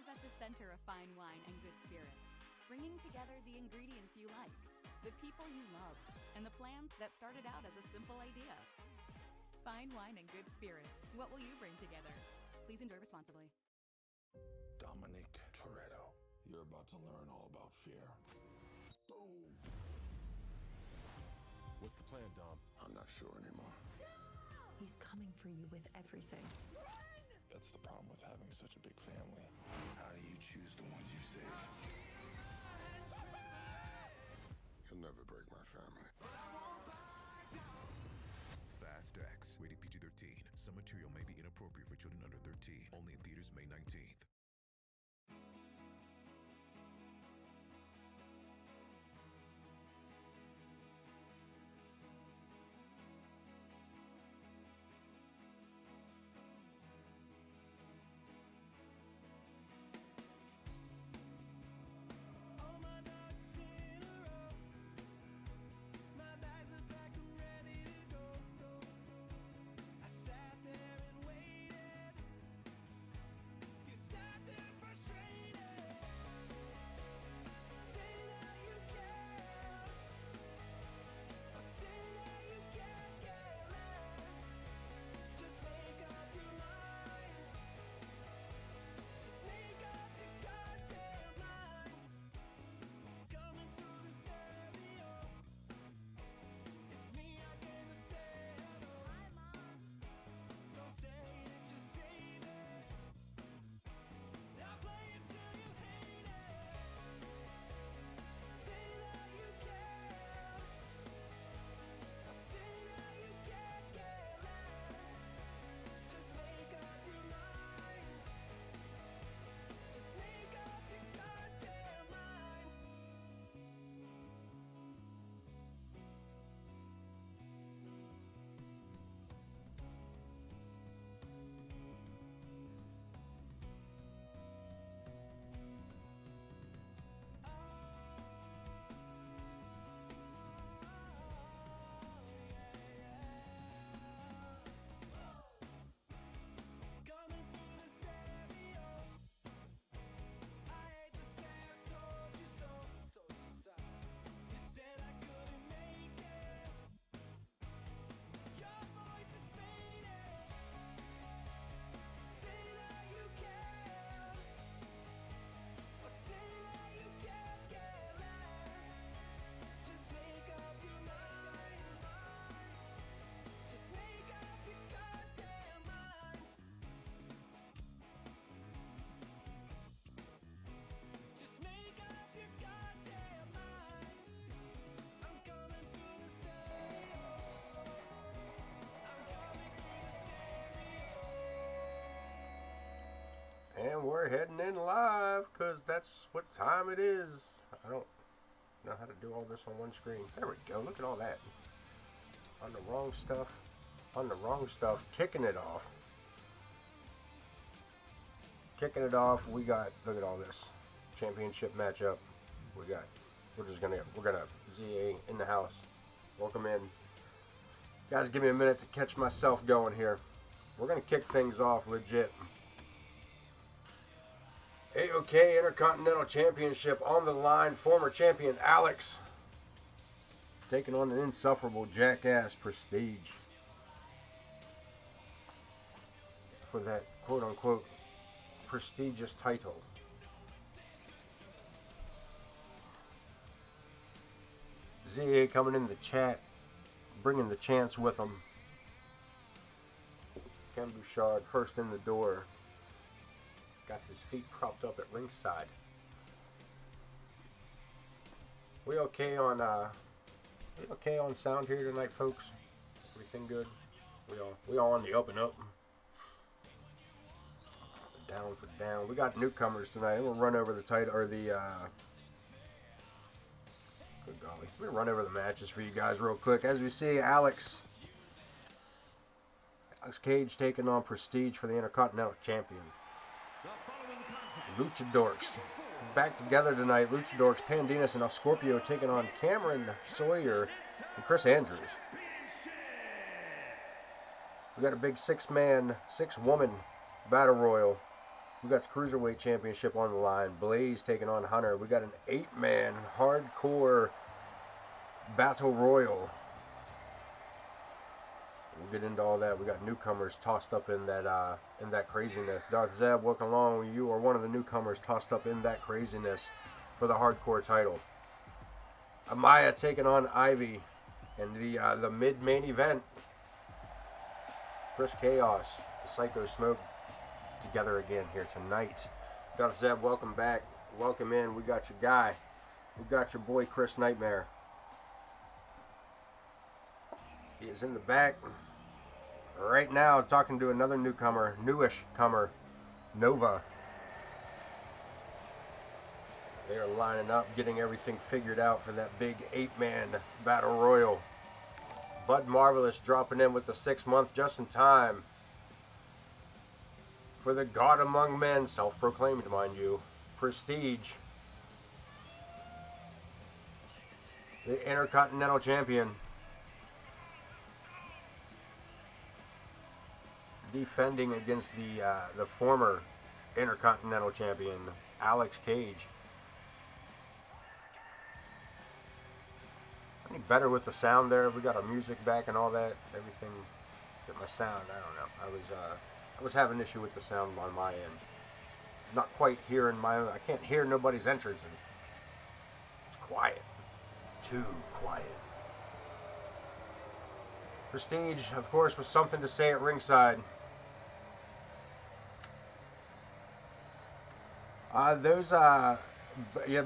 lies at the center of fine wine and good spirits, bringing together the ingredients you like, the people you love, and the plans that started out as a simple idea. Fine wine and good spirits. What will you bring together? Please enjoy responsibly. Dominic Toretto, you're about to learn all about fear. Boom! What's the plan, Dom? I'm not sure anymore. He's coming for you with everything. That's the problem with having such a big family. How do you choose the ones you save? You'll never break my family. Fast X, rated PG-13. Some material may be inappropriate for children under 13. Only in theaters May 19th. And we're heading in live, because that's what time it is. I don't know how to do all this on one screen. There we go. Look at all that. On the wrong stuff. On the wrong stuff. Kicking it off. Kicking it off. We got, look at all this. Championship matchup. We're gonna, ZA in the house. Welcome in. Guys, give me a minute to catch myself going here. We're gonna kick things off legit. AOK Intercontinental Championship on the line. Former champion Alex taking on an insufferable jackass Prestige for that quote-unquote prestigious title. ZA coming in the chat, bringing the chance with them. Ken Bouchard first in the door. Got his feet propped up at ringside. We okay on sound here tonight, folks? Everything good? We all on the up and up. Down for down. We got newcomers tonight. We'll run over the title or the good golly. We're gonna run over the matches for you guys real quick. As we see, Alex Cage taking on Prestige for the Intercontinental Champion. Luchadorks back together tonight. Luchadorks, Pandinas, and Scorpio taking on Kamron, Sawyer, and Chris Andrews. We got a big six-woman battle royal We got the Cruiserweight Championship on the line. Blaze taking on Hunter. We got an 8-man hardcore battle royal. We'll get into all that. We got newcomers tossed up in that craziness. Darth Zeb, welcome along. You are one of the newcomers tossed up in that craziness for the hardcore title. Amaya taking on Ivy in the mid-main event. Chris Chaos, the Psycho Smoke, together again here tonight. Darth Zeb, welcome back. Welcome in. We got your guy. We got your boy Chris Nightmare. He is in the back right now talking to another newcomer, newish comer, Nova. They are lining up, getting everything figured out for that big 8-man battle royal. Bud Marvelous dropping in with the 6 month just in time for the God Among Men, self-proclaimed, mind you, Prestige, the Intercontinental Champion, defending against the former Intercontinental Champion, Alex Cage. Any better with the sound there? We got our music back and all that. Everything. My sound, I don't know. I was having an issue with the sound on my end. Not quite hearing my own. I can't hear nobody's entrances. It's quiet. Too quiet. Prestige, of course, was something to say at ringside.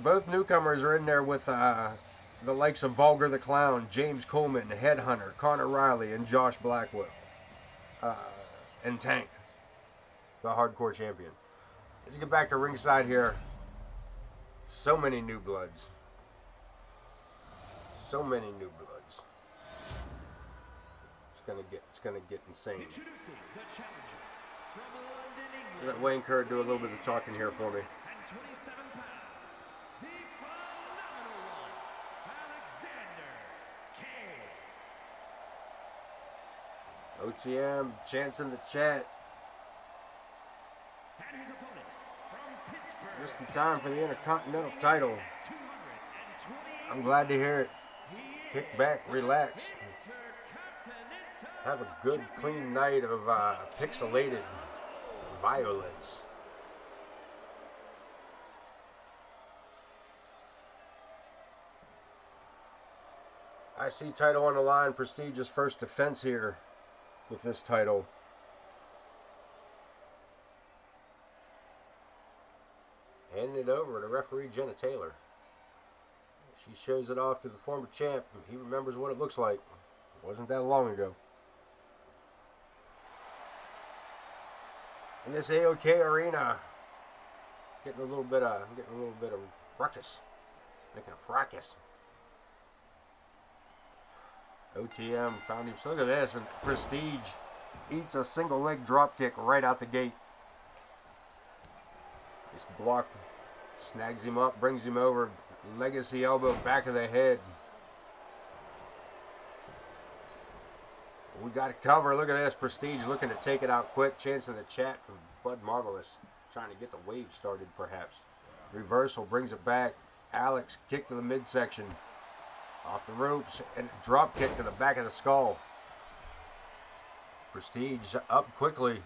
Both newcomers are in there with the likes of Vulgar the Clown, James Coleman, Headhunter, Connor Riley, and Josh Blackwell. And Tank, the hardcore champion. Let's get back to ringside here. So many new bloods. So many new bloods. It's gonna get insane. Let Wayne Kerr do a little bit of talking here for me. OTM, chance in the chat. Just in time for the Intercontinental title. I'm glad to hear it. Kick back, relax. Have a good, clean night of pixelated violence. IC title on the line. Prestige's first defense here with this title. Handing it over to referee Jenna Taylor. She shows it off to the former champ. He remembers what it looks like. It wasn't that long ago. In this AOK arena, getting a little bit of ruckus, making a fracas. OTM found him. So look at this, and Prestige eats a single leg drop kick right out the gate. This block snags him up, brings him over. Legacy elbow, back of the head. We got it covered. Look at this. Prestige looking to take it out quick. Chance in the chat from Bud Marvelous. Trying to get the wave started, perhaps. Reversal brings it back. Alex kick to the midsection. Off the ropes. And drop kick to the back of the skull. Prestige up quickly.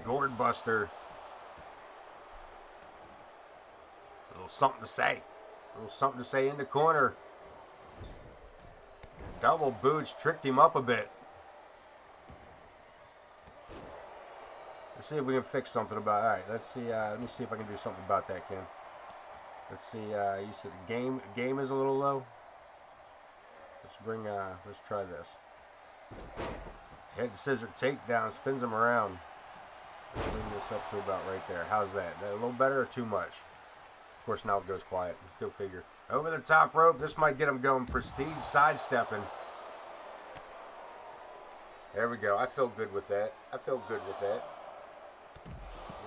Gourd Buster. A little something to say. A little something to say in the corner. Double boots tricked him up a bit. Let's see if we can fix something about it. All right, let's see. Let me see if I can do something about that, Ken. Let's see. You said game is a little low. Let's try this. Head scissor takedown, spins him around. Bring this up to about right there. How's that? A little better or too much? Of course, now it goes quiet. Go figure. Over the top rope. This might get him going. Prestige sidestepping. There we go. I feel good with that.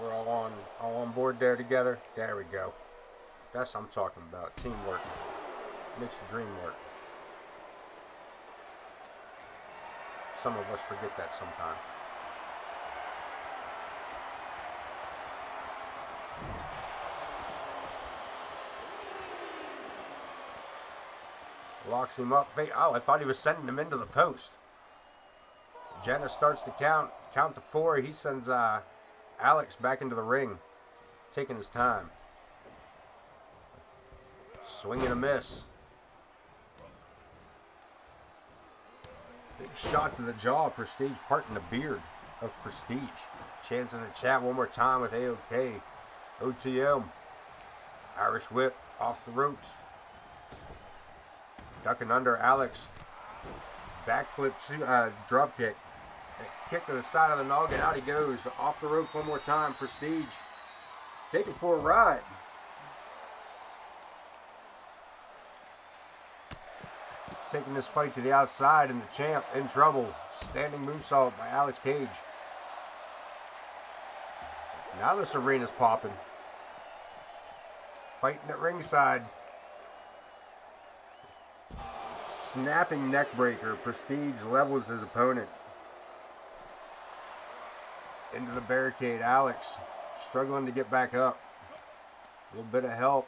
We're all on board there together. There we go. That's what I'm talking about. Teamwork. Makes your dream work. Some of us forget that sometimes. Locks him up. Oh, I thought he was sending him into the post. Jenna starts to count to 4. He sends Alex back into the ring, taking his time. Swing and a miss. Big shot to the jaw. Prestige parting the beard of Prestige. Chance in the chat one more time with AOK. OTM. Irish whip off the ropes. Ducking under Alex. Backflip drop kick. Kick to the side of the noggin. Out he goes. Off the ropes one more time. Prestige taking for a ride. Taking this fight to the outside, and the champ in trouble. Standing moonsault by Alex Cage. Now this arena's popping. Fighting at ringside. Snapping neck breaker. Prestige levels his opponent. Into the barricade. Alex struggling to get back up. A little bit of help.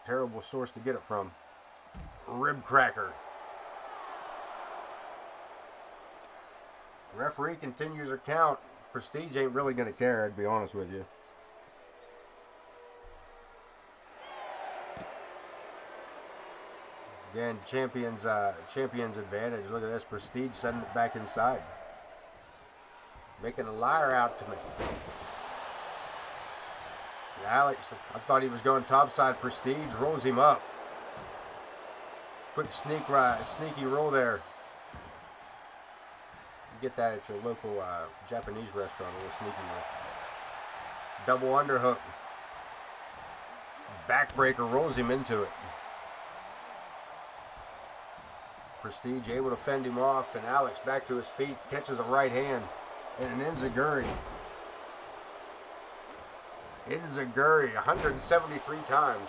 Terrible source to get it from. Rib cracker. Referee continues her count. Prestige ain't really going to care, to be honest with you. Again, champion's advantage. Look at this. Prestige sending it back inside. Making a liar out to me. And Alex, I thought he was going topside. Prestige rolls him up. Quick sneaky roll there. You get that at your local Japanese restaurant, a little sneaky roll. Double underhook. Backbreaker rolls him into it. Prestige able to fend him off, and Alex back to his feet, catches a right hand and an enziguri. Enziguri 173 times.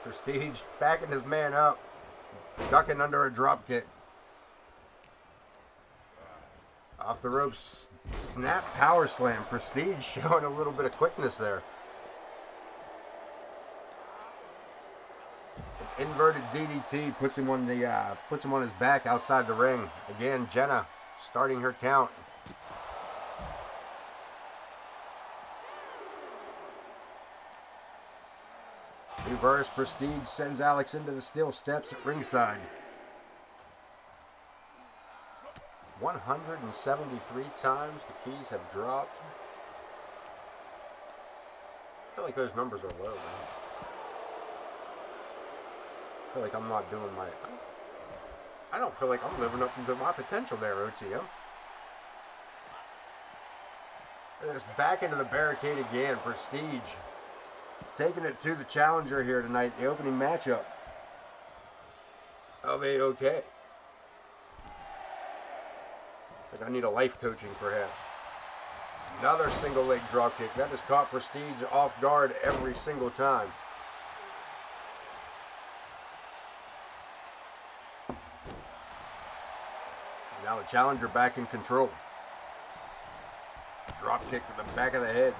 Prestige backing his man up, ducking under a drop kick. Off the ropes, snap power slam. Prestige showing a little bit of quickness there. An inverted DDT puts him on his back outside the ring. Again, Jenna starting her count. Reverse. Prestige sends Alex into the steel steps at ringside. 173 times the keys have dropped. I feel like those numbers are low, man. I feel like I'm not doing my... I don't feel like I'm living up to my potential there, OTM. And it's back into the barricade again. Prestige taking it to the challenger here tonight, the opening matchup of AOK. I think I need a life coaching, perhaps. Another single leg drop kick. That has caught Prestige off guard every single time. Now the challenger back in control. Drop kick to the back of the head.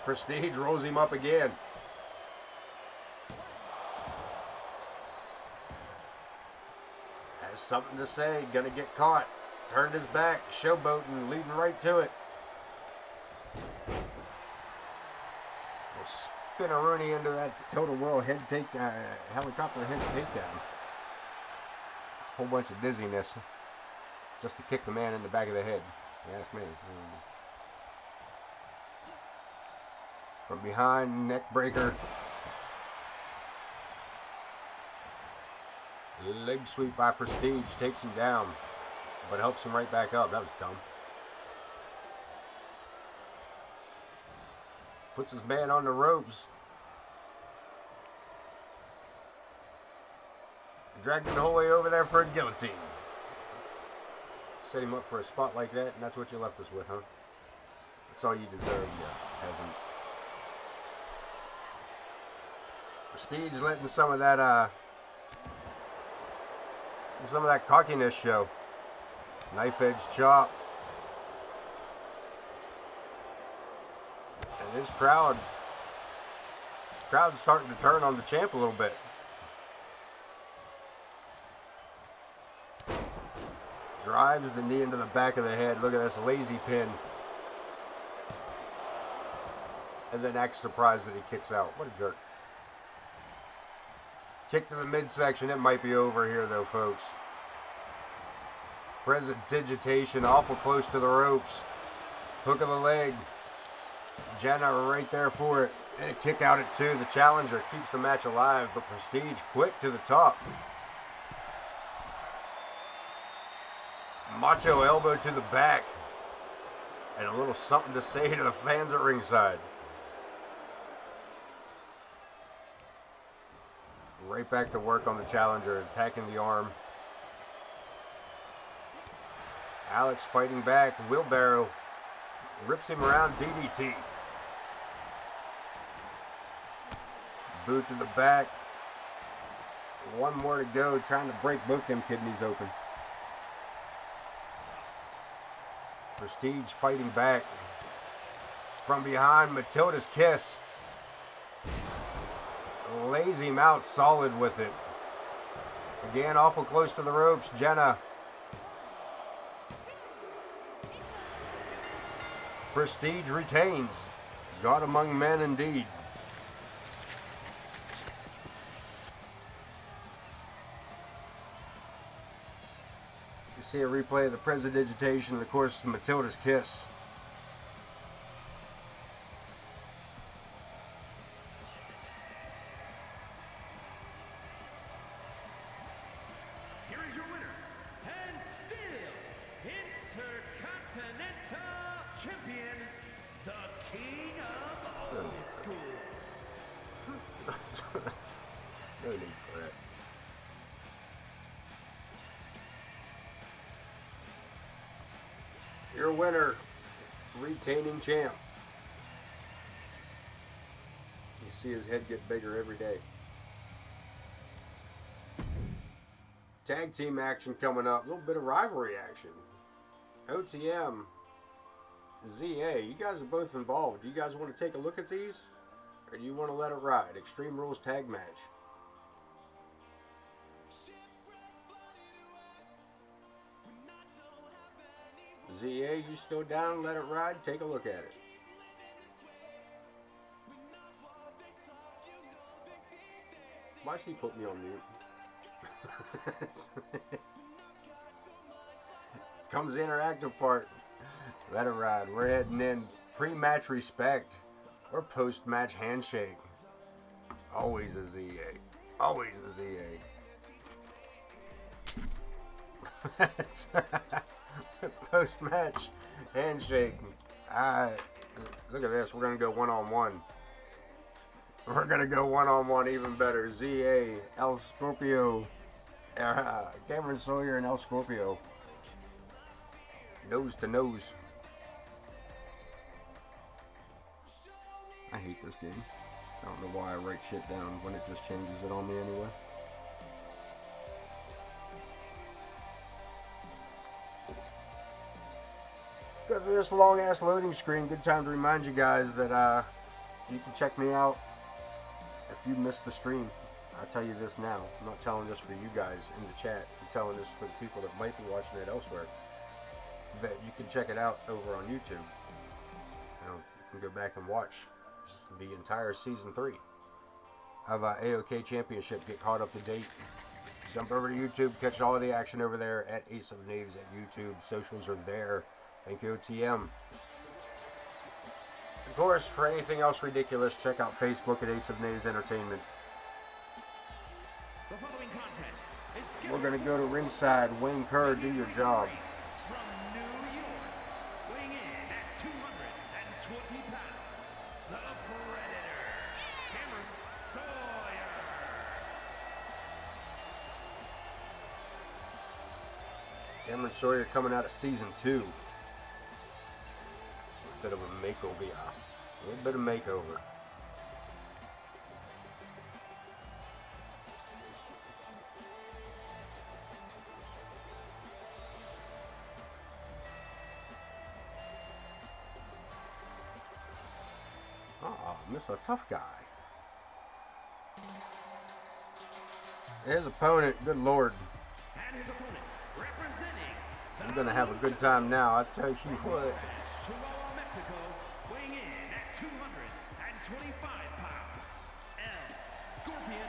Prestige rolls him up again. Has something to say. Gonna get caught. Turned his back. Showboating. Leading right to it. We'll spin-a-rooney into that total world head helicopter head takedown. Whole bunch of dizziness just to kick the man in the back of the head. You ask me. From behind, neck breaker. Leg sweep by Prestige takes him down, but helps him right back up. That was dumb. Puts his man on the ropes. Dragged him the whole way over there for a guillotine. Set him up for a spot like that, and that's what you left us with, huh? That's all you deserve, you peasant. Prestige letting some of that cockiness show. Knife edge chop. Crowd's starting to turn on the champ a little bit. Drives the knee into the back of the head. Look at this lazy pin. And then acts surprised that he kicks out. What a jerk. Kick to the midsection. It might be over here though, folks. Prestidigitation, awful close to the ropes. Hook of the leg. Jenna right there for it. And a kick out at 2. The challenger keeps the match alive, but Prestige quick to the top. Macho elbow to the back. And a little something to say to the fans at ringside. Right back to work on the challenger, attacking the arm. Alex fighting back. Wheelbarrow rips him around. DDT. Boot to the back. One more to go. Trying to break both them kidneys open. Prestige fighting back. From behind, Matilda's kiss. Lays him out solid with it. Again, awful close to the ropes. Jenna. Prestige retains. God among men indeed. You see a replay of the Prestidigitation and of course Matilda's kiss. Here is your winner, and still Intercontinental Champion, the King of Old School. No need for that. Your winner, retaining champ. You see his head get bigger every day. Tag team action coming up. A little bit of rivalry action. OTM, ZA. You guys are both involved. Do you guys want to take a look at these? Or do you want to let it ride? Extreme Rules tag match. ZA, you still down? Let it ride? Take a look at it. Why she put me on mute? Comes the interactive part. Let it ride. We're heading in. Pre-match respect or post-match handshake. Always a ZA. Always a ZA. Post-match handshake. Look at this. We're going to go one-on-one. We're going to go one-on-one even better. ZA, El Scorpio, Kamron, Sawyer, and El Scorpio. Nose to nose. I hate this game. I don't know why I write shit down when it just changes it on me anyway. Good for this long ass loading screen. Good time to remind you guys that you can check me out if you missed the stream. I'll tell you this now. I'm not telling this for you guys in the chat. I'm telling this for the people that might be watching it elsewhere. That you can check it out over on YouTube. You can go back and watch the entire season 3 of AOK Championship. Get caught up to date. Jump over to YouTube. Catch all of the action over there at Ace of Knaves at YouTube. Socials are there. Thank you, OTM. Of course, for anything else ridiculous, check out Facebook at Ace of Knaves Entertainment. The following contest is We're going to go to ringside. Wayne Kerr, do your job. from New York, weighing in at 220 pounds, the Predator, Kamron Sawyer. Cameron Sawyer coming out of season 2. Bit of a makeover, yeah. A little bit of makeover. Mr. Tough Guy. His opponent, good lord. And his opponent, representing I'm going to have a good time now, I tell you what. Chihuahua, Mexico, weighing in at 225 pounds, El Scorpion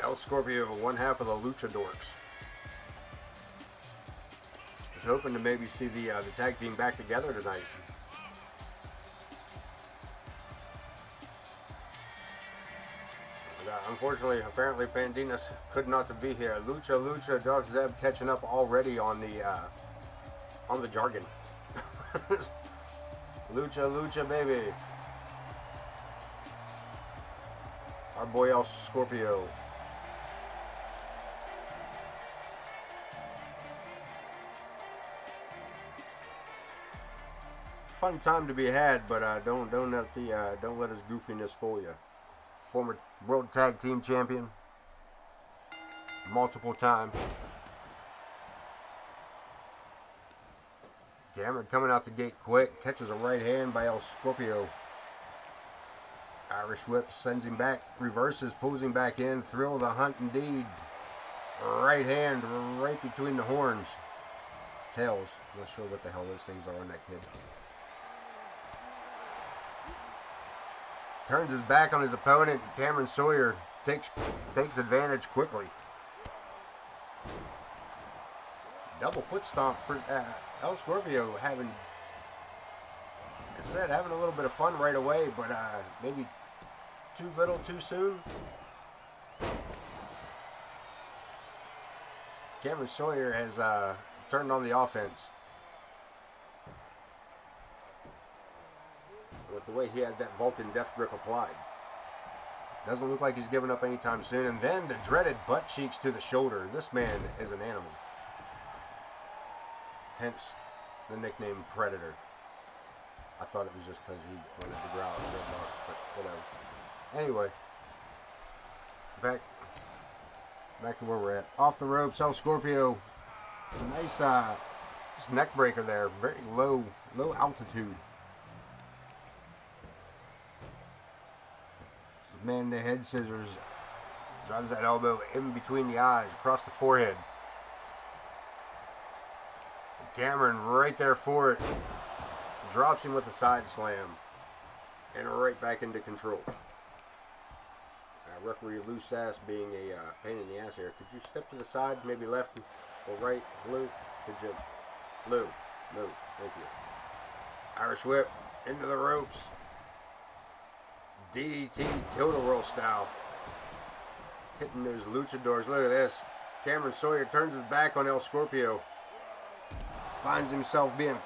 O. El Scorpio, one half of the Luchadorks. Was hoping to maybe see the tag team back together tonight. But, unfortunately, apparently Pandinas could not be here. Lucha, Dark Zeb catching up already on the jargon. Lucha, baby. Our boy El Scorpio. Fun time to be had, but don't let his goofiness fool you. Former World Tag Team Champion, multiple times. Kamron coming out the gate quick, catches a right hand by El Scorpio. Irish whip sends him back, reverses, pulls him back in. Thrill of the hunt indeed. Right hand right between the horns. Tails. Not sure what the hell those things are on that kid. Turns his back on his opponent. Cameron Sawyer takes advantage quickly. Double foot stomp for El Scorpio having a little bit of fun right away, but maybe too little too soon. Cameron Sawyer has turned on the offense. With the way he had that Vulcan death grip applied. Doesn't look like he's giving up anytime soon. And then the dreaded butt cheeks to the shoulder. This man is an animal. Hence the nickname Predator. I thought it was just because he wanted to growl at Red Box, but whatever. Anyway, back to where we're at. Off the ropes, El Scorpio. Nice neck breaker there. Very low altitude. Man, the head scissors. Drives that elbow in between the eyes, across the forehead. Kamron right there for it. Drops him with a side slam. And right back into control. Referee Loose Ass being a pain in the ass here. Could you step to the side, maybe left or right? Blue, could you? Blue, move. Thank you. Irish whip into the ropes. DDT Total Roll style. Hitting those luchadors. Look at this. Kamron Sawyer turns his back on El Scorpio. Finds himself being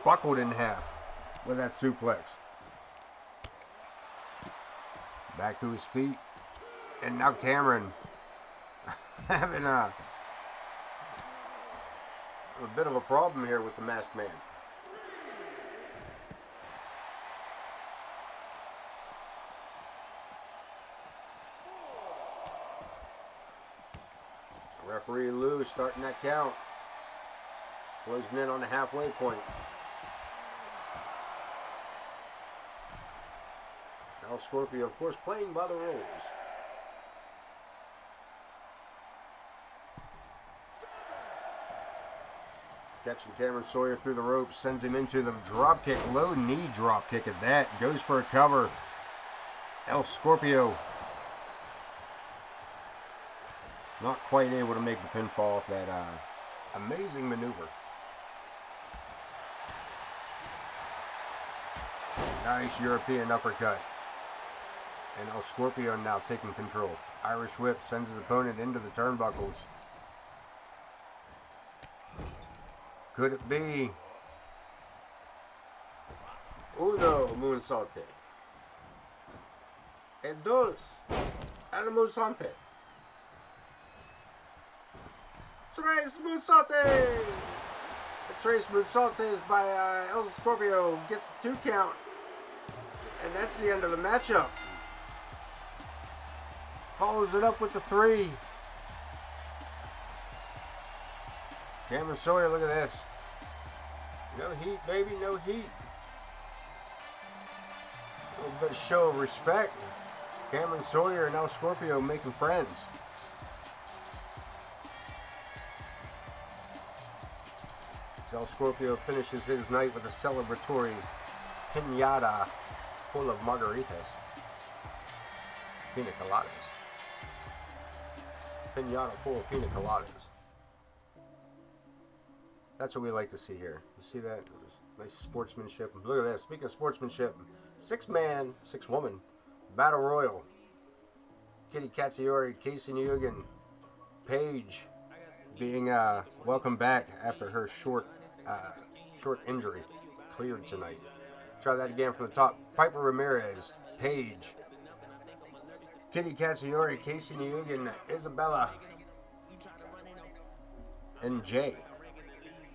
buckled in half with that suplex. Back to his feet. And now Kamron having a bit of a problem here with the masked man. Referee Lou starting that count. Closing in on the halfway point. El Scorpio, of course, playing by the rules. Catching Kamron Sawyer through the ropes, sends him into the drop kick, low knee drop kick at that. Goes for a cover. El Scorpio not quite able to make the pinfall off that amazing maneuver. Nice European uppercut. And El Scorpio now taking control. Irish whip sends his opponent into the turnbuckles. Could it be? Uno, moonsault. And dos, el moonsault. Tres moonsaultes. Tres moonsaultes by El Scorpio gets the 2 count. And that's the end of the matchup. Follows it up with the 3. Kamron Sawyer, look at this. No heat, baby, no heat. bit of show of respect. Kamron, Sawyer, and now Scorpio making friends. So Scorpio finishes his night with a celebratory piñata full of margaritas. Pina coladas. Piñata full of pina coladas. That's what we like to see here. You see that? Nice sportsmanship. Look at that. Speaking of sportsmanship, 6-man, 6-woman battle royal. Kitty Katsoyuri, Nguyen, Paige being welcomed back after her short injury. Cleared tonight. Try that again from the top. Piper Ramirez, Paige, Kitty Katsoyuri, Nguyen, Isabella, and Jay.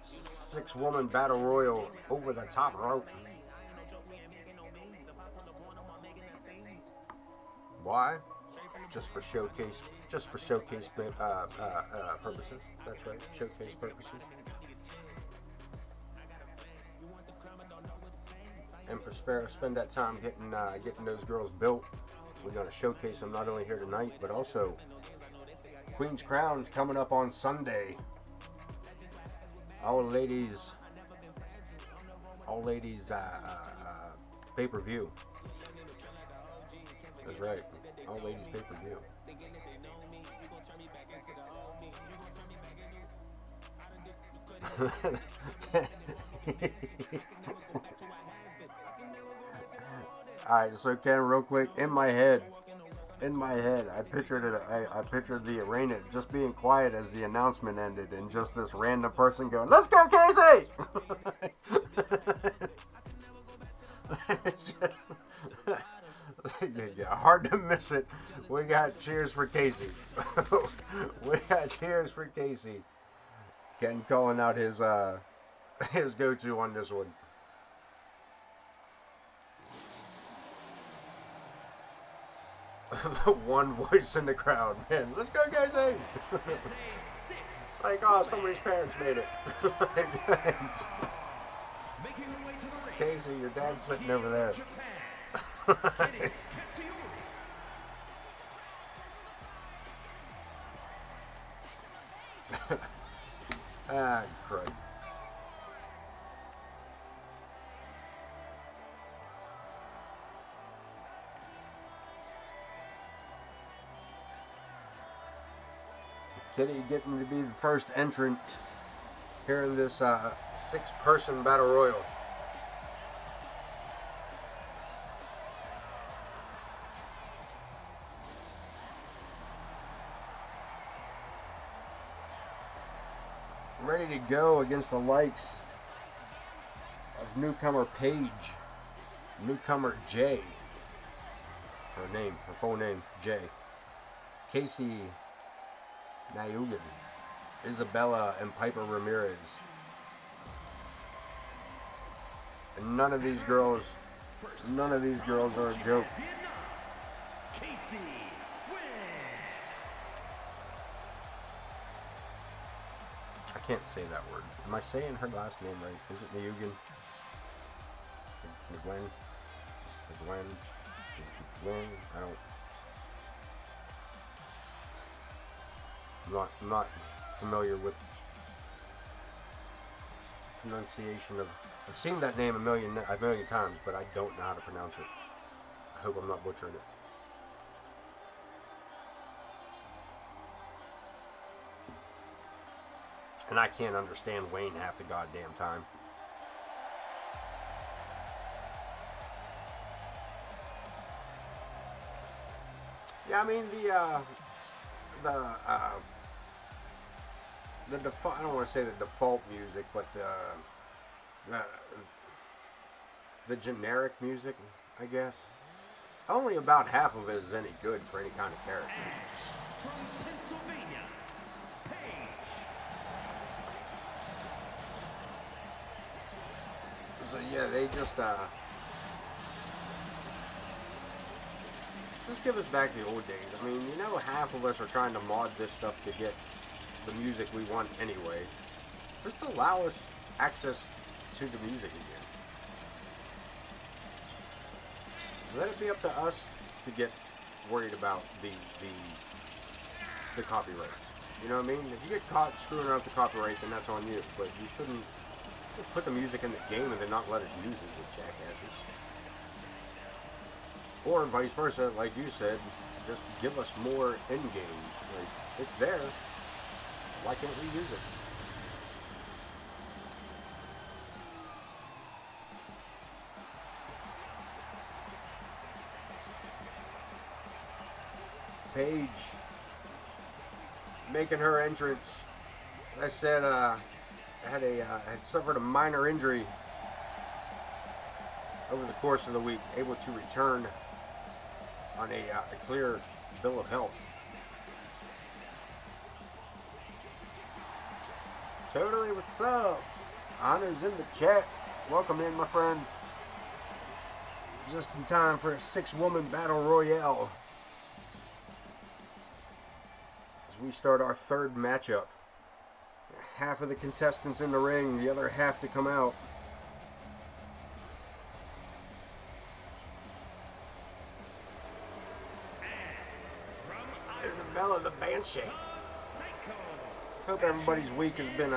6-woman battle royal over the top rope. Why? Just for showcase purposes. That's right, showcase purposes. And Prospero spend that time getting those girls built. We're gonna showcase them not only here tonight, but also Queen's Crown's coming up on Sunday. All ladies pay-per-view. That's right. All ladies pay-per-view. Alright, so Ken, real quick, in my head, I pictured the arena just being quiet as the announcement ended, and just this random person going, "Let's go, Casey!" Yeah, hard to miss it. We got cheers for Casey. We got cheers for Casey. Ken calling out his go-to on this one. The one voice in the crowd, man. Let's go, Casey! Like, oh, somebody's parents made it. Casey, your dad's sitting over there. Ah, great. Kitty getting to be the first entrant here in this 6-person battle royal. Ready to go against the likes of newcomer Paige, newcomer Jay, her full name, Jay, Casey Nguyen, Isabella, and Piper Ramirez. And none of these girls are a joke. I can't say that word. Am I saying her last name right? Is it Nguyen? Nguyen? I'm not familiar with pronunciation of. I've seen that name a million times, but I don't know how to pronounce it. I hope I'm not butchering it. And I can't understand Wayne half the goddamn time. Yeah, I mean the default. I don't want to say the default music, but the generic music, I guess. Only about half of it is any good for any kind of character. From Pennsylvania, Paige. So yeah, they just give us back the old days. I mean, you know, half of us are trying to mod this stuff to get the music we want anyway. Just allow us access to the music again. let it be up to us to get worried about the copyrights. You know what I mean? If you get caught screwing around with the copyright, then that's on you. But you shouldn't put the music in the game and then not let us use it, you jackasses. Or vice versa, like you said, just give us more in-game. Like, it's there. Why can't we use it? Paige making her entrance. I said I had suffered a minor injury over the course of the week, able to return on a clear bill of health. Totally, what's up? Honor's in the chat. Welcome in, my friend. Just in time for a 6-woman battle royale. As we start our third matchup. Half of the contestants in the ring, the other half to come out. Isabella the Banshee. Hope everybody's week has been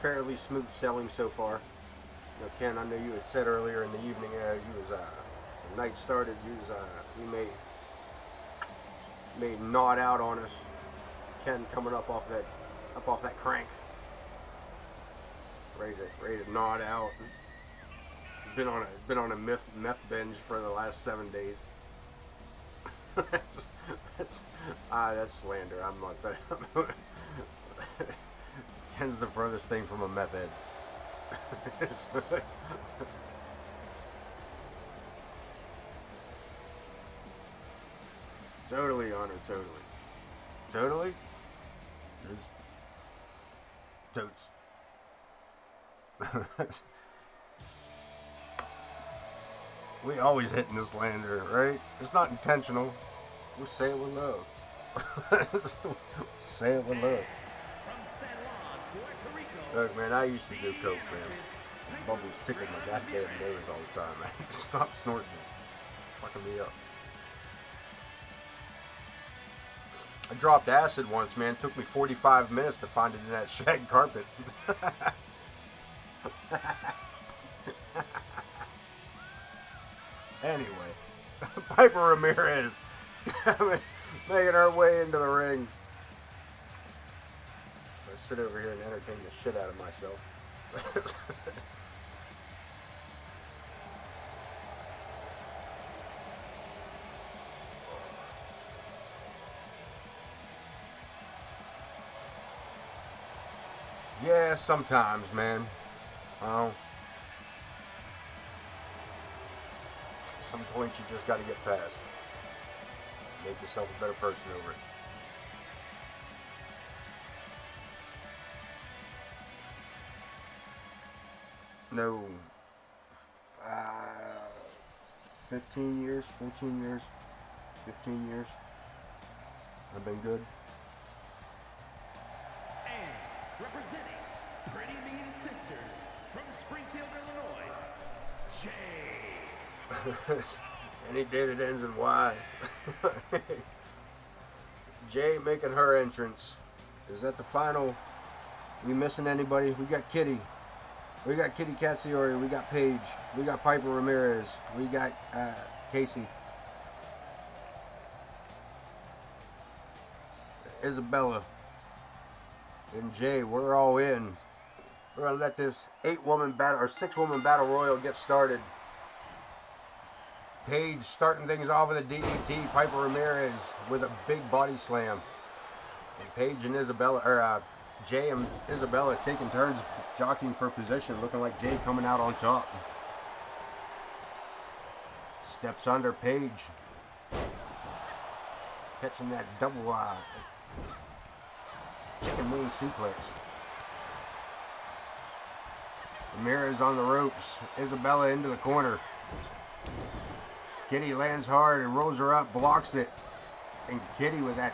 fairly smooth sailing so far. You know, Ken, I know you had said earlier in the evening the night started, you may nod out on us. Ken coming up off that crank, ready to nod out. Been on a meth binge for the last 7 days. That's slander. I'm not that. Ken's the furthest thing from a meth head. Totally, Honor, totally. Totes. We always hitting the slander, right? It's not intentional. We say it with love. Say it with love. Look, man, I used to do coke, man. Bubbles tickled my goddamn nose all the time, man. Stop snorting. Fucking me up. I dropped acid once, man. It took me 45 minutes to find it in that shag carpet. Anyway, Piper Ramirez making our way into the ring. I sit over here and entertain the shit out of myself. Yeah, sometimes, man. Some points you just got to get past. Make yourself a better person over it. No. 15 years, 14 years, 15 years. I've been good. Representing Pretty Mean Sisters from Springfield, Illinois, Jay. Any day that ends in Y. Jay making her entrance. Is that the final? We missing anybody? We got Kitty. We got Kitty Katsoyuri. We got Paige. We got Piper Ramirez. We got Casey. Isabella. And Jay, we're all in. We're gonna let this 6-woman battle royal get started. Paige starting things off with a DDT. Piper Ramirez with a big body slam. And Paige and Isabella, or Jay and Isabella taking turns jockeying for position, looking like Jay coming out on top. Steps under Paige. Catching that double chicken wing suplex. Ramirez on the ropes. Isabella into the corner. Kitty lands hard and rolls her up, blocks it. And Kitty with that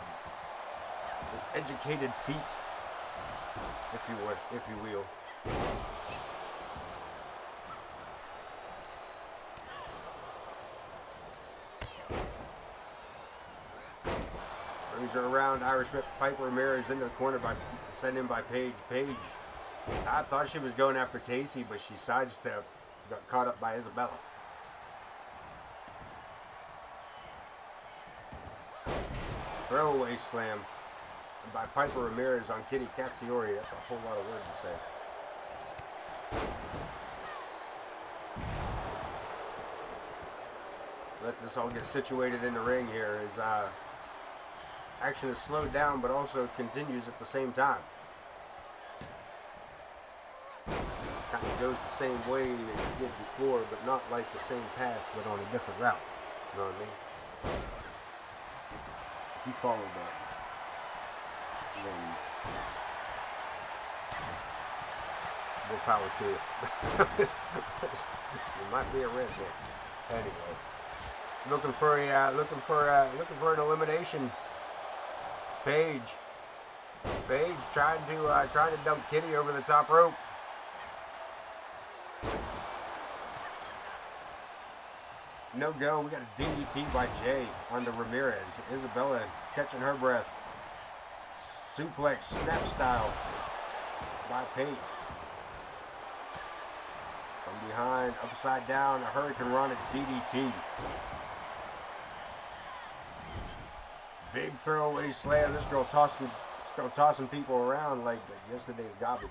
educated feet, if you will. Brings her around. Irish whip Piper Ramirez into the corner by sent in by Paige. Paige, I thought she was going after Casey, but she sidestepped. Got caught up by Isabella. Throwaway slam by Piper Ramirez on Kitty Katsoyuri. That's a whole lot of words to say. Let this all get situated in the ring here as action is slowed down but also continues at the same time. Kind of goes the same way as it did before, but not like the same path, but on a different route. You know what I mean? If you followed that, then more power to it. It might be a red there. Anyway, looking for an elimination. Paige trying to dump Kitty over the top rope. No go. We got a DDT by Jay onto Ramirez. Isabella catching her breath. Suplex snap style by Paige. From behind, upside down, a Hurricane Run at DDT. Big throwaway slam. This girl tossing people around like yesterday's garbage.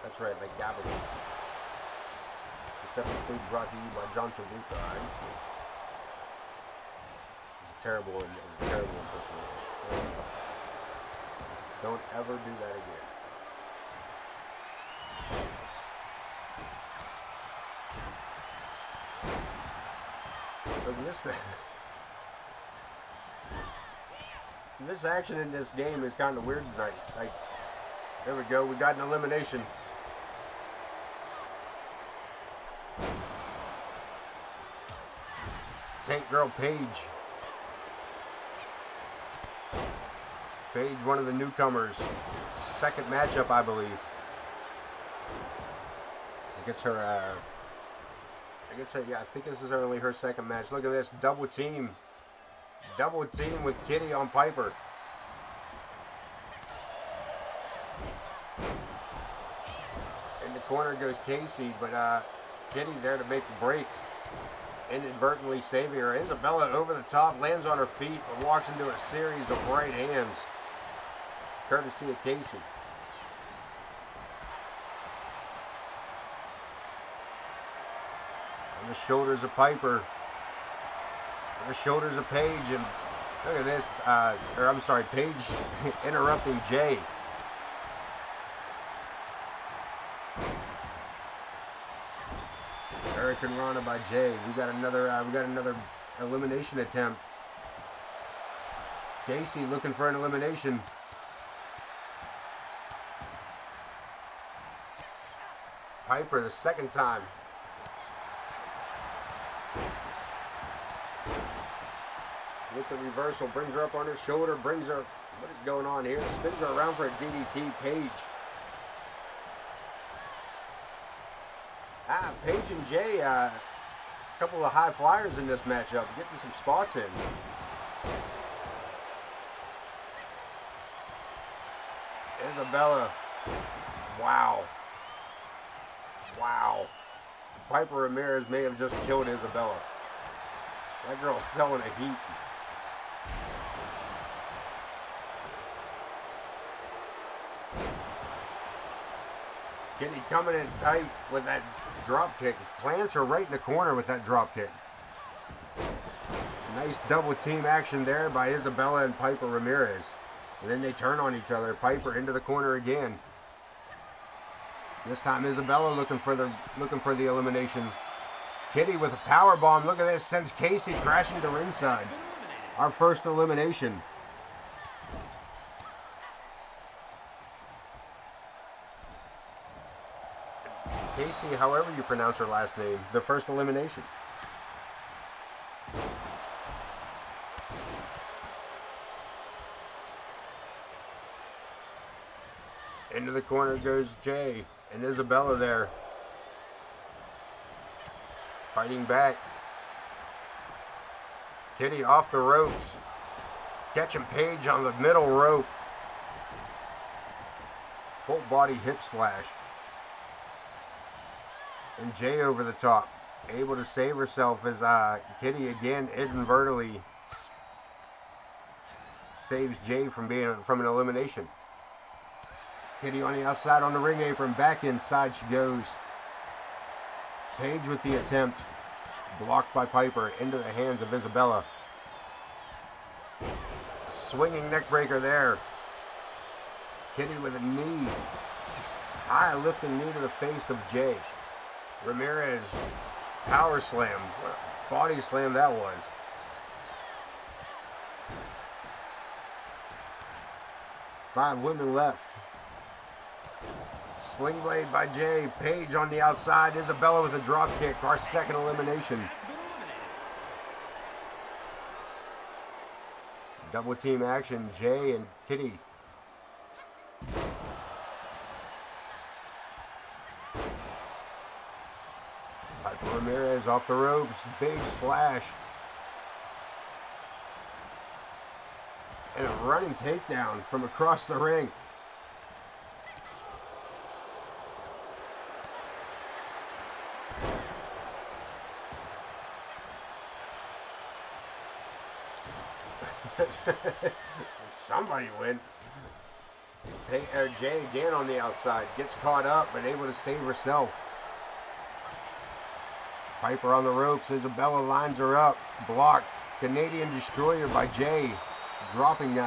That's right, like garbage. This episode brought to you by John Travolta. Right? It's a terrible impersonation. Don't ever do that again. Look at this thing. This action in this game is kind of weird tonight. Like, there we go. We got an elimination. Tank Girl Paige. Paige, one of the newcomers. Second matchup, I believe. I think it's her, yeah, I think this is only her second match. Look at this, double team. Double team with Kitty on Piper. In the corner goes Casey, but Kitty there to make the break. Inadvertently saving her. Isabella over the top, lands on her feet, and walks into a series of right hands. Courtesy of Casey. On the shoulders of Piper. On the shoulders of Paige, and look at this, Paige interrupting Jay. Hurricane Rana by Jay. We got another elimination attempt. Casey looking for an elimination. Piper the second time. With the reversal, brings her up on her shoulder, brings her, what is going on here? Spins her around for a DDT. Paige. Paige and Jay, a couple of high flyers in this matchup, getting some spots in. Isabella. Wow. Wow. Piper Ramirez may have just killed Isabella. That girl fell in a heap. Kitty coming in tight with that drop kick. Plants her right in the corner with that drop kick. Nice double team action there by Isabella and Piper Ramirez. And then they turn on each other. Piper into the corner again. This time Isabella looking for the elimination. Kitty with a power bomb. Look at this. Sends Casey crashing to ringside. Our first elimination. Casey, however you pronounce her last name, the first elimination. Into the corner goes Jay and Isabella there. Fighting back. Kitty off the ropes. Catching Paige on the middle rope. Full body hip splash. And Jay over the top. Able to save herself as Kitty again inadvertently saves Jay from an elimination. Kitty on the outside on the ring apron. Back inside she goes. Paige with the attempt. Blocked by Piper into the hands of Isabella. Swinging neckbreaker there. Kitty with a knee. High lifting knee to the face of Jay. Ramirez. Power slam. What a body slam that was. Five women left. Sling blade by Jay. Paige on the outside. Isabella with a drop kick. Our second elimination. Double team action. Jay and Kitty. Ramirez off the ropes, big splash. And a running takedown from across the ring. Somebody went. Jay again on the outside, gets caught up, but able to save herself. Piper on the ropes. Isabella lines her up. Blocked. Canadian Destroyer by Jay. Dropping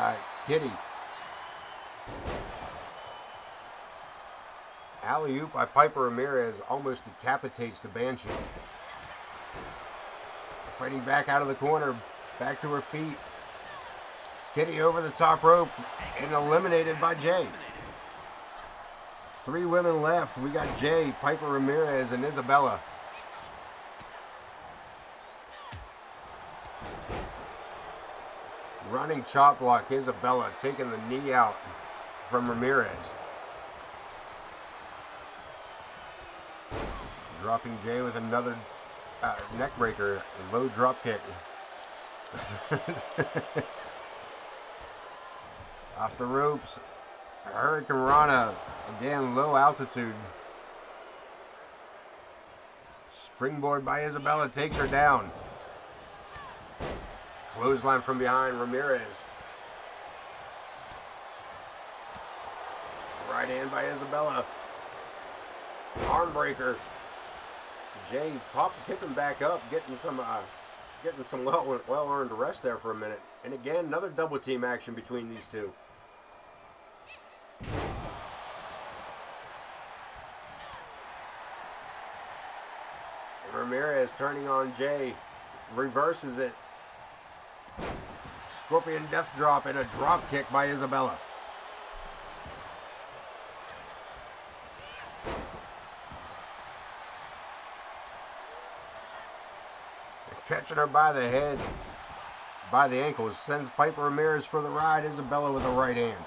Kitty. Alley-oop by Piper Ramirez almost decapitates the Banshee. Fighting back out of the corner. Back to her feet. Kitty over the top rope and eliminated by Jay. 3 women left. We got Jay, Piper Ramirez, and Isabella. Running chop block, Isabella taking the knee out from Ramirez. Dropping Jay with another neck breaker, low drop kick. Off the ropes, Hurricane Rana, again low altitude. Springboard by Isabella takes her down. Clothesline from behind, Ramirez. Right hand by Isabella. Arm breaker. Jay kicking back up, getting some well-earned rest there for a minute. And again, another double team action between these two. And Ramirez turning on Jay, reverses it. Scorpion death drop and a drop kick by Isabella. Catching her by the head, by the ankles, sends Piper Ramirez for the ride. Isabella with a right hand.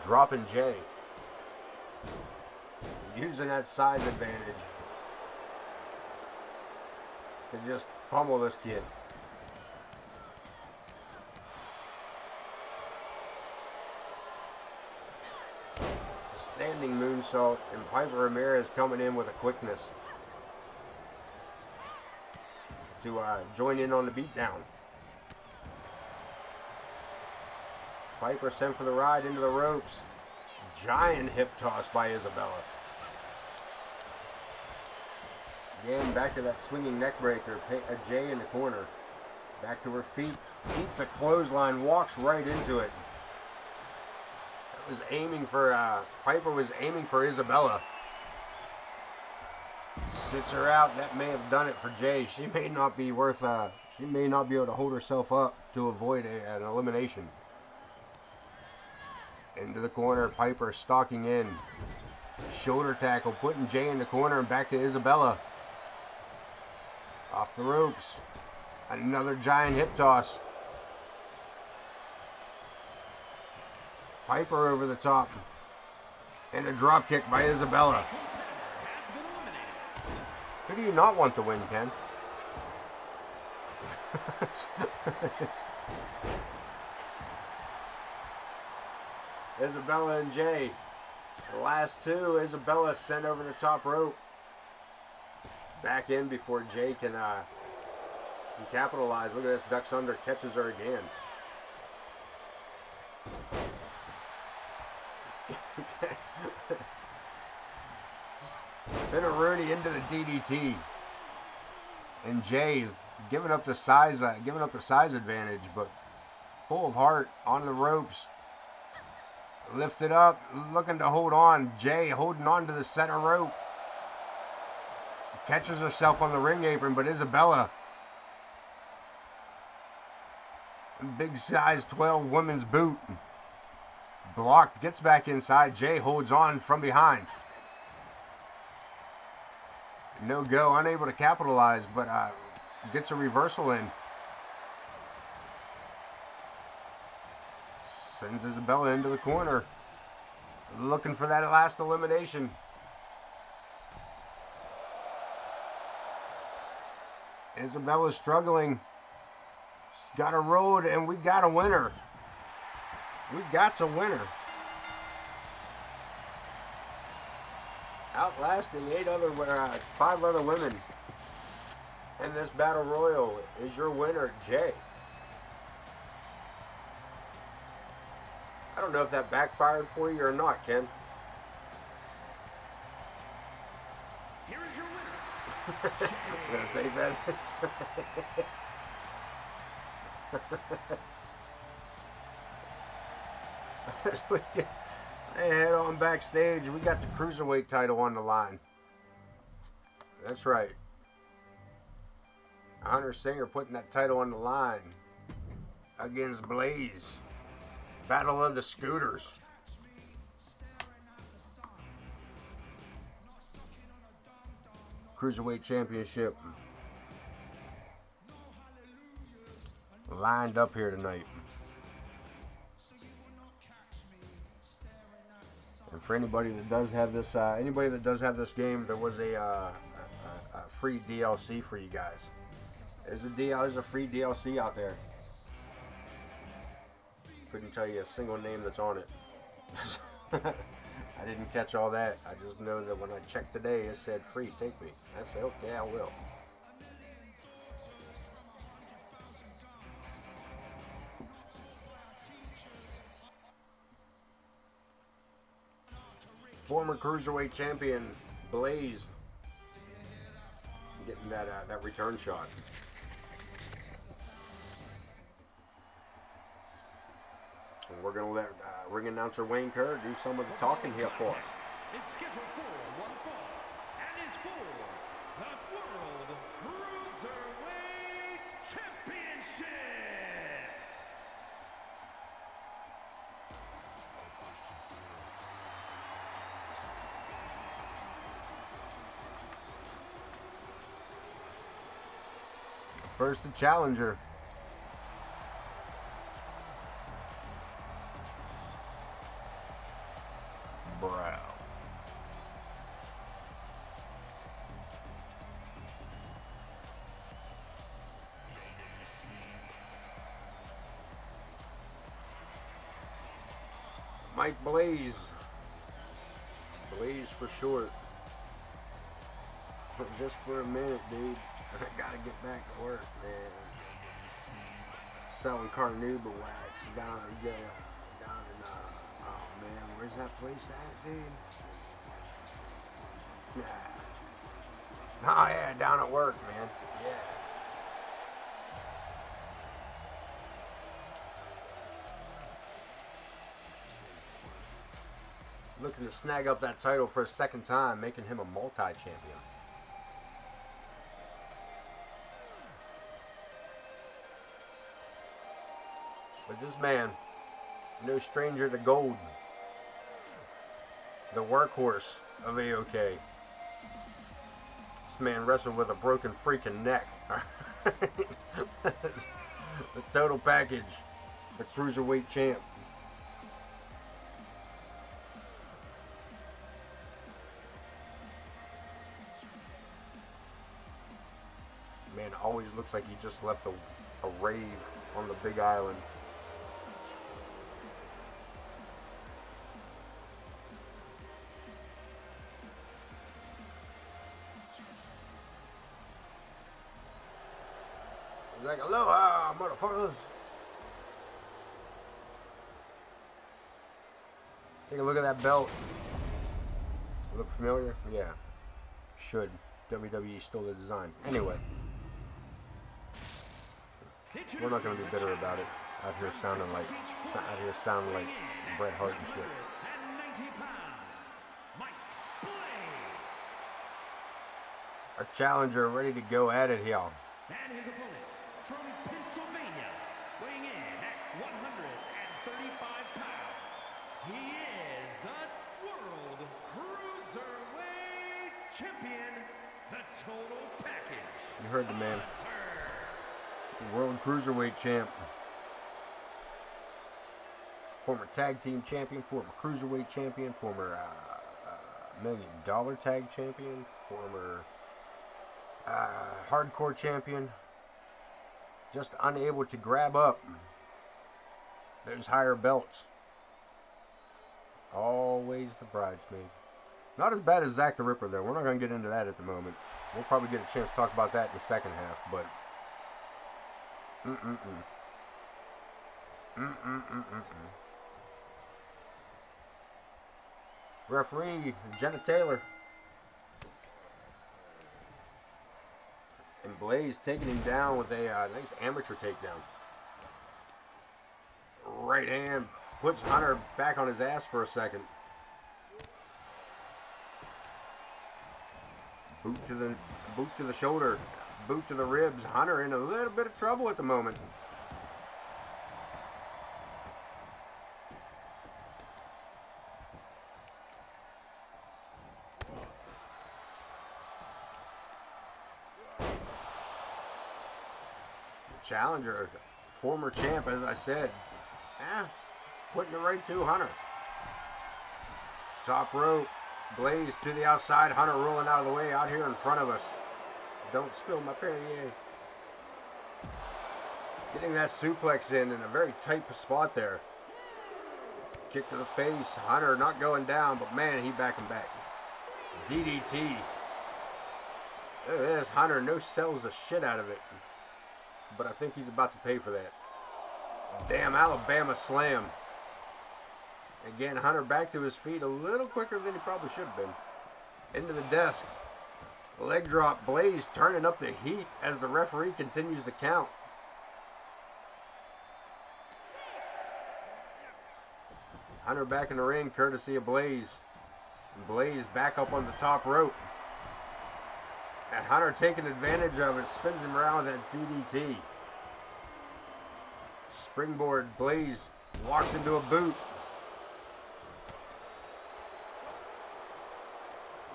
Dropping Jay. Using that size advantage to just pummel this kid. Standing moonsault, and Piper Ramirez coming in with a quickness to join in on the beatdown. Piper sent for the ride into the ropes. Giant hip toss by Isabella. Again, back to that swinging neck breaker. Jay in the corner. Back to her feet. Eats a clothesline. Walks right into it. That was aiming for, Piper was aiming for Isabella. Sits her out. That may have done it for Jay. She may not be worth, she may not be able to hold herself up to avoid an elimination. Into the corner, Piper stalking in. Shoulder tackle, putting Jay in the corner and back to Isabella. Off the ropes. Another giant hip toss. Piper over the top. And a drop kick by Isabella. Who do you not want to win, Ken? Isabella and Jay. The last two, Isabella sent over the top rope. Back in before Jay can capitalize. Look at this, ducks under, catches her again. Spin a Rooney into the DDT. And Jay giving up the size advantage, but full of heart on the ropes. Lifted up, looking to hold on. Jay holding on to the center rope. Catches herself on the ring apron, but Isabella, big size 12 women's boot, blocked, gets back inside. Jay holds on from behind. No go, unable to capitalize, but gets a reversal in. Sends Isabella into the corner. Looking for that last elimination. Isabella's struggling. She's got a road, and we got a winner. We got a winner. Outlasting 5 other women. And this battle royal is your winner, Jay. I don't know if that backfired for you or not, Ken. Here is your winner. I'm going to take that. Hey, head on backstage. We got the Cruiserweight title on the line. That's right. Hunter Singer putting that title on the line against Blaze. Battle of the Scooters. Cruiserweight Championship. Lined up here tonight. And for anybody that does have this, game, there was a free DLC for you guys. There's a free DLC out there. Couldn't tell you a single name that's on it. I didn't catch all that. I just know that when I checked today, it said free, take me. I said, okay, I will. Former Cruiserweight champion, Blaze, getting that return shot. And we're going to let ring announcer Wayne Kerr do some of the talking here for us. It's scheduled for one fall and is for the World Cruiserweight Championship. First, the challenger. Brow. Mike Blaze. Blaze for short. Just for a minute, dude. I gotta get back to work, man. Selling carnauba wax down in oh man, where's that place at, dude? Yeah. Oh yeah, down at work, man. Yeah. Looking to snag up that title for a second time, making him a multi-champion. But this man, no stranger to gold. The workhorse of AOK. This man wrestled with a broken freaking neck. The total package. The Cruiserweight champ. Man always looks like he just left a rave on the Big Island. He's like, aloha, motherfuckers. Take a look at that belt. Look familiar? Yeah. Should. WWE stole the design. Anyway. We're not going to be bitter about it. Out here sounding like Bret Hart and shit. Our challenger ready to go at it here. And his opponent from Pennsylvania, weighing in at 135 pounds, he is the World Cruiserweight Champion, the Total Package. You heard the man. World Cruiserweight Champ. Former Tag Team Champion, former Cruiserweight Champion, former $1 Million Tag Champion, former Hardcore Champion. Just unable to grab up those higher belts. Always the bridesmaid. Not as bad as Zakk the Ripper, though. We're not going to get into that at the moment. We'll probably get a chance to talk about that in the second half, but... Referee Jenna Taylor. And Blaze taking him down with a nice amateur takedown. Right hand puts Hunter back on his ass for a second. Boot to the shoulder. Boot to the ribs. Hunter in a little bit of trouble at the moment. Challenger, former champ, as I said, putting it right to Hunter. Top rope, Blaze to the outside, Hunter rolling out of the way out here in front of us. Don't spill my Perrier. Getting that suplex in a very tight spot there. Kick to the face, Hunter not going down, but man, he backing back. DDT. Look at this, Hunter no sells the shit out of it. But I think he's about to pay for that. Damn, Alabama slam. Again, Hunter back to his feet a little quicker than he probably should have been. Into the desk. Leg drop. Blaze turning up the heat as the referee continues to count. Hunter back in the ring, courtesy of Blaze. Blaze back up on the top rope. And Hunter taking advantage of it, spins him around with that DDT. Springboard, Blaze walks into a boot.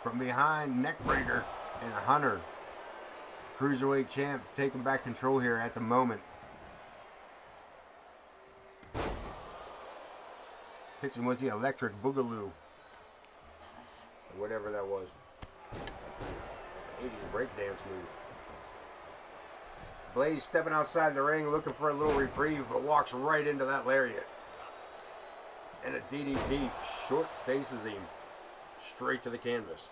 From behind, neckbreaker, and Hunter, Cruiserweight champ, taking back control here at the moment. Hits him with the electric boogaloo. Whatever that was. 80s breakdance move. Blaze stepping outside the ring looking for a little reprieve, but walks right into that lariat. And a DDT short faces him straight to the canvas.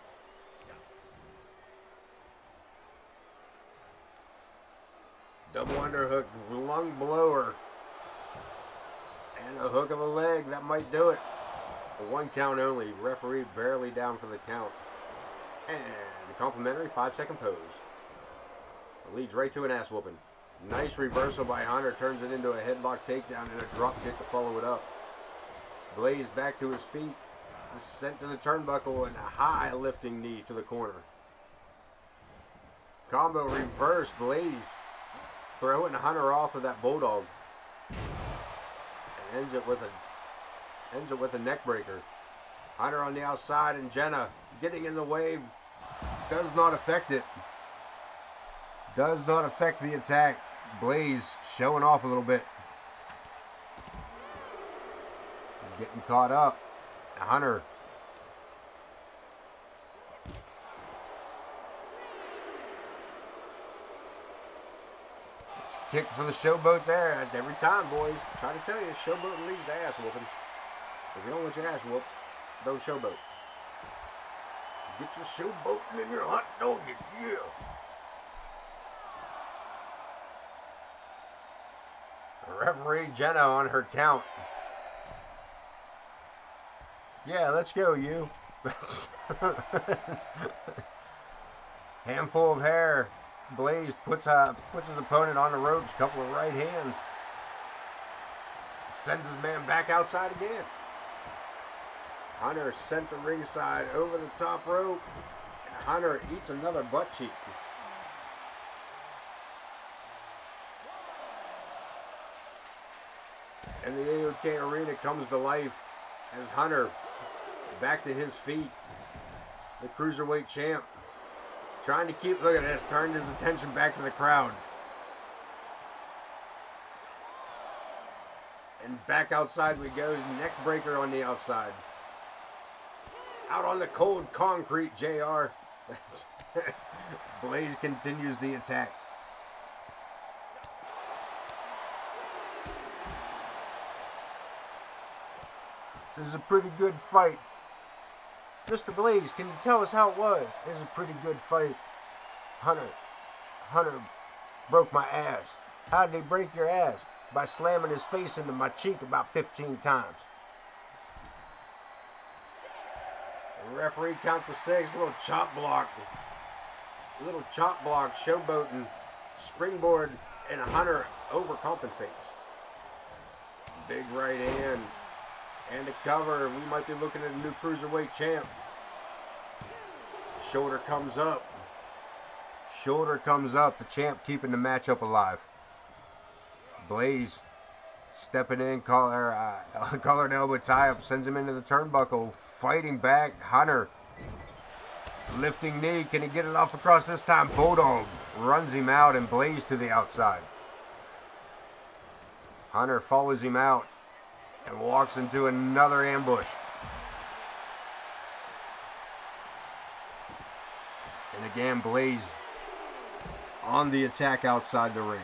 Double underhook, lung blower. And a hook of the leg, that might do it. A 1 count only, referee barely down for the count. And complimentary 5-second pose. It leads right to an ass whooping. Nice reversal by Hunter, turns it into a headlock takedown and a drop kick to follow it up. Blaze back to his feet, sent to the turnbuckle and a high lifting knee to the corner. Combo reverse, Blaze throwing Hunter off of that bulldog. And ends it with a neck breaker. Hunter on the outside and Jenna getting in the way. Does not affect it. Does not affect the attack. Blaze showing off a little bit. Getting caught up. Hunter. Kick for the showboat there. Every time, boys. Try to tell you, showboat leads to ass whoopings. If you don't want your ass whooped, don't showboat. Get your showboating in your hot dog, yeah. Referee Jenna on her count. Yeah, let's go, you. Handful of hair. Blaze puts his opponent on the ropes. Couple of right hands. Sends his man back outside again. Hunter sent to ringside over the top rope. And Hunter eats another butt cheek. And the AOK arena comes to life as Hunter back to his feet. The Cruiserweight champ trying to keep, look at this, turned his attention back to the crowd. And back outside we go, neck breaker on the outside. Out on the cold concrete, JR. Blaze continues the attack. This is a pretty good fight. Mr. Blaze, can you tell us how it was? It was a pretty good fight. Hunter broke my ass. How did he break your ass? By slamming his face into my cheek about 15 times. The referee count to 6, little chop block. Little chop block, showboating, springboard, and Hunter overcompensates. Big right hand. And the cover, we might be looking at a new Cruiserweight champ. Shoulder comes up. Shoulder comes up. The champ keeping the matchup alive. Blaze stepping in, collar and elbow tie up, sends him into the turnbuckle. Fighting back, Hunter. Lifting knee, can he get it off across this time? Bulldog runs him out and Blaze to the outside. Hunter follows him out and walks into another ambush. And again, Blaze on the attack outside the ring.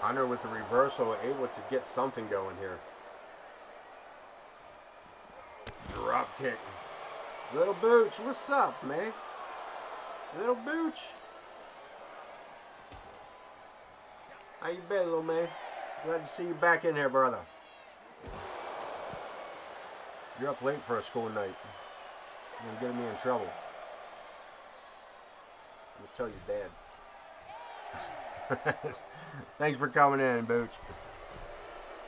Hunter with the reversal, able to get something going here. Drop kick. Little Booch, what's up, man? Little Booch. How you been, little man? Glad to see you back in here, brother. You're up late for a school night. You're getting me in trouble. I'm gonna tell your dad. Thanks for coming in, Booch.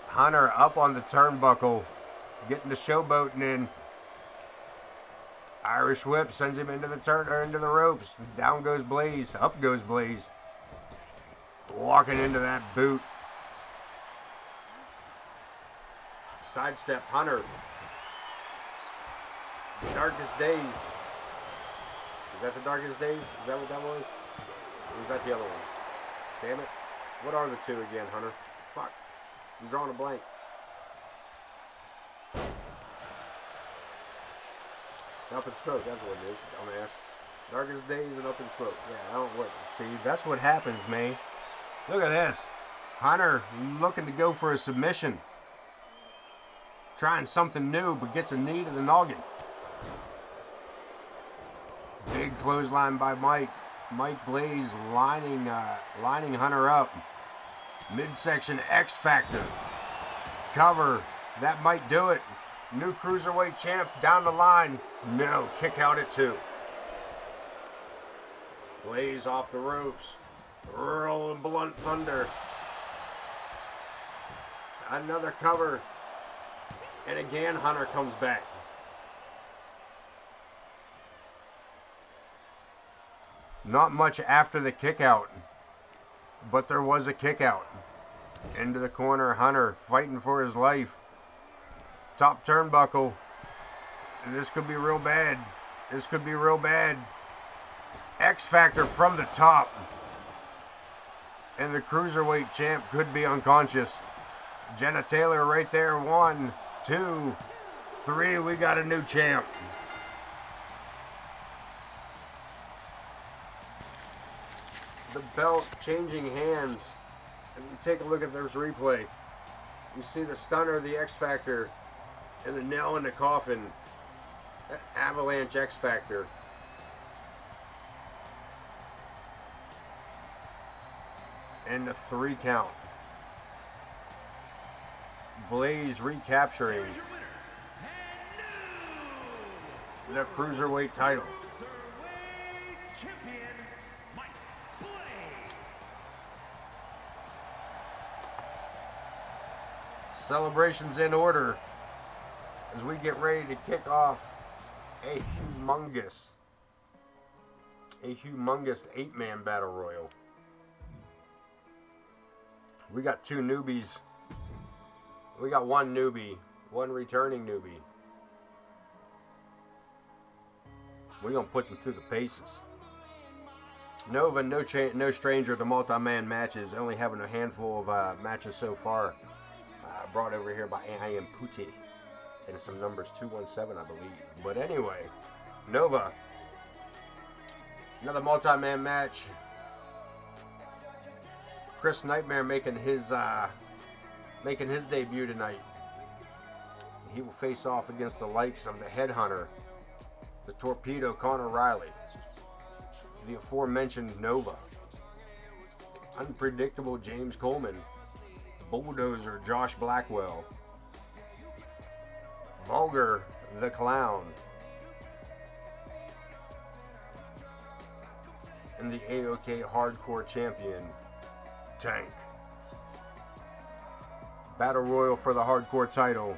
Hunter up on the turnbuckle, getting the showboating in. Irish whip sends him into the ropes. Down goes Blaze. Up goes Blaze. Walking into that boot. Sidestep Hunter. Darkest Days. Is that the Darkest Days? Is that what that was? Or was that the other one? Damn it. What are the two again, Hunter? Fuck. I'm drawing a blank. Up in Smoke, that's what it is, dumbass. Darkest Days and Up in Smoke. Yeah, I don't work. See, that's what happens, man. Look at this. Hunter looking to go for a submission. Trying something new, but gets a knee to the noggin. Big clothesline by Mike. Mike Blaze lining Hunter up. Midsection X Factor. Cover. That might do it. New Cruiserweight champ down the line. No, kick out at 2. Blaze off the ropes. Rolling blunt thunder. Another cover. And again, Hunter comes back. Not much after the kick out, but there was a kick out. Into the corner, Hunter fighting for his life. Top turnbuckle. This could be real bad. This could be real bad. X Factor from the top. And the Cruiserweight champ could be unconscious. Jenna Taylor right there. 1, 2, 3. We got a new champ. The belt changing hands. As we take a look at this replay, you see the stunner, the X Factor, and the nail in the coffin. That Avalanche X Factor. And the 3 count. Blaze recapturing the Cruiserweight title. Cruiserweight champion, Blaze. Celebrations in order as we get ready to kick off a humongous 8-man battle royal. We got 2 newbies. We got 1 newbie, 1 returning newbie. We're going to put them through the paces. Nova, no stranger to multi-man matches, only having a handful of matches so far. Brought over here by I Am Putti. And some numbers, 217, I believe. But anyway, Nova, another multi-man match. Chris Nightmare making his debut tonight. He will face off against the likes of the Headhunter, the Torpedo Connor Riley, the aforementioned Nova, the unpredictable James Coleman, Bulldozer Josh Blackwell, Vulgar the Clown, and the AOK Hardcore Champion, Tank. Battle Royal for the Hardcore title.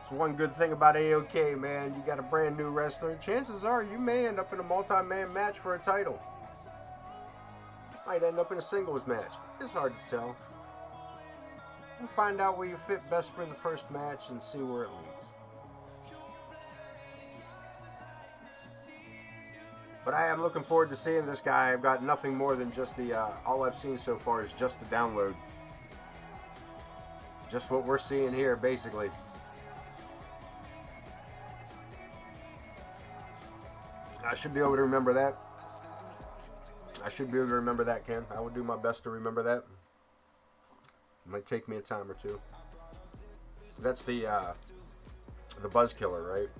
So one good thing about AOK, man, you got a brand new wrestler. Chances are you may end up in a multi-man match for a title. Might end up in a singles match. It's hard to tell. We'll find out where you fit best for the first match and see where it leads. But I am looking forward to seeing this guy. I've got nothing more than just the, all I've seen so far is just the download. Just what we're seeing here, basically. I should be able to remember that. I should be able to remember that, Ken. I will do my best to remember that. It might take me a time or two. So that's the Buzz Killer, right?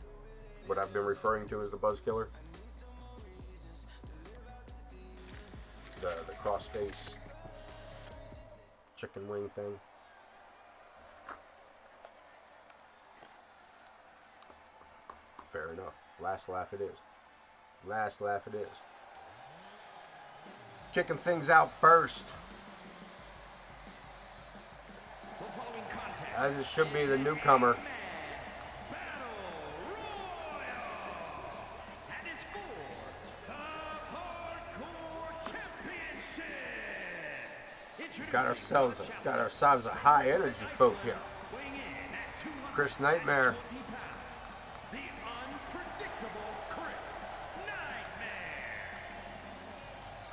What I've been referring to as the Buzz Killer. The cross-face chicken wing thing. Fair enough. Last laugh it is. Last laugh it is. Kicking things out first, as it should be, the newcomer. Got ourselves a high energy folk here. Chris Nightmare.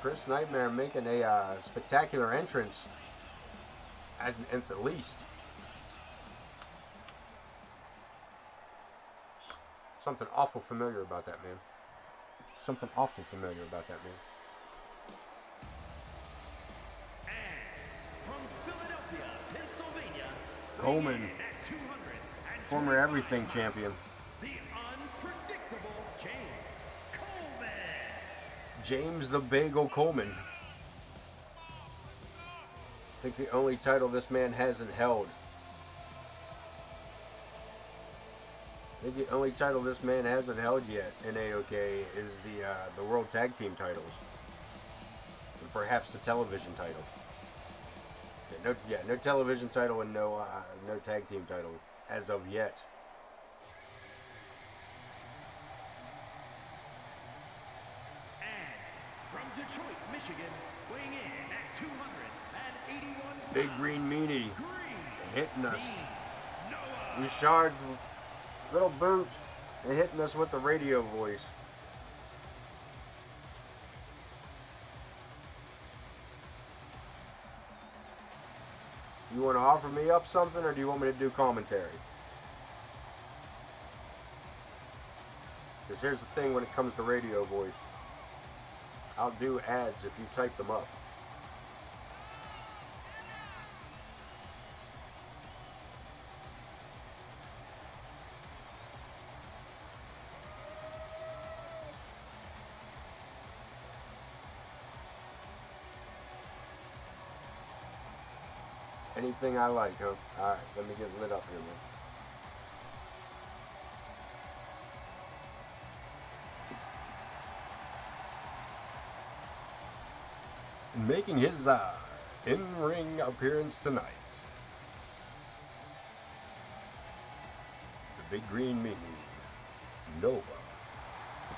Chris Nightmare making a spectacular entrance at the least. Something awful familiar about that man. Something awful familiar about that man. Coleman, former everything champion. The unpredictable James Coleman. James the Bagel Coleman. I think the only title this man hasn't held. I think the only title this man hasn't held yet in AOK is the World Tag Team titles. And perhaps the television title. No television title and no tag team title as of yet. And from Detroit, Michigan, weighing in at 281 pounds, Big Green Meanie hitting us. Noah. Richard, little boot, and hitting us with the radio voice. You want to offer me up something, or do you want me to do commentary? Because here's the thing when it comes to radio voice. I'll do ads if you type them up. Anything I like, huh? Alright, let me get lit up here, man. Making his in-ring appearance tonight, the Big Green Meanie, Nova.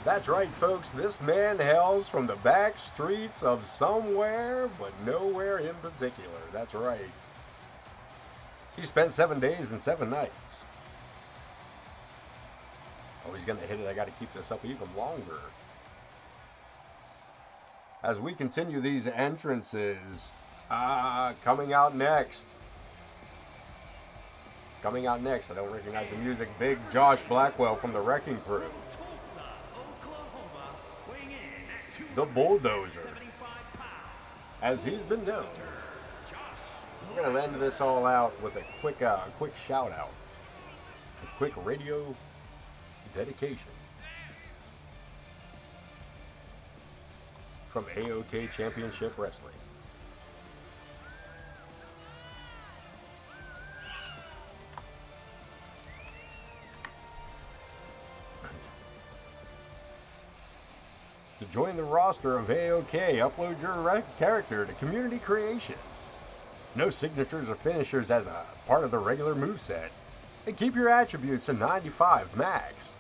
That's right, folks. This man hails from the back streets of somewhere, but nowhere in particular. That's right. He spent 7 days and 7 nights. Oh, he's going to hit it. I got to keep this up even longer. As we continue these entrances, coming out next. Coming out next, I don't recognize the music. Big Josh Blackwell from the Wrecking Crew. The Bulldozer, as he's been known. We're going to end this all out with a quick shout out, a quick radio dedication from AOK Championship Wrestling. To join the roster of AOK, upload your character to Community Creations. No signatures or finishers as a part of the regular moveset. And keep your attributes to 95 max.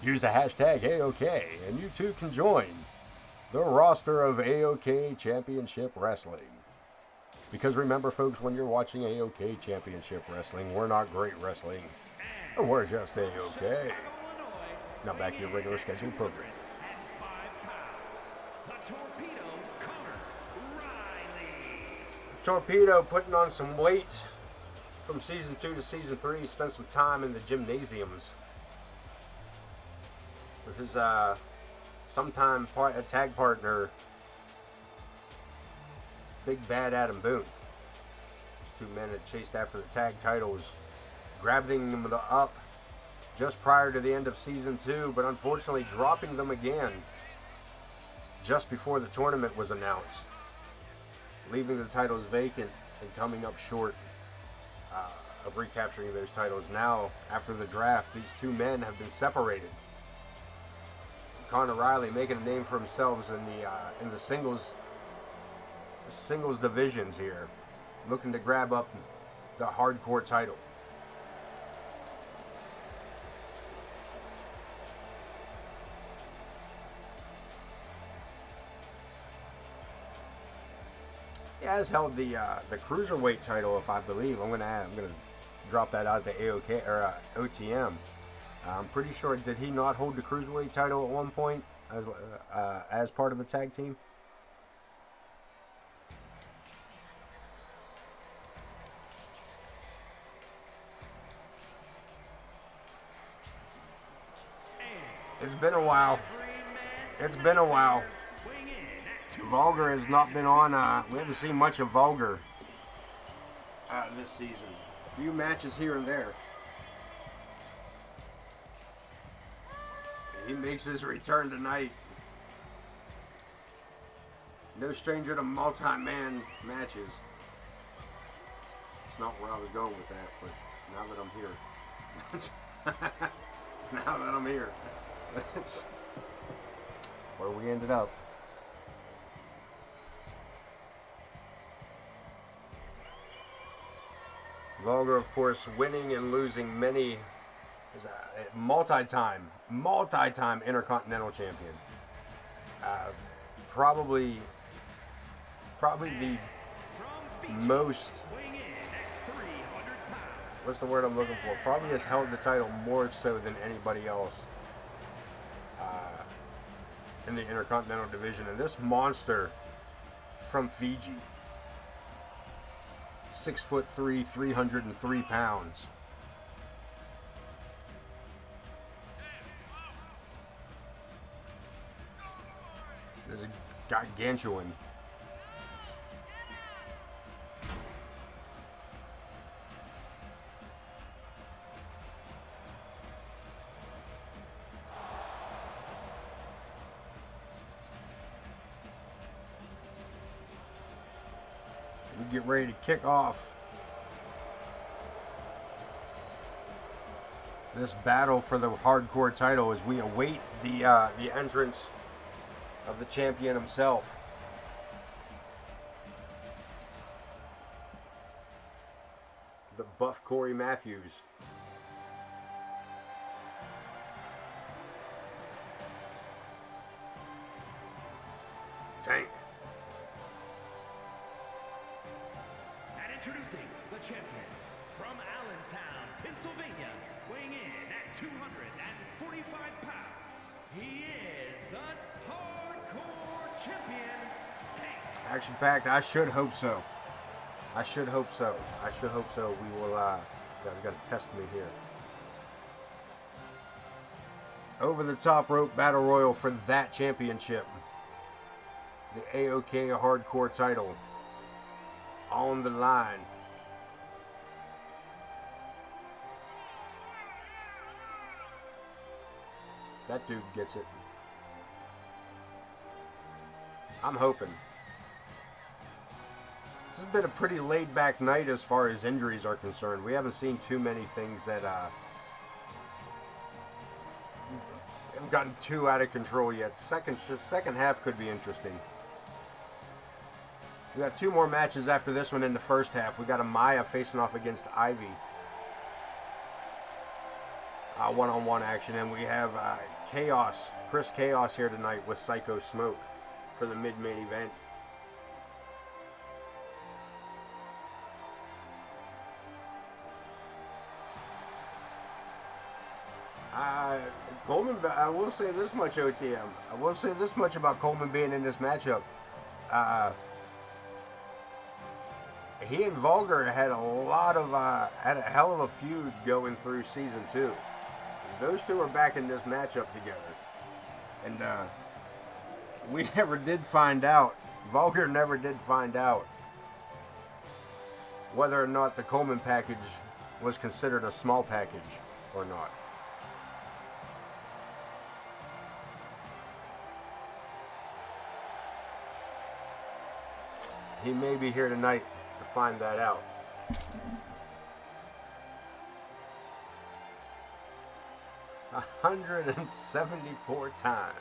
Use the hashtag AOK and you too can join the roster of AOK Championship Wrestling. Because remember, folks, when you're watching AOK Championship Wrestling, we're not great wrestling. We're just AOK. Now back to your regular scheduled program. Torpedo putting on some weight from season 2 to season 3. Spent some time in the gymnasiums with his sometime tag partner, Big Bad Adam Boone. These two men had chased after the tag titles, grabbing them up just prior to the end of season 2, but unfortunately dropping them again just before the tournament was announced, leaving the titles vacant and coming up short of recapturing those titles. Now, after the draft, these two men have been separated. Conor Riley making a name for themselves in the singles divisions here, looking to grab up the hardcore title. He has held the Cruiserweight title, if I believe. I'm gonna drop that out to AOK or OTM. I'm pretty sure, did he not hold the Cruiserweight title at one point as part of a tag team? It's been a while. It's been a while. Vulgar has not been on. We haven't seen much of Vulgar this season. A few matches here and there. He makes his return tonight. No stranger to multi-man matches. It's not where I was going with that, but now that I'm here. Now that I'm here. That's where we ended up. Vulgar, of course, winning and losing many, is a multi-time Intercontinental champion. Probably the most, what's the word I'm looking for? Probably has held the title more so than anybody else in the Intercontinental division. And this monster from Fiji, 6'3", 303 pounds. This is gargantuan. We get ready to kick off this battle for the hardcore title as we await the entrance of the champion himself. The buff Corey Matthews. Tank. And introducing the champion from Allentown, Pennsylvania, weighing in at 245 pounds, he is the hardcore champion, Tank. Action-packed. I should hope so. I should hope so. We will, you guys got to test me here. Over the top rope battle royal for that championship. The AOK hardcore title. On the line. That dude gets it. I'm hoping. This has been a pretty laid-back night as far as injuries are concerned. We haven't seen too many things that haven't gotten too out of control yet. Second half could be interesting. We got 2 more matches after this one in the first half. We got Amaya facing off against Ivy. One-on-one action, and we have Chaos, Chris Chaos here tonight with Syko Smoke for the mid-main event. Coleman, I will say this much, OTM. I will say this much about Coleman being in this matchup. He and Vulgar had a hell of a feud going through season 2. Those two are back in this matchup together. And we never did find out, Vulgar never did find out whether or not the Coleman package was considered a small package or not. He may be here tonight to find that out. A 174 times.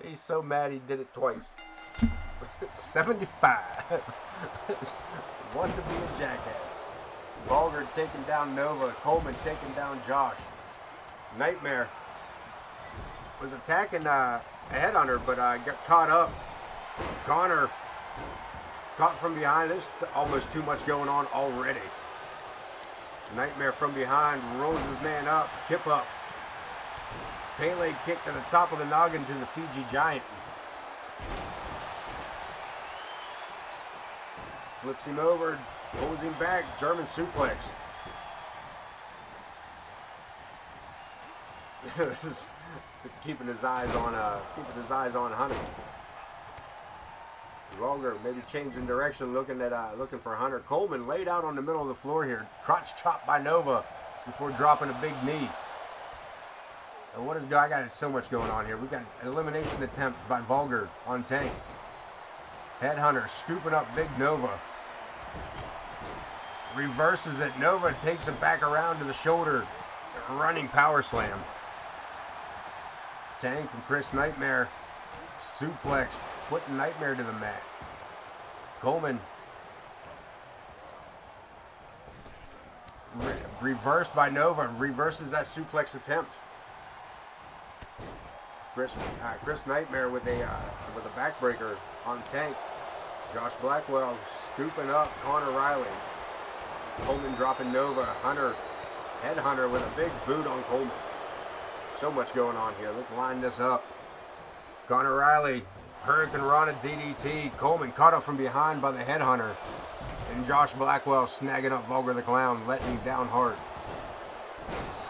He's so mad he did it twice. 75. One to be a jackass. Vulgar taking down Nova. Coleman taking down Josh. Nightmare was attacking a Headhunter, but got caught up. Connor caught from behind. There's almost too much going on already. Nightmare from behind rolls his man up, kip up. Pele kick to the top of the noggin to the Fiji Giant. Flips him over, pulls him back, German suplex. This is keeping his eyes on Hunter. Vulgar maybe changing direction, looking for Hunter. Coleman laid out on the middle of the floor here, crotch chop by Nova before dropping a big knee. And what is I got so much going on here. We got an elimination attempt by Vulgar on Tank. Headhunter scooping up big Nova. Reverses it. Nova takes it back around to the shoulder. Running power slam. Tank and Chris Nightmare suplex, putting Nightmare to the mat. Coleman reversed by Nova, reverses that suplex attempt. Chris Nightmare with a backbreaker on Tank. Josh Blackwell scooping up Connor Riley. Coleman dropping Nova. Hunter, Headhunter with a big boot on Coleman. So much going on here. Let's line this up. Connor Riley, Hurricane Rana DDT. Coleman caught up from behind by the Headhunter. And Josh Blackwell snagging up Vulgar the Clown, letting him down hard.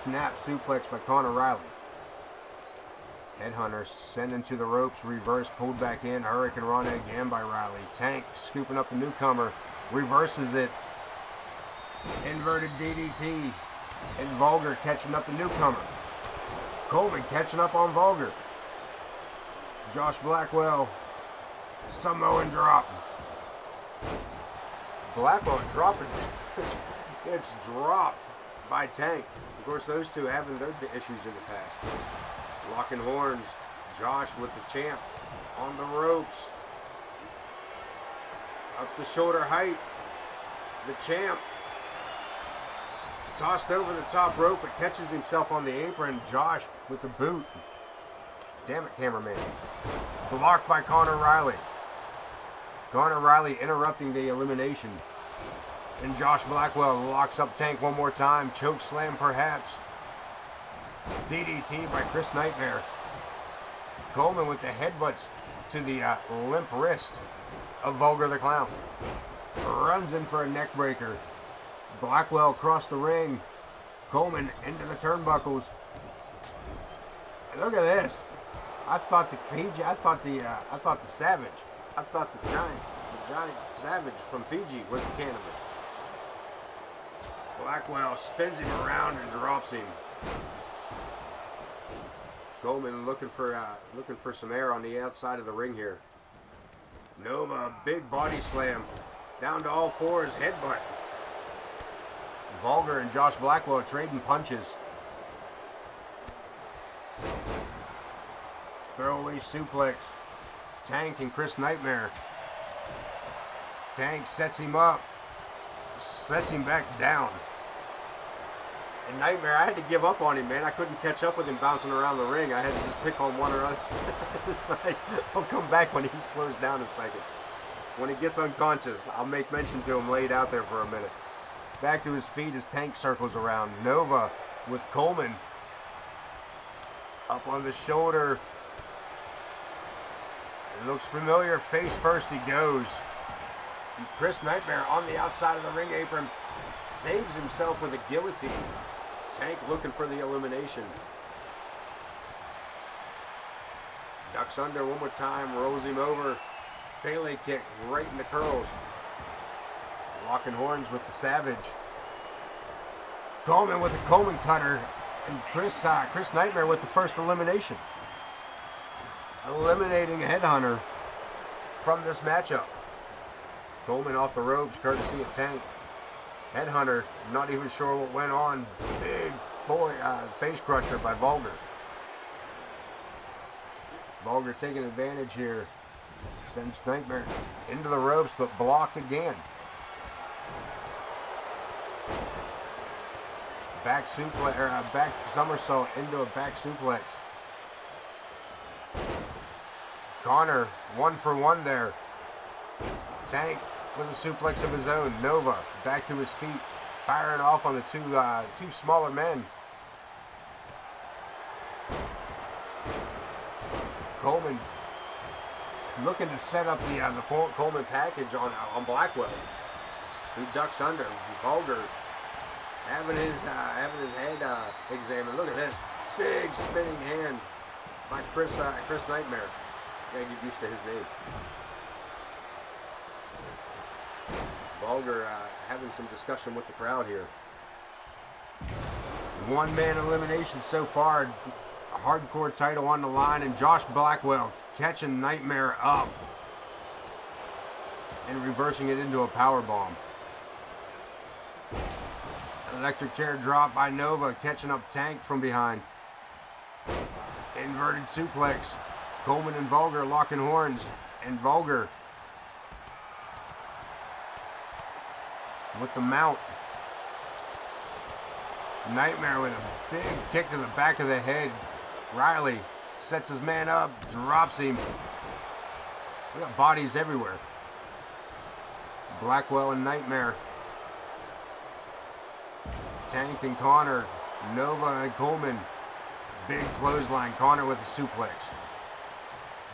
Snap suplex by Connor Riley. Headhunter sending to the ropes, reverse, pulled back in. Hurricane Rana again by Riley. Tank scooping up the newcomer, reverses it. Inverted DDT. And Vulgar catching up the newcomer. Coleman catching up on Vulgar. Josh Blackwell, Samoan drop. Blackwell dropping. It's dropped by Tank. Of course, those two having their issues in the past. Locking horns. Josh with the champ on the ropes. Up to shoulder height. The champ tossed over the top rope, but catches himself on the apron. Josh with the boot. Damn it, cameraman. Blocked by Connor Riley. Connor Riley interrupting the elimination. And Josh Blackwell locks up Tank one more time. Choke slam perhaps. DDT by Chris Nightmare. Coleman with the headbutts to the limp wrist of Vulgar the Clown. Runs in for a neck breaker. Blackwell across the ring. Coleman into the turnbuckles. And look at this. I thought the Fiji. I thought the Savage. I thought the giant Savage from Fiji was the candidate. Blackwell spins him around and drops him. Coleman looking for some air on the outside of the ring here. Nova, big body slam. Down to all fours, headbutt. Vulgar and Josh Blackwell trading punches. Throwaway suplex. Tank and Chris Nightmare. Tank sets him up. Sets him back down. And Nightmare, I had to give up on him, man. I couldn't catch up with him bouncing around the ring. I had to just pick on one or other. Like, I'll come back when he slows down a second. When he gets unconscious, I'll make mention to him laid out there for a minute. Back to his feet as Tank circles around. Nova with Coleman. Up on the shoulder. It looks familiar. Face first he goes. And Chris Nightmare on the outside of the ring apron. Saves himself with a guillotine. Tank looking for the elimination. Ducks under one more time. Rolls him over. Pele kick right in the curls. Locking horns with the Savage. Coleman with a Coleman cutter. And Chris Nightmare with the first elimination. Eliminating a Headhunter from this matchup. Coleman off the ropes, courtesy of Tank. Headhunter, not even sure what went on. Big boy, face crusher by Vulgar. Vulgar taking advantage here. Sends Nightmare into the ropes, but blocked again. Back suplex, or back somersault into a back suplex. Connor, 1 for 1 there. Tank with a suplex of his own. Nova back to his feet, firing off on the two smaller men. Coleman looking to set up the Coleman package on Blackwell, who ducks under. Vulgar having his head examined. Look at this big spinning hand by Chris Nightmare. Gotta get used to his name. Vulgar having some discussion with the crowd here. One-man elimination so far. A hardcore title on the line, and Josh Blackwell catching Nightmare up and reversing it into a powerbomb. Electric chair drop by Nova, catching up Tank from behind. Inverted suplex. Coleman and Vulgar locking horns, and Vulgar with the mount. Nightmare with a big kick to the back of the head. Riley sets his man up, drops him. We got bodies everywhere. Blackwell and Nightmare. Tank and Connor. Nova and Coleman. Big clothesline. Connor with a suplex.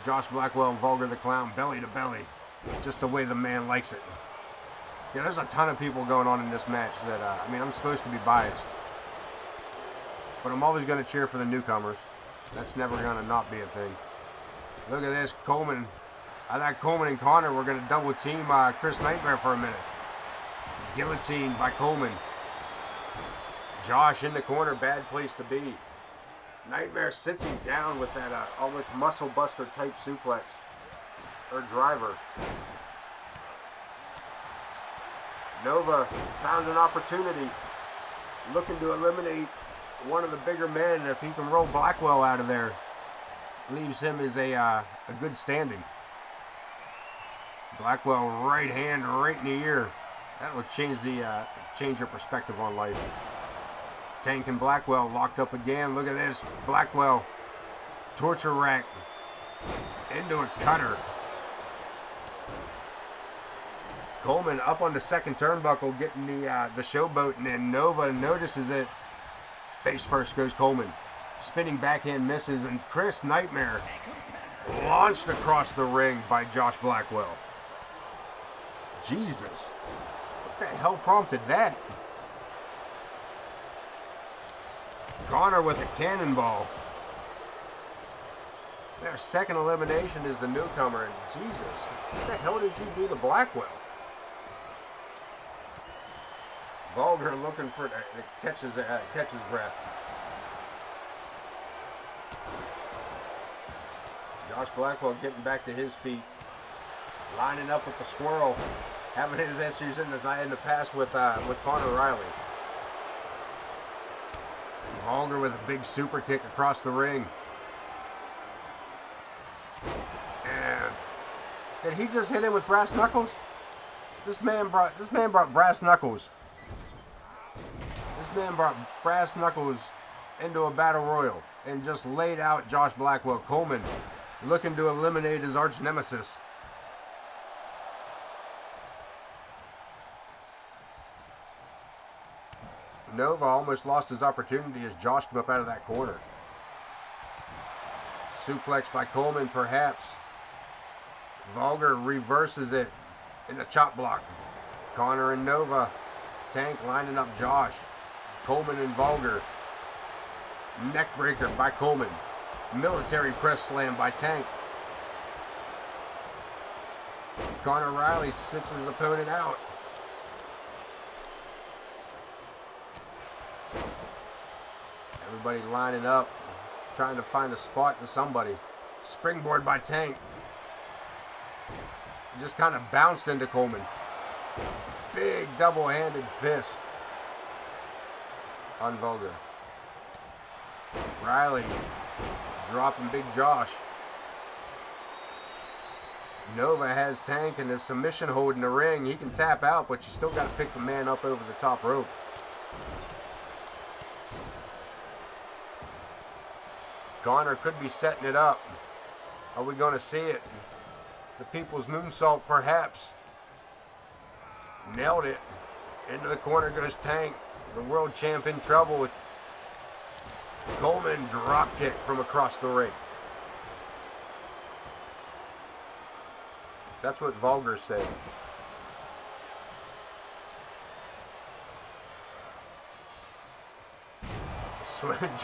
Josh Blackwell and Vulgar the Clown, belly to belly. Just the way the man likes it. Yeah, there's a ton of people going on in this match that, I'm supposed to be biased. But I'm always going to cheer for the newcomers. That's never going to not be a thing. Look at this, Coleman. I thought Coleman and Connor were going to double team Chris Nightmare for a minute. Guillotine by Coleman. Josh in the corner, bad place to be. Nightmare sits him down with that almost muscle buster type suplex. Or driver. Nova found an opportunity, looking to eliminate one of the bigger men. If he can roll Blackwell out of there, leaves him as a good standing. Blackwell right hand right in the ear. That will change your perspective on life. Tank and Blackwell locked up again. Look at this. Blackwell, torture rack into a cutter. Coleman up on the second turnbuckle, getting the showboat, and then Nova notices it. Face first goes Coleman. Spinning backhand misses, and Chris Nightmare launched across the ring by Josh Blackwell. Jesus. What the hell prompted that? Connor with a cannonball. Their second elimination is the newcomer, and Jesus, what the hell did you do to Blackwell? Vulgar looking for catch his breath. Josh Blackwell getting back to his feet, lining up with the squirrel, having his issues in the past with Conor Riley. Vulgar with a big super kick across the ring. And did he just hit him with brass knuckles? This man brought brass knuckles. This man brought brass knuckles into a battle royal and just laid out Josh Blackwell. Coleman looking to eliminate his arch nemesis. Nova almost lost his opportunity as Josh came up out of that corner. Suplex by Coleman, perhaps. Vulgar reverses it in the chop block. Connor and Nova. Tank lining up Josh. Coleman and Vulgar. Neckbreaker by Coleman. Military press slam by Tank. Conor Riley sits his opponent out. Everybody lining up, trying to find a spot to somebody. Springboard by Tank. Just kind of bounced into Coleman. Big double-handed fist on Vulgar. Riley dropping Big Josh. Nova has Tank in his submission hold in the ring. He can tap out, but you still got to pick the man up over the top rope. Connor could be setting it up. Are we going to see it? The People's Moonsault, perhaps. Nailed it. Into the corner goes Tank. The world champ in trouble. Coleman drop kick from across the ring. That's what Vulgar said.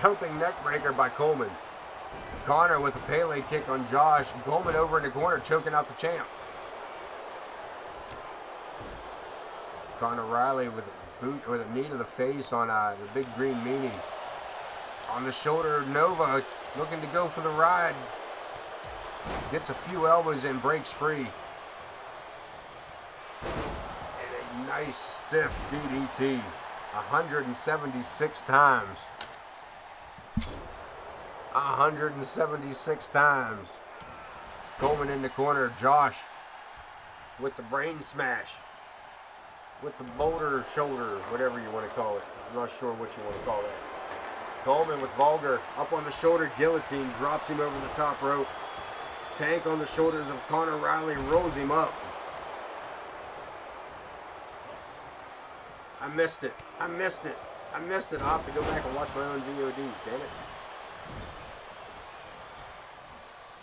Jumping neckbreaker by Coleman. Connor with a Pele kick on Josh. Coleman over in the corner choking out the champ. Conor Riley with a boot with a knee to the face on the big green meanie. On the shoulder, Nova looking to go for the ride. Gets a few elbows in, breaks free. And a nice stiff DDT. 176 times. 176 times. Coleman in the corner. Josh with the brain smash. With the boulder shoulder, whatever you want to call it. I'm not sure what you want to call that. Coleman with Vulgar up on the shoulder, guillotine, drops him over the top rope. Tank on the shoulders of Conor Riley, rolls him up. I missed it. I'll have to go back and watch my own VODs, damn it.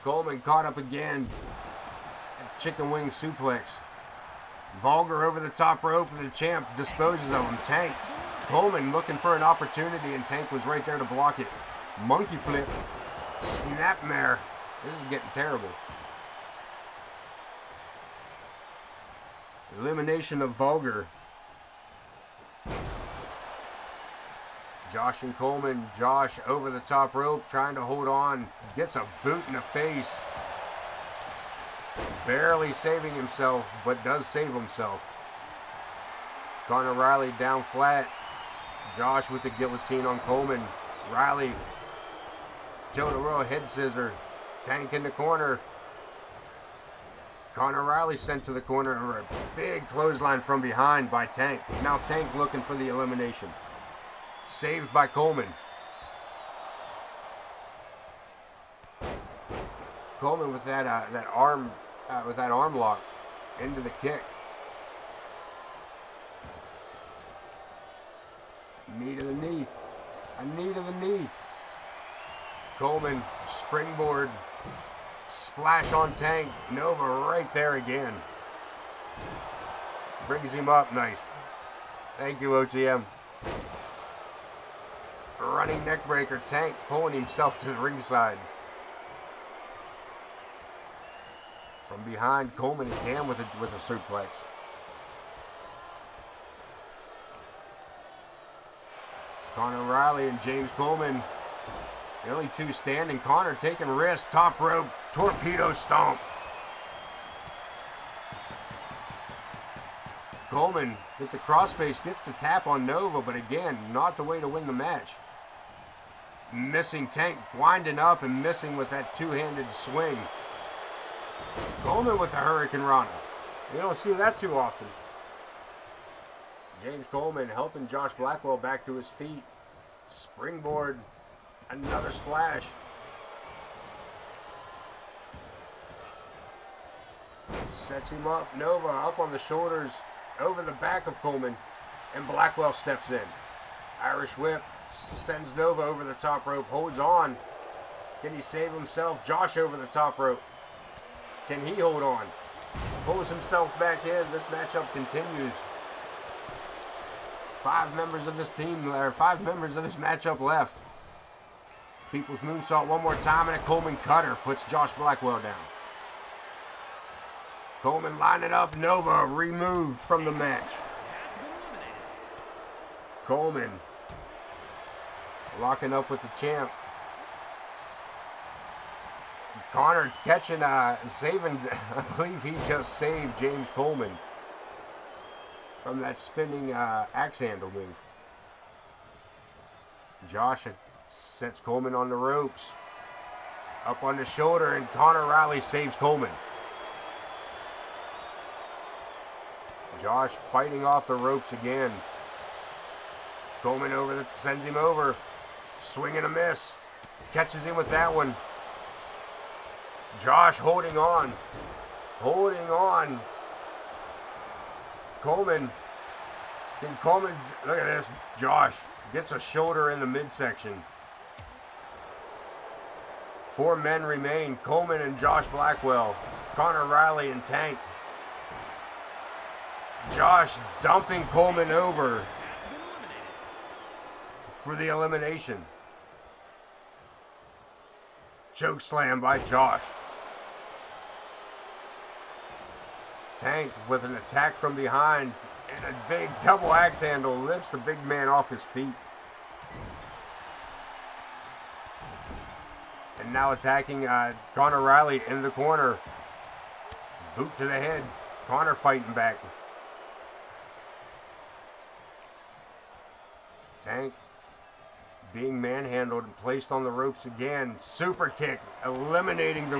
Coleman caught up again. Chicken wing suplex. Vulgar over the top rope, and the champ disposes of him. Tank. Coleman looking for an opportunity, and Tank was right there to block it. Monkey flip. Snapmare. This is getting terrible. Elimination of Vulgar. Josh and Coleman. Josh over the top rope, trying to hold on. Gets a boot in the face. Barely saving himself, but does save himself. Connor Riley down flat. Josh with the guillotine on Coleman. Riley. Toe to row, head scissor. Tank in the corner. Connor Riley sent to the corner. A big clothesline from behind by Tank. Now Tank looking for the elimination. Saved by Coleman. Coleman with that arm lock into the kick. Knee to the knee. A knee to the knee. Coleman springboard. Splash on Tank. Nova right there again. Brings him up. Nice. Thank you, OTM. Running neck breaker. Tank pulling himself to the ringside. From behind, Coleman again with a suplex. Connor Riley and James Coleman, the only two standing. Connor taking risks, top rope, torpedo stomp. Coleman hits a crossface, gets the tap on Nova, but again, not the way to win the match. Missing Tank, winding up and missing with that two-handed swing. Coleman with the Hurricane Rana. You don't see that too often. James Coleman helping Josh Blackwell back to his feet. Springboard. Another splash. Sets him up. Nova up on the shoulders. Over the back of Coleman. And Blackwell steps in. Irish whip. Sends Nova over the top rope. Holds on. Can he save himself? Josh over the top rope. Can he hold on? Pulls himself back in. This matchup continues. 5 members of this team, or 5 members of this matchup left. People's moonsault one more time, and a Coleman cutter puts Josh Blackwell down. Coleman lining up. Nova removed from the match. Coleman locking up with the champ. Connor catching, saving, I believe he just saved James Coleman from that spinning axe handle move. Josh sets Coleman on the ropes. Up on the shoulder, and Connor Riley saves Coleman. Josh fighting off the ropes again. Coleman sends him over. Swing and a miss. Catches him with that one. Josh holding on. Holding on. Coleman. Can Coleman, look at this. Josh gets a shoulder in the midsection. 4 men remain. Coleman and Josh Blackwell. Connor Riley and Tank. Josh dumping Coleman over for the elimination. Choke slam by Josh. Tank with an attack from behind and a big double axe handle lifts the big man off his feet. And now attacking Connor Riley in the corner. Boot to the head. Connor fighting back. Tank being manhandled and placed on the ropes again. Super kick, eliminating the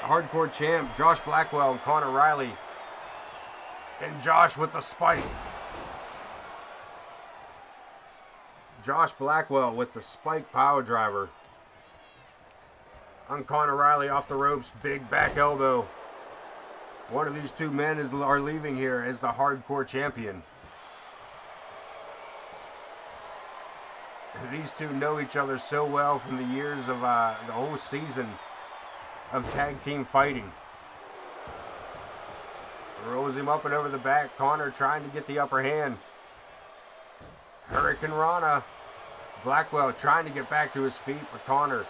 hardcore champ, Josh Blackwell and Connor Riley. And Josh with the spike. Josh Blackwell with the spike power driver. On Connor Riley off the ropes, big back elbow. One of these two men are leaving here as the hardcore champion. These two know each other so well from the years of the whole season of tag team fighting. Rolls him up and over the back. Connor trying to get the upper hand. Hurricane Rana. Blackwell trying to get back to his feet, but Connor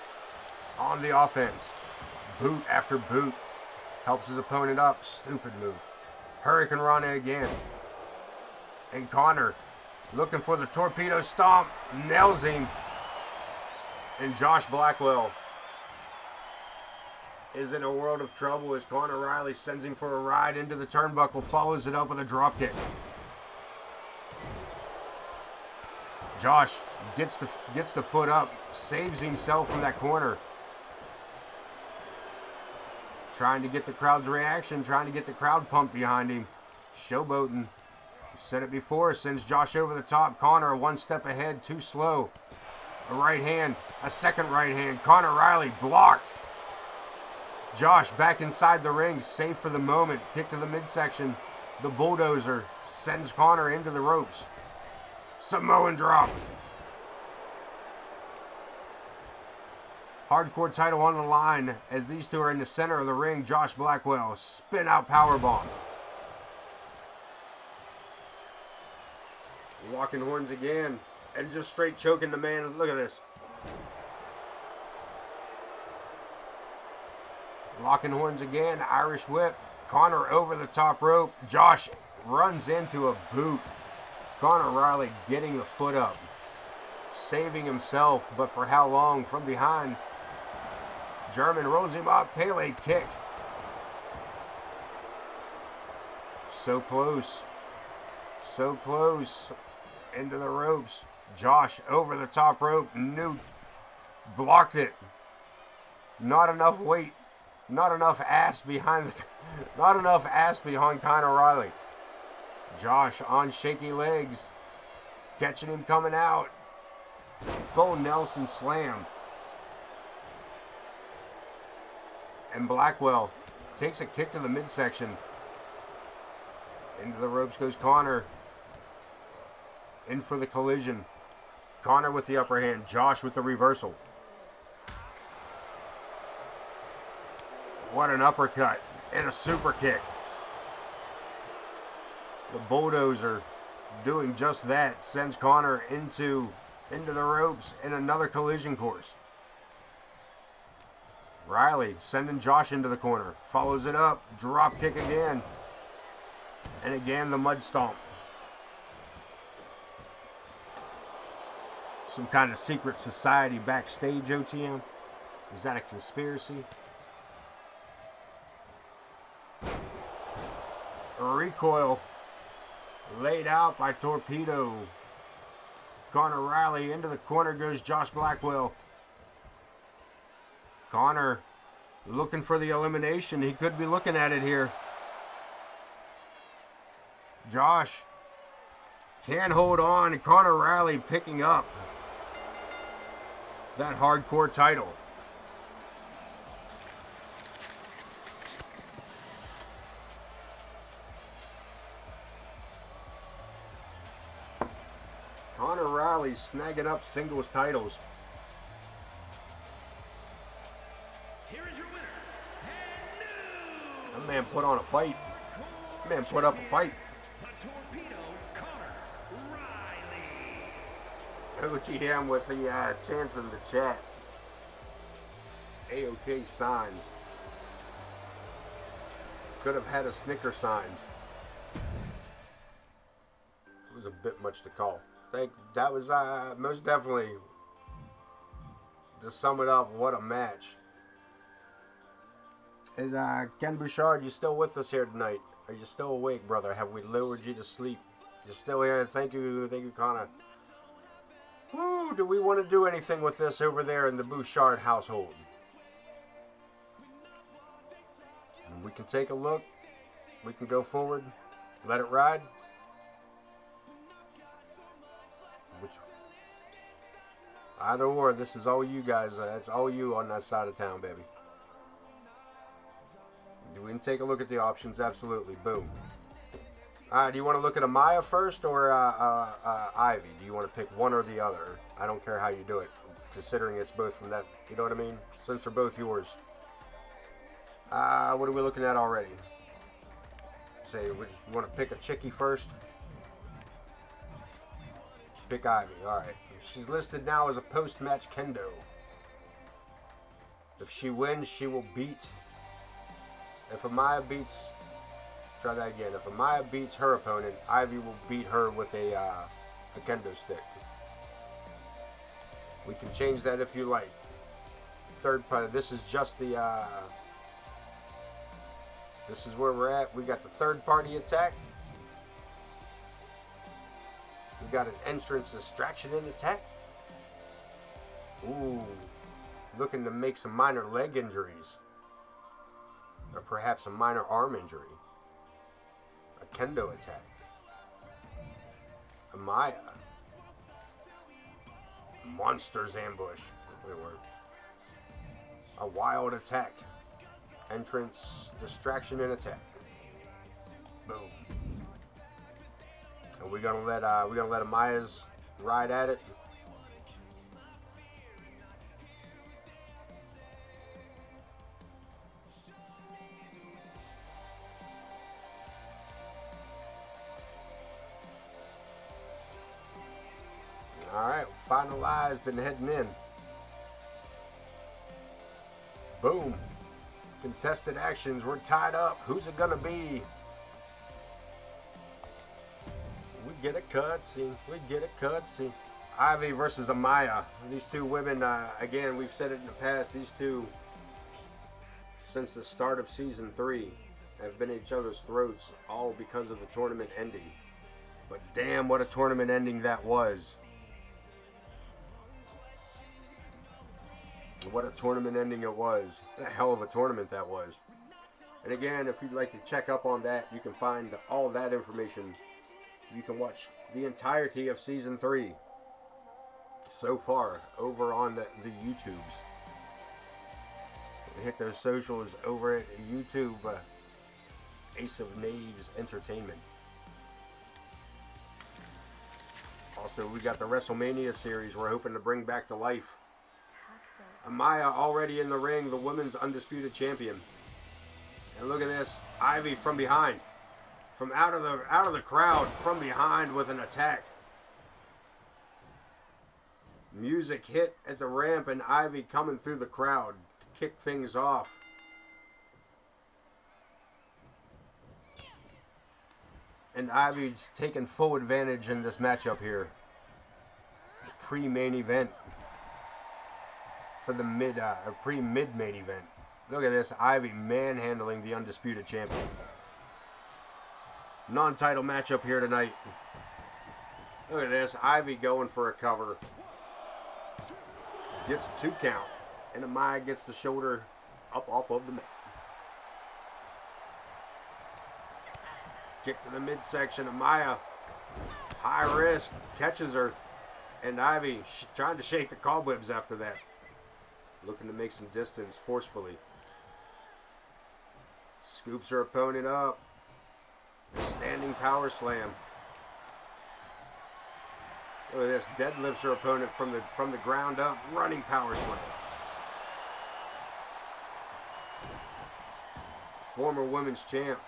on the offense. Boot after boot. Helps his opponent up. Stupid move. Hurricane Rana again. And Connor looking for the torpedo stomp. Nails him. And Josh Blackwell is in a world of trouble as Connor Riley sends him for a ride into the turnbuckle. Follows it up with a dropkick. Josh gets the foot up, saves himself from that corner. Trying to get the crowd's reaction, trying to get the crowd pumped behind him. Showboating. Said it before, sends Josh over the top. Connor one step ahead, too slow. A right hand, a second right hand. Connor Riley blocked. Josh back inside the ring, safe for the moment. Kick to the midsection. The bulldozer sends Connor into the ropes. Samoan drop. Hardcore title on the line as these two are in the center of the ring. Josh Blackwell, spin out powerbomb. Locking horns again and just straight choking the man. Look at this. Locking horns again, Irish whip. Connor over the top rope. Josh runs into a boot. Connor Riley getting the foot up. Saving himself, but for how long? From behind. German rolls him up. Pele kick. So close. So close. Into the ropes. Josh over the top rope. New blocked it. Not enough weight. Not enough ass behind Connor Riley. Josh on shaky legs. Catching him coming out. Full Nelson slam. And Blackwell takes a kick to the midsection. Into the ropes goes Connor. In for the collision. Connor with the upper hand. Josh with the reversal. What an uppercut. And a super kick. The bulldozer doing just that. Sends Connor into the ropes in another collision course. Riley sending Josh into the corner. Follows it up. Drop kick again. And again the mud stomp. Some kind of secret society backstage, OTM? Is that a conspiracy? A recoil. Laid out by Torpedo. Connor Riley into the corner goes Josh Blackwell. Connor looking for the elimination. He could be looking at it here. Josh can hold on. Connor Riley picking up that hardcore title. Connor Riley snagging up singles titles. Here is your winner, and That man put on a fight. That man put up a fight. the Torpedo, Connor Riley. OTM with the chance in the chat. AOK signs. Could have had a Snicker signs. It was a bit much to call. That was most definitely, to sum it up, what a match. Is Ken Bouchard, you still with us here tonight? Are you still awake, brother? Have we lured you to sleep? You're still here. Thank you, Connor. Woo, do we want to do anything with this over there in the Bouchard household? We can take a look. We can go forward. Let it ride. Either or, this is all you guys. That's all you on that side of town, baby. Do we take a look at the options? Absolutely. Boom. Alright, do you want to look at Amaya first or Ivy? Do you want to pick one or the other? I don't care how you do it, considering it's both from that, you know what I mean? Since they're both yours. What are we looking at already? Say, you want to pick a chickie first? Pick Ivy, alright. She's listed now as a post-match kendo. If she wins, she will beat. If Amaya beats... Try that again. If Amaya beats her opponent, Ivy will beat her with a kendo stick. We can change that if you like. Third party. This is just the... this is where we're at. We got the third party attack. We got an entrance distraction and attack. Ooh, looking to make some minor leg injuries. Or perhaps a minor arm injury. A kendo attack. Amaya. Monsters ambush. A wild attack. Entrance, distraction, and attack. Boom. And we're gonna let Amaya's ride at it. All right, finalized and heading in. Boom. Contested actions. We're tied up. Who's it gonna be? We get a cutscene. We get a cutscene. Ivy versus Amaya. These two women, again, we've said it in the past, these two, since the start of Season 3, have been at each other's throats, all because of the tournament ending. But damn, what a tournament ending that was. What a tournament ending it was. What a hell of a tournament that was. And again, if you'd like to check up on that, you can find all that information. You can watch the entirety of Season 3 so far over on the YouTubes. Hit those socials over at YouTube, Ace of Knaves Entertainment. Also, we got the WrestleMania series we're hoping to bring back to life. Amaya already in the ring, the women's undisputed champion. And look at this, Ivy from behind, from out of the crowd, from behind with an attack. Music hit at the ramp, and Ivy coming through the crowd to kick things off. And Ivy's taking full advantage in this matchup here. The pre-main event. For the pre-mid main event. Look at this, Ivy manhandling the undisputed champion. Non-title matchup here tonight. Look at this, Ivy going for a cover. Gets a 2 count. And Amaya gets the shoulder up off of the mat. Kick to the midsection. Amaya, high risk, catches her. And Ivy trying to shake the cobwebs after that. Looking to make some distance forcefully. Scoops her opponent up. Standing power slam. Look at this. Deadlifts her opponent from the ground up. Running power slam. Former women's champ.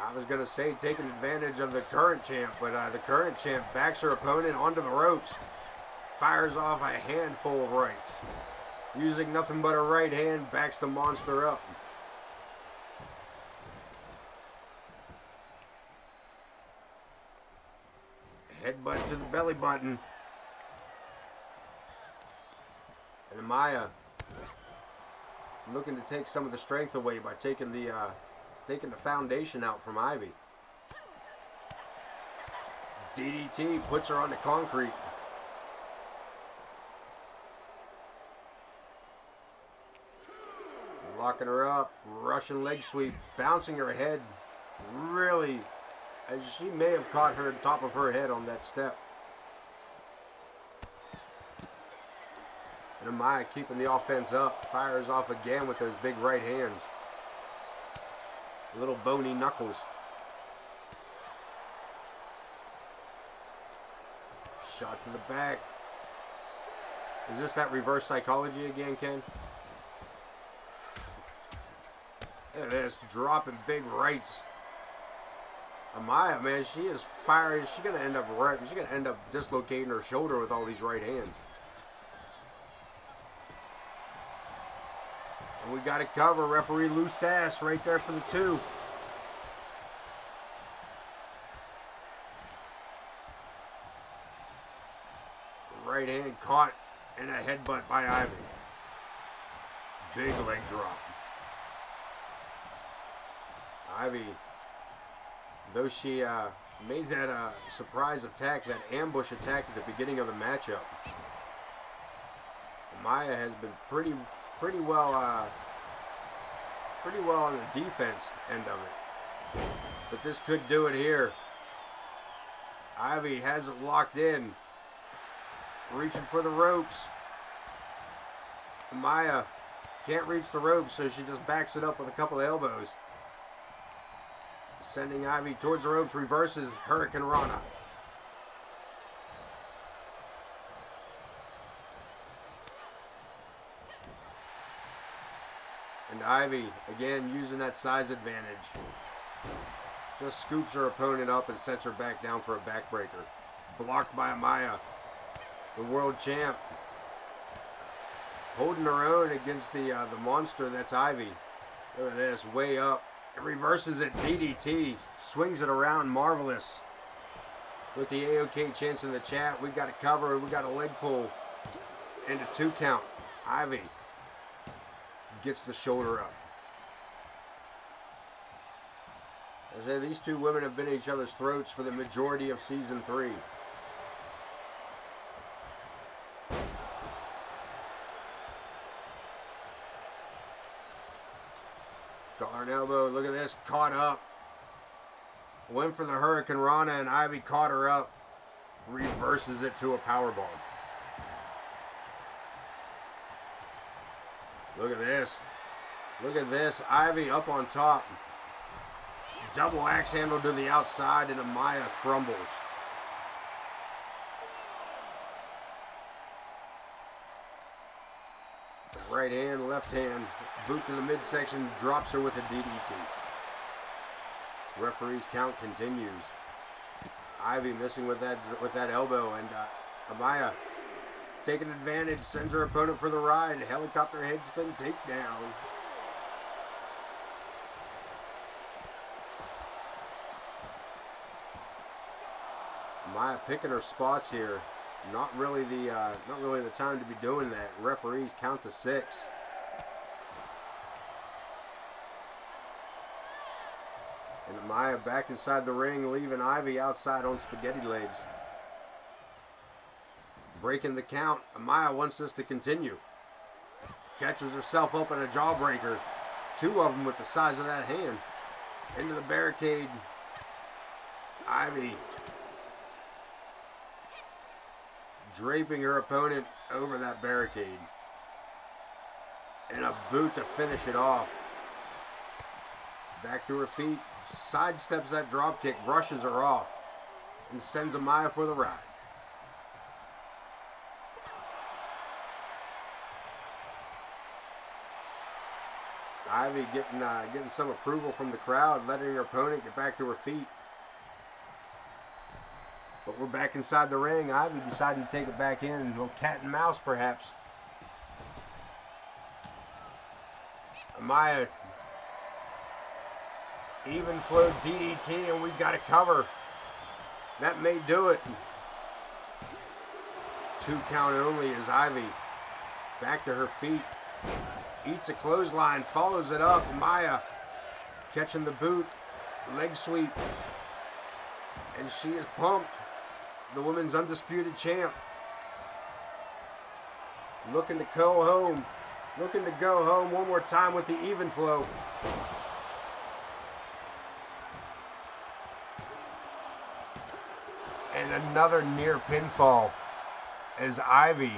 I was going to say taking advantage of the current champ, but the current champ backs her opponent onto the ropes. Fires off a handful of rights. Using nothing but her right hand, backs the monster up. Headbutt to the belly button. And Amaya looking to take some of the strength away by taking the foundation out from Ivy. DDT puts her on the concrete. Locking her up, Russian leg sweep, bouncing her head, really, as she may have caught her top of her head on that step. And Amaya keeping the offense up, fires off again with those big right hands. Little bony knuckles. Shot to the back. Is this that reverse psychology again, Ken? Look at this, dropping big rights. Amaya, man, she is fiery. She's gonna end up dislocating her shoulder with all these right hands. And we got it covered. Referee loose ass right there for the 2. Right hand caught and a headbutt by Ivy. Big leg drop. Ivy Though she made that surprise attack, that ambush attack at the beginning of the matchup. Amaya has been pretty well on the defense end of it. But this could do it here. Ivy has it locked in. Reaching for the ropes. Amaya can't reach the ropes, so she just backs it up with a couple of elbows. Sending Ivy towards the ropes, reverses Hurricane Rana. And Ivy, again, using that size advantage. Just scoops her opponent up and sets her back down for a backbreaker. Blocked by Amaya, the world champ. Holding her own against the monster that's Ivy. Look at this, way up. It reverses it, DDT. Swings it around, marvelous. With the AOK chance in the chat, we got a cover, we got a leg pull. And a 2 count. Ivy gets the shoulder up. As I say, these two women have been at each other's throats for the majority of season 3. Collar and elbow, look at this, caught up. Went for the Hurricane Rana and Ivy caught her up. Reverses it to a powerbomb. Look at this. Look at this, Ivy up on top. Double axe handle to the outside and Amaya crumbles. Right hand, left hand, boot to the midsection, drops her with a DDT. Referee's count continues. Ivy missing with that elbow, and Amaya taking advantage, sends her opponent for the ride. Helicopter headspin takedown. Amaya picking her spots here. Not really the time to be doing that. Referees count to 6. And Amaya back inside the ring, leaving Ivy outside on spaghetti legs. Breaking the count. Amaya wants this to continue. Catches herself up in a jawbreaker. 2 of them with the size of that hand. Into the barricade. Ivy draping her opponent over that barricade. And a boot to finish it off. Back to her feet, sidesteps that dropkick, brushes her off, and sends Amaya for the ride. Ivy getting some approval from the crowd, letting her opponent get back to her feet. But we're back inside the ring. Ivy deciding to take it back in. A little cat and mouse, perhaps. Amaya, even flow DDT, and we got a cover. That may do it. 2 count only as Ivy back to her feet. Eats a clothesline, follows it up. Amaya catching the boot, leg sweep. And she is pumped. The women's undisputed champ. Looking to go home. Looking to go home one more time with the even flow. And another near pinfall as Ivy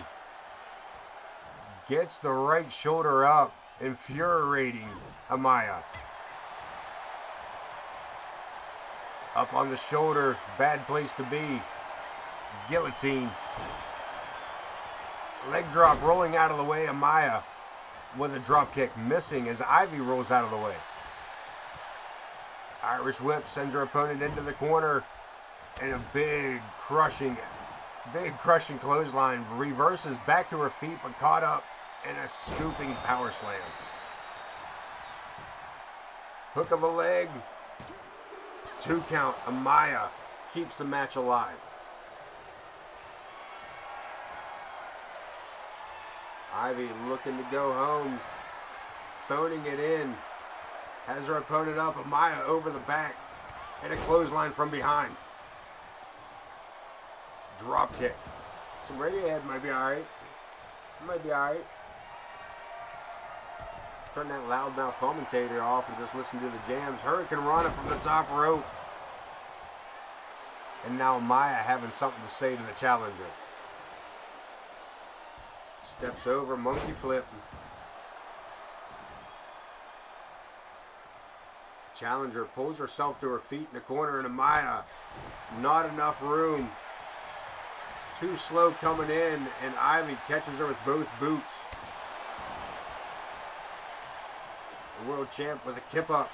gets the right shoulder up, infuriating Amaya. Up on the shoulder, bad place to be. Guillotine. Leg drop rolling out of the way. Amaya with a drop kick missing as Ivy rolls out of the way. Irish whip sends her opponent into the corner. And a big crushing clothesline. Reverses back to her feet but caught up in a scooping power slam. Hook of the leg. 2 count. Amaya keeps the match alive. Ivy looking to go home. Phoning it in. Has her opponent up. Amaya over the back. And a clothesline from behind. Drop kick. Some Radiohead might be alright. Might be alright. Turn that loudmouth commentator off and just listen to the jams. Hurricane Rana from the top rope. And now Amaya having something to say to the challenger. Steps over, monkey flip. Challenger pulls herself to her feet in the corner, and Amaya, not enough room. Too slow coming in, and Ivy catches her with both boots. The world champ with a kip up.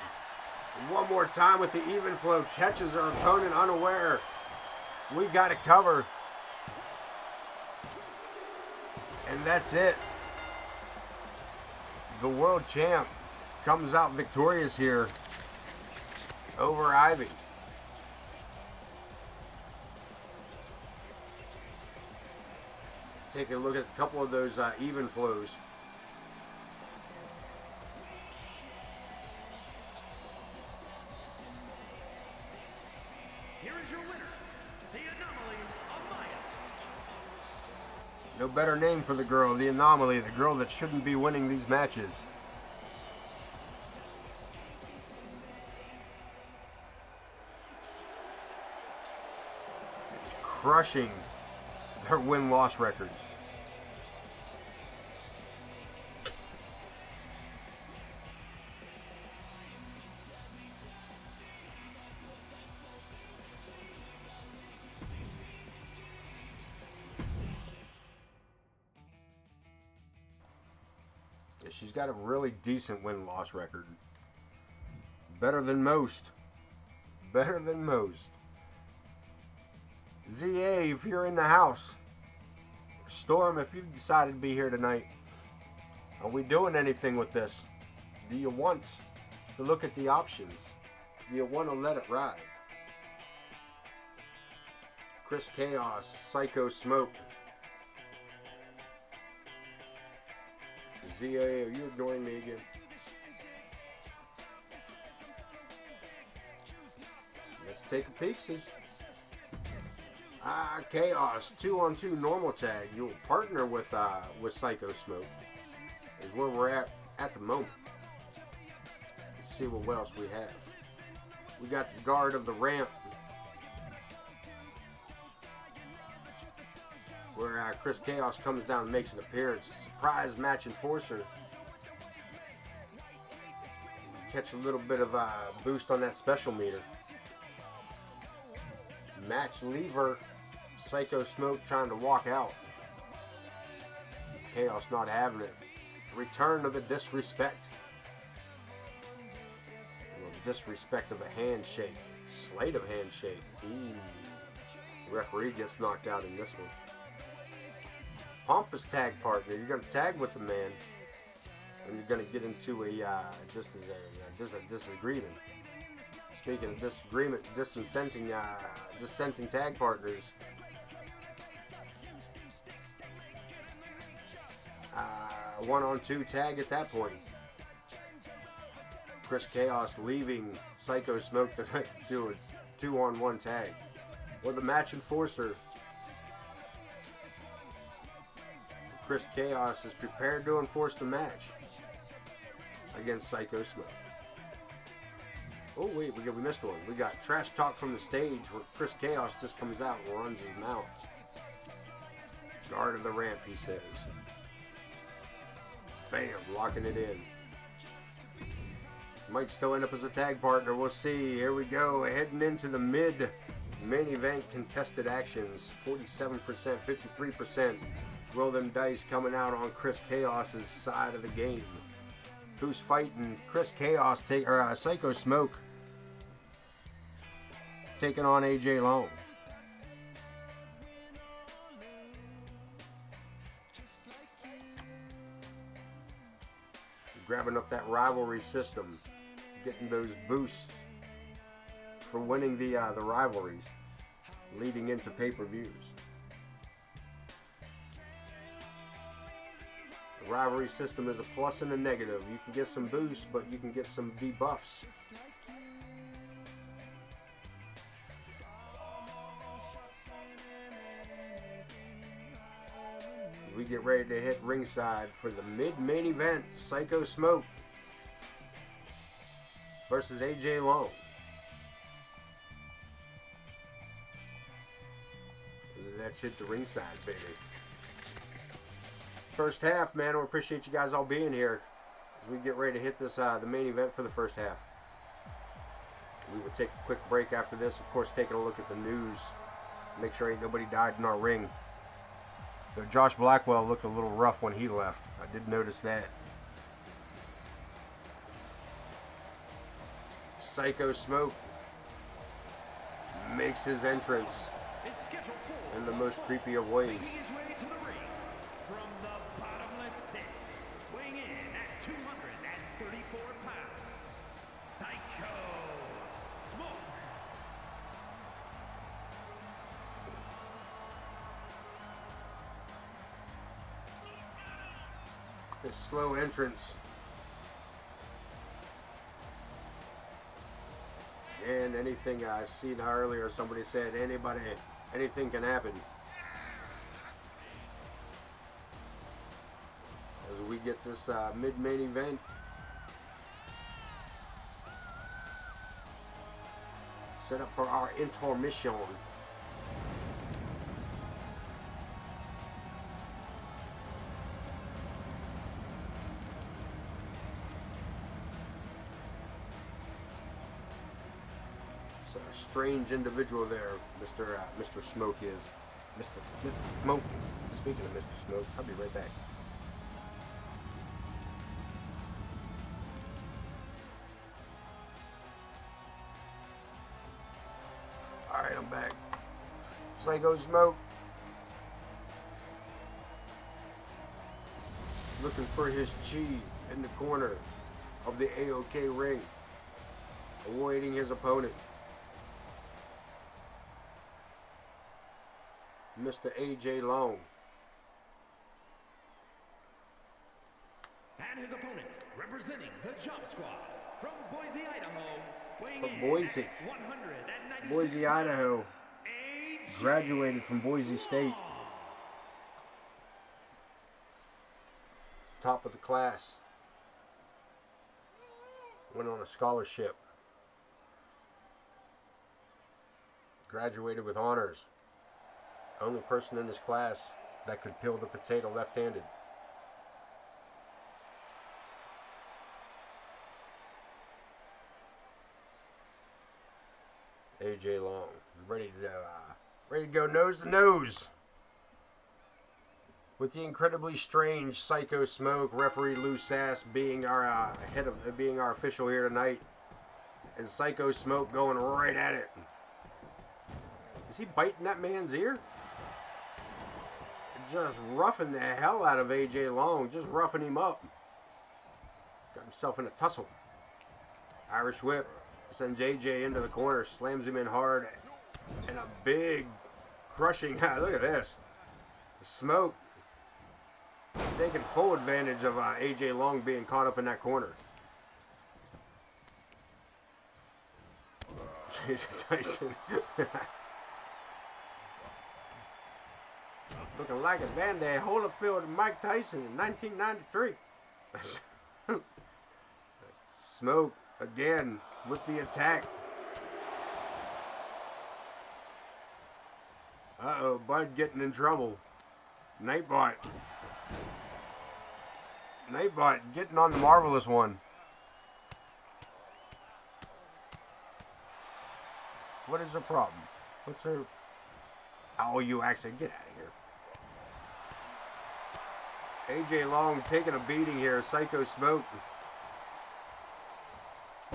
One more time with the even flow, catches her opponent unaware. We got it covered. And that's it. The world champ comes out victorious here over Ivy. Take a look at a couple of those even flows. Here is your winner, the Anomaly, Amaya. No better name for the girl, the Anomaly, the girl that shouldn't be winning these matches. Crushing their win-loss records. Yeah, she's got a really decent win-loss record. Better than most. Better than most. ZA, if you're in the house, Storm, if you've decided to be here tonight, are we doing anything with this? Do you want to look at the options? Do you want to let it ride? Chris Chaos, Syko Smoke. ZA, are you ignoring me again? Let's take a peek-see. Chaos 2-on-2 normal tag. You'll partner with Syko Smoke. Is where we're at the moment. Let's see what else we have. We got the guard of the ramp, where Chris Chaos comes down and makes an appearance. Surprise match enforcer. Catch a little bit of a boost on that special meter. Match lever. Syko Smoke trying to walk out. Chaos not having it. Return of the disrespect. The disrespect of a handshake. Sleight of handshake. The referee gets knocked out in this one. Pompous tag partner. You're going to tag with the man, and you're going to get into a disagreement. Speaking of disagreement, dissenting tag partners. One-on-two tag at that point. Chris Chaos leaving Syko Smoke to do a 2-on-1 tag. Or the match enforcer. Chris Chaos is prepared to enforce the match against Syko Smoke. Oh wait, we missed one. We got trash talk from the stage where Chris Chaos just comes out and runs his mouth. Guard of the ramp, he says. Bam, locking it in. Might still end up as a tag partner. We'll see. Here we go. Heading into the main event contested actions. 47%, 53%. Roll them dice coming out on Chris Chaos's side of the game. Who's fighting? Chris Chaos Syko Smoke taking on AJ Long. Grabbing up that rivalry system, getting those boosts for winning the rivalries, leading into pay-per-views. The rivalry system is a plus and a negative. You can get some boosts, but you can get some debuffs. we get ready to hit ringside for the mid-main event, Syko Smoke versus AJ Long. Let's hit the ringside, baby. First half, man. We appreciate you guys all being here as we get ready to hit this the main event for the first half. We will take a quick break after this. Of course, taking a look at the news. Make sure ain't nobody died in our ring. Though Josh Blackwell looked a little rough when he left. I did notice that. Syko Smoke makes his entrance in the most creepy of ways. From the bottomless pit, weighing in at 234 pounds, Syko Smoke. This slow entrance. And anything I seen earlier, somebody said anything can happen. As we get this mid-main event. Set up for our intermission. Strange individual there, Mr. Smoke is. Mr. Smoke. Speaking of Mr. Smoke, I'll be right back. Alright, I'm back. Syko Smoke. Looking for his chi in the corner of the AOK ring. Awaiting his opponent. Mr. AJ Long. And his opponent, representing the Jump Squad from Boise, Idaho, weighing in Boise. at 196 Boise, Idaho. AJ Graduated from Boise State. Top of the class. Went on a scholarship. Graduated with honors. Only person in this class that could peel the potato left-handed. AJ Long, ready to go nose to nose with the incredibly strange Syko Smoke, referee Lou Sass being our being our official here tonight, and Syko Smoke going right at it. Is he biting that man's ear? Just roughing the hell out of AJ Long, just roughing him up. Got himself in a tussle. Irish whip sends AJ into the corner, slams him in hard, and a big crushing. Look at this. Smoke taking full advantage of AJ Long being caught up in that corner. Jason Tyson. Looking like Evander Holyfield and Mike Tyson in 1993. Smoke again with the attack. Uh-oh, Bud getting in trouble. Nightbot. Nightbot getting on the Marvelous One. What is the problem? What's her... Oh, you actually get out of here. AJ Long taking a beating here. Syko Smoke.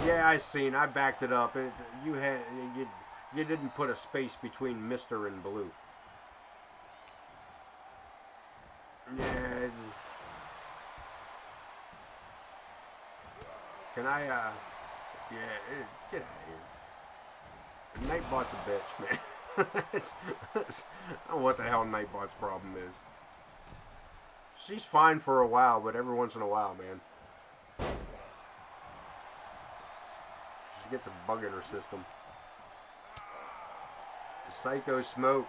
Yeah, I backed it up. You didn't put a space between Mr. and Blue. Yeah. Can I? Yeah. Get out of here. Nightbot's a bitch, man. I don't know what the hell Nightbot's problem is. She's fine for a while, but every once in a while, man. She gets a bug in her system. Syko Smoke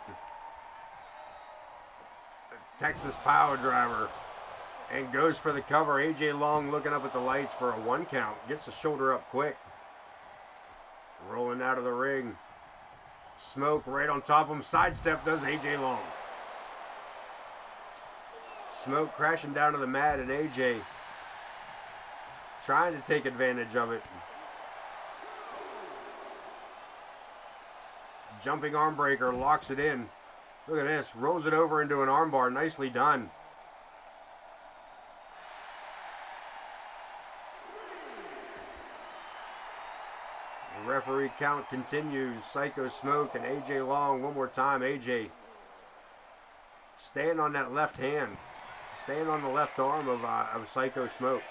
Texas power driver. And goes for the cover. AJ Long looking up at the lights for a 1 count. Gets the shoulder up quick. Rolling out of the ring. Smoke right on top of him. Sidestep does AJ Long. Smoke crashing down to the mat, and AJ trying to take advantage of it. Jumping arm breaker, locks it in. Look at this. Rolls it over into an armbar. Nicely done. The referee count continues. Syko, Smoke, and AJ Long. One more time. AJ staying on that left hand. Staying on the left arm of Syko, Smoke.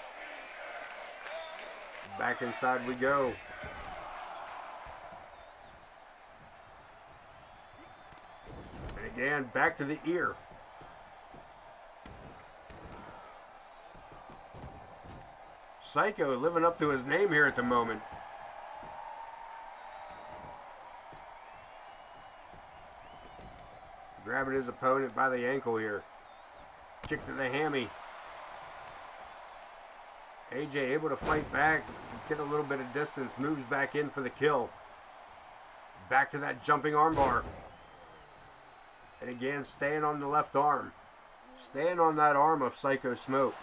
Back inside we go. And again, back to the ear. Syko living up to his name here at the moment. Grabbing his opponent by the ankle here. Kick to the hammy. AJ able to fight back, get a little bit of distance, moves back in for the kill. Back to that jumping armbar. And again, staying on the left arm. Staying on that arm of Syko Smoke.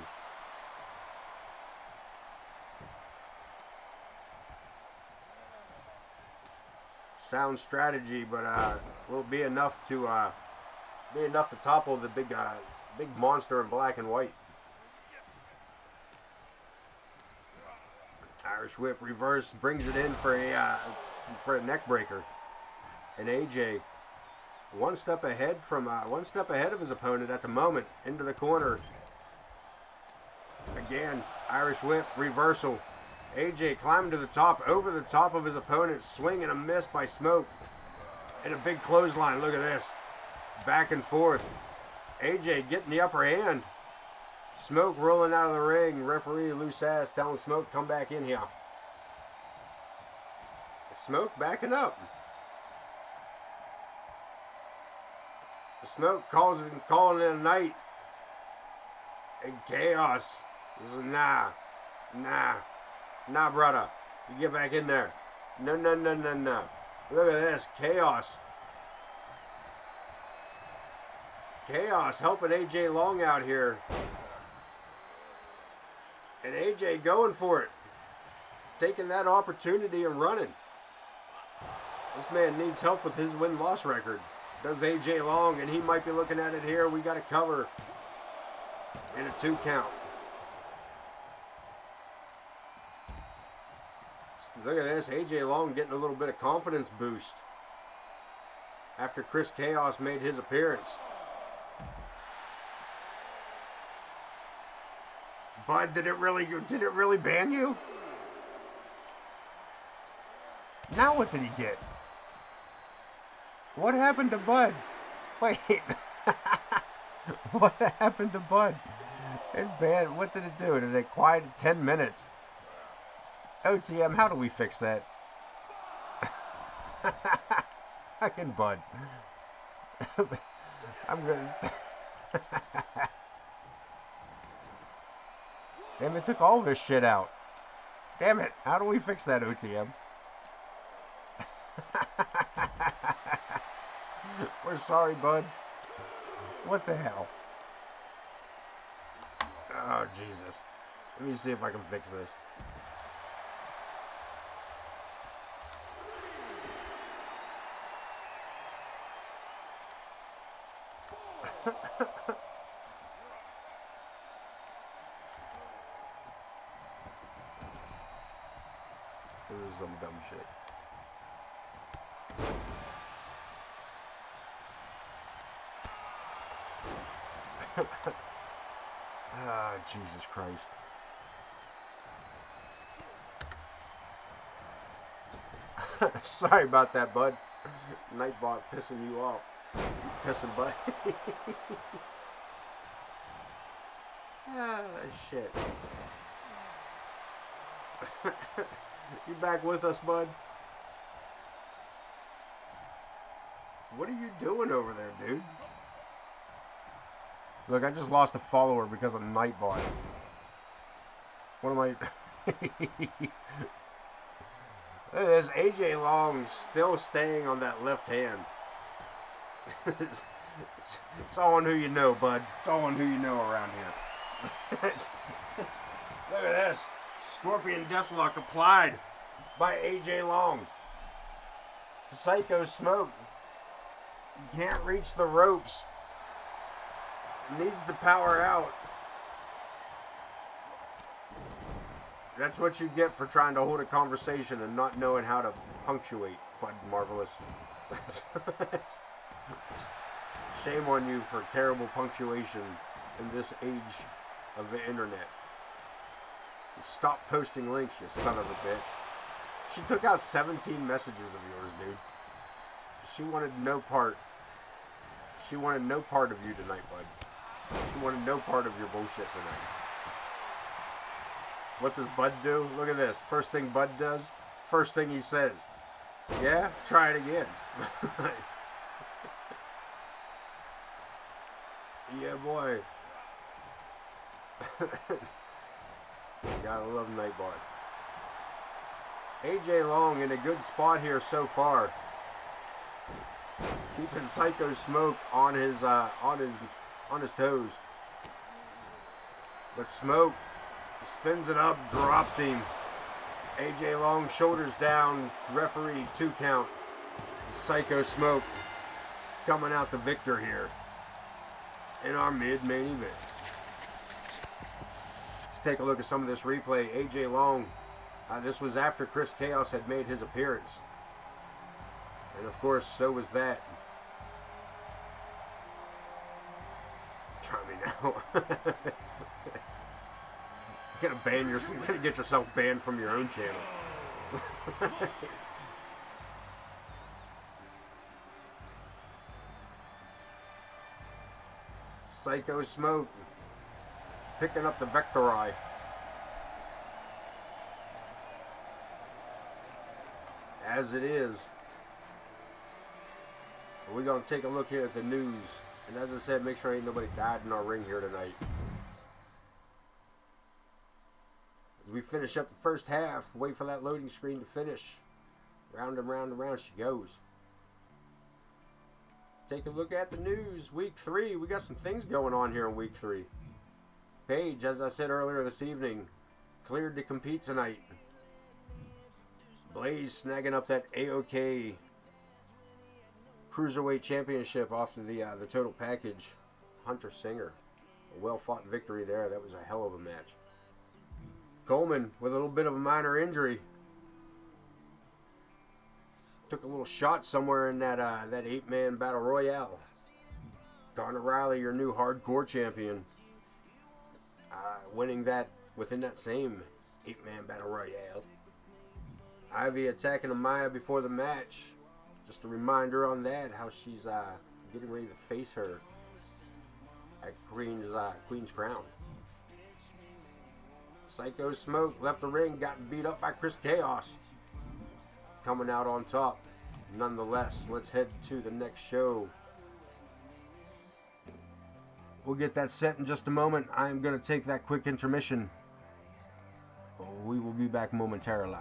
Sound strategy, but will be enough to topple the big monster in black and white. Irish whip reverse brings it in for a neck breaker, and AJ one step ahead of his opponent at the moment into the corner. Again, Irish whip reversal. AJ climbing to the top, over the top of his opponent, swing and a miss by Smoke, and a big clothesline. Look at this, back and forth. AJ getting the upper hand. Smoke rolling out of the ring. Referee loose ass telling Smoke come back in here. Smoke backing up. Smoke calling it a night. And chaos. This is nah, brother. You get back in there. No. Look at this, chaos. Chaos helping AJ Long out here. And AJ going for it. Taking that opportunity and running. This man needs help with his win-loss record. Does AJ Long, and he might be looking at it here. We got to cover in a 2 count. Look at this. AJ Long getting a little bit of confidence boost after Chris Chaos made his appearance. Bud, did it really ban you? Now what did he get? What happened to Bud? Wait. What happened to Bud? It banned. What did it do? Did it quiet 10 minutes? OTM, how do we fix that? Fucking Bud. I'm gonna. Damn, it took all this shit out. Damn it. How do we fix that, OTM? We're sorry, Bud. What the hell? Oh, Jesus. Let me see if I can fix this. This is some dumb shit. Ah, Jesus Christ. Sorry about that, Bud. Nightbot pissing you off. You pissing, Bud. Ah, shit. You back with us, Bud? What are you doing over there, dude? Look, I just lost a follower because of Nightbot. What am I... Look at this, AJ Long still staying on that left hand. It's all on who you know, bud. It's all on who you know around here. Look at this. Scorpion Deathlock applied by AJ Long. Syko Smoke can't reach the ropes. Needs to power out. That's what you get for trying to hold a conversation and not knowing how to punctuate, Bud Marvelous. Shame on you for terrible punctuation in this age of the internet. Stop posting links, you son of a bitch. She took out 17 messages of yours, dude. She wanted no part. She wanted no part of you tonight, bud. She wanted no part of your bullshit tonight. What does Bud do? Look at this. First thing Bud does, first thing he says. Yeah? Try it again. Yeah, boy. Gotta love Nightbot. AJ Long in a good spot here so far. Keeping Syko Smoke on his toes. But Smoke spins it up, drops him. AJ Long shoulders down, referee 2 count. Syko Smoke coming out the victor here in our mid-main event. Let's take a look at some of this replay. AJ Long, this was after Chris Chaos had made his appearance. And of course, so was that. Try me now. You're gonna get yourself banned from your own channel. Syko Smoke picking up the Vectori. As it is, we're going to take a look here at the news. And as I said, make sure ain't nobody died in our ring here tonight. As we finish up the first half, wait for that loading screen to finish. Round and round and round she goes. Take a look at the news. Week 3. We got some things going on here in week 3. Paige, as I said earlier this evening, cleared to compete tonight. Blaze snagging up that AOK Cruiserweight Championship off to the Total Package. Hunter Singer. A well-fought victory there. That was a hell of a match. Coleman with a little bit of a minor injury. Took a little shot somewhere in that 8-man battle royale. Donna Riley, your new hardcore champion, winning that within that same 8-man battle royale. Ivy attacking Amaya before the match. Just a reminder on that, how she's getting ready to face her at Queen's Crown. Syko Smoke left the ring, got beat up by Chris Chaos. Coming out on top. Nonetheless, let's head to the next show. We'll get that set in just a moment. I'm going to take that quick intermission. We will be back momentarily.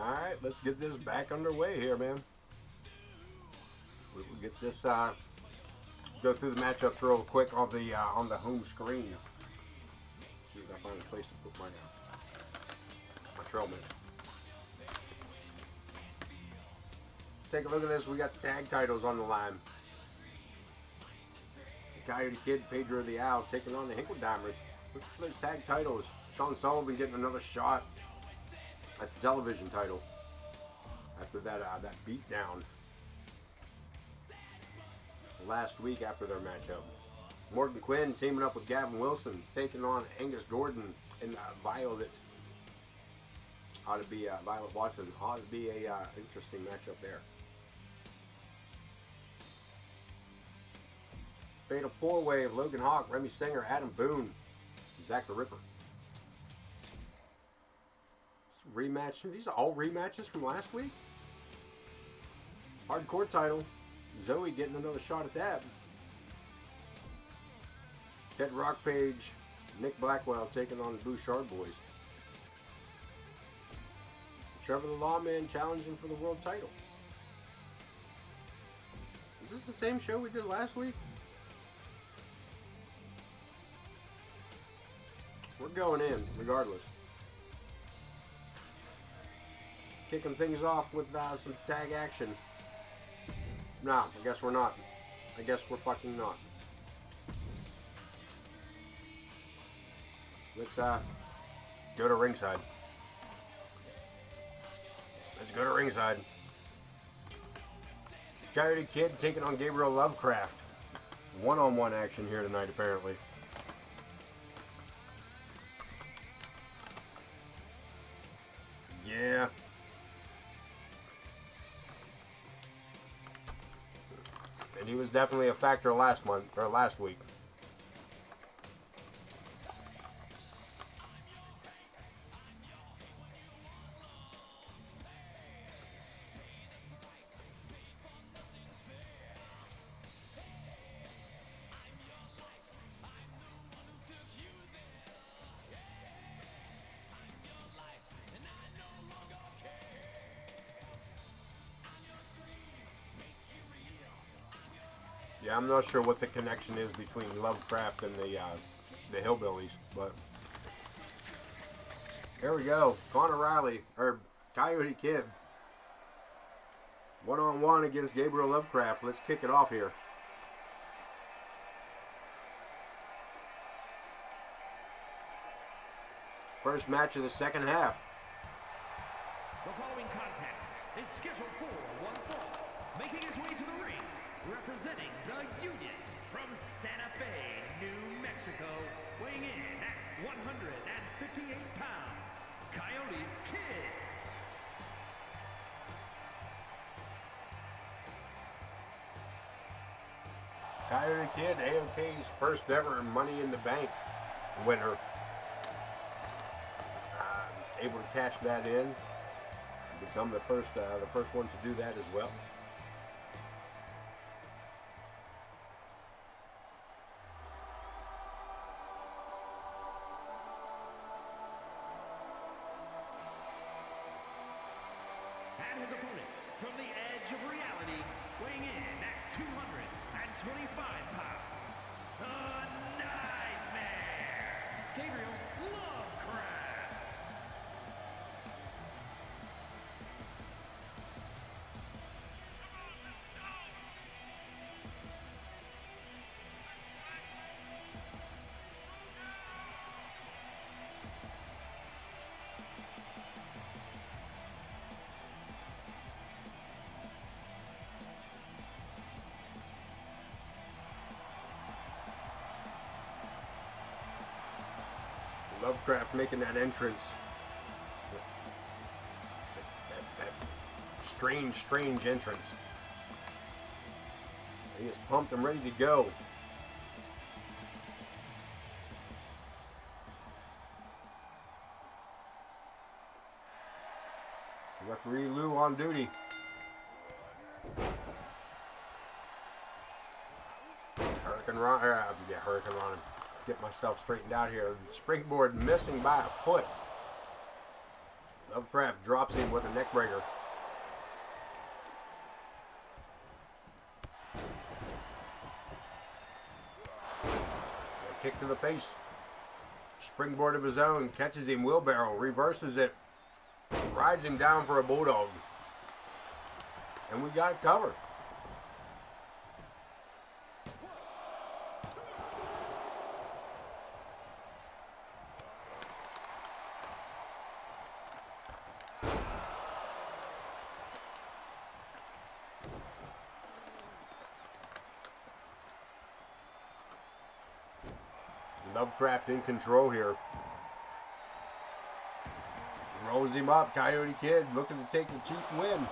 Alright, let's get this back underway here, man. We will get this, go through the matchups real quick on the home screen. See if I find a place to put my trail mix. Take a look at this. We got tag titles on the line. The Coyote Kid, Pedro the Owl taking on the Hinkledimers. Look for those tag titles. Shawn Sullivan getting another shot. That's the television title. After that beatdown last week after their matchup. Morgan Quinn teaming up with Gavin Wilson, taking on Angus Gordon and Violet. Ought to be Violet Watson. Ought to be a interesting matchup there. Fatal 4-way of Logan Hawk, Remy Singer, Adam Boone, Zakk the Ripper. Rematch. These are all rematches from last week. Hardcore title. Zoey getting another shot at that. Ted Rockpage, Nick Blackwell taking on the Bouchard boys. Trevor the Lawman challenging for the world title. Is this the same show we did last week? We're going in regardless. Kicking things off with some tag action. Nah, I guess we're not. I guess we're fucking not. Let's go to ringside. Let's go to ringside. Coyote Kid taking on Gabriel Lovecraft. One-on-one action here tonight, apparently. Yeah. And he was definitely a factor last week. Yeah, I'm not sure what the connection is between Lovecraft and the Hillbillies, but here we go. Connor Riley, or Coyote Kid, one-on-one against Gabriel Lovecraft. Let's kick it off here. First match of the second half. The following contest is scheduled for one fall. Making his way to the ring, representing the Union from Santa Fe, New Mexico, weighing in at 158 pounds, Coyote Kid. Coyote Kid, AOK's first ever Money in the Bank winner. Able to cash that in, become the first one to do that as well. And his opponent from the edge of reality, weighing in at 225 pounds, the Nightmare, Gabriel Lovecraft. Lovecraft making that entrance. That strange entrance. He is pumped and ready to go. Referee Lou on duty. Hurricane Ron. Get myself straightened out here. Springboard missing by a foot. Lovecraft drops him with a neck breaker. A kick to the face. Springboard of his own, catches him, wheelbarrow, reverses it, rides him down for a bulldog. And we got it covered. Lovecraft in control here. Rolls him up. Coyote Kid looking to take the cheap win.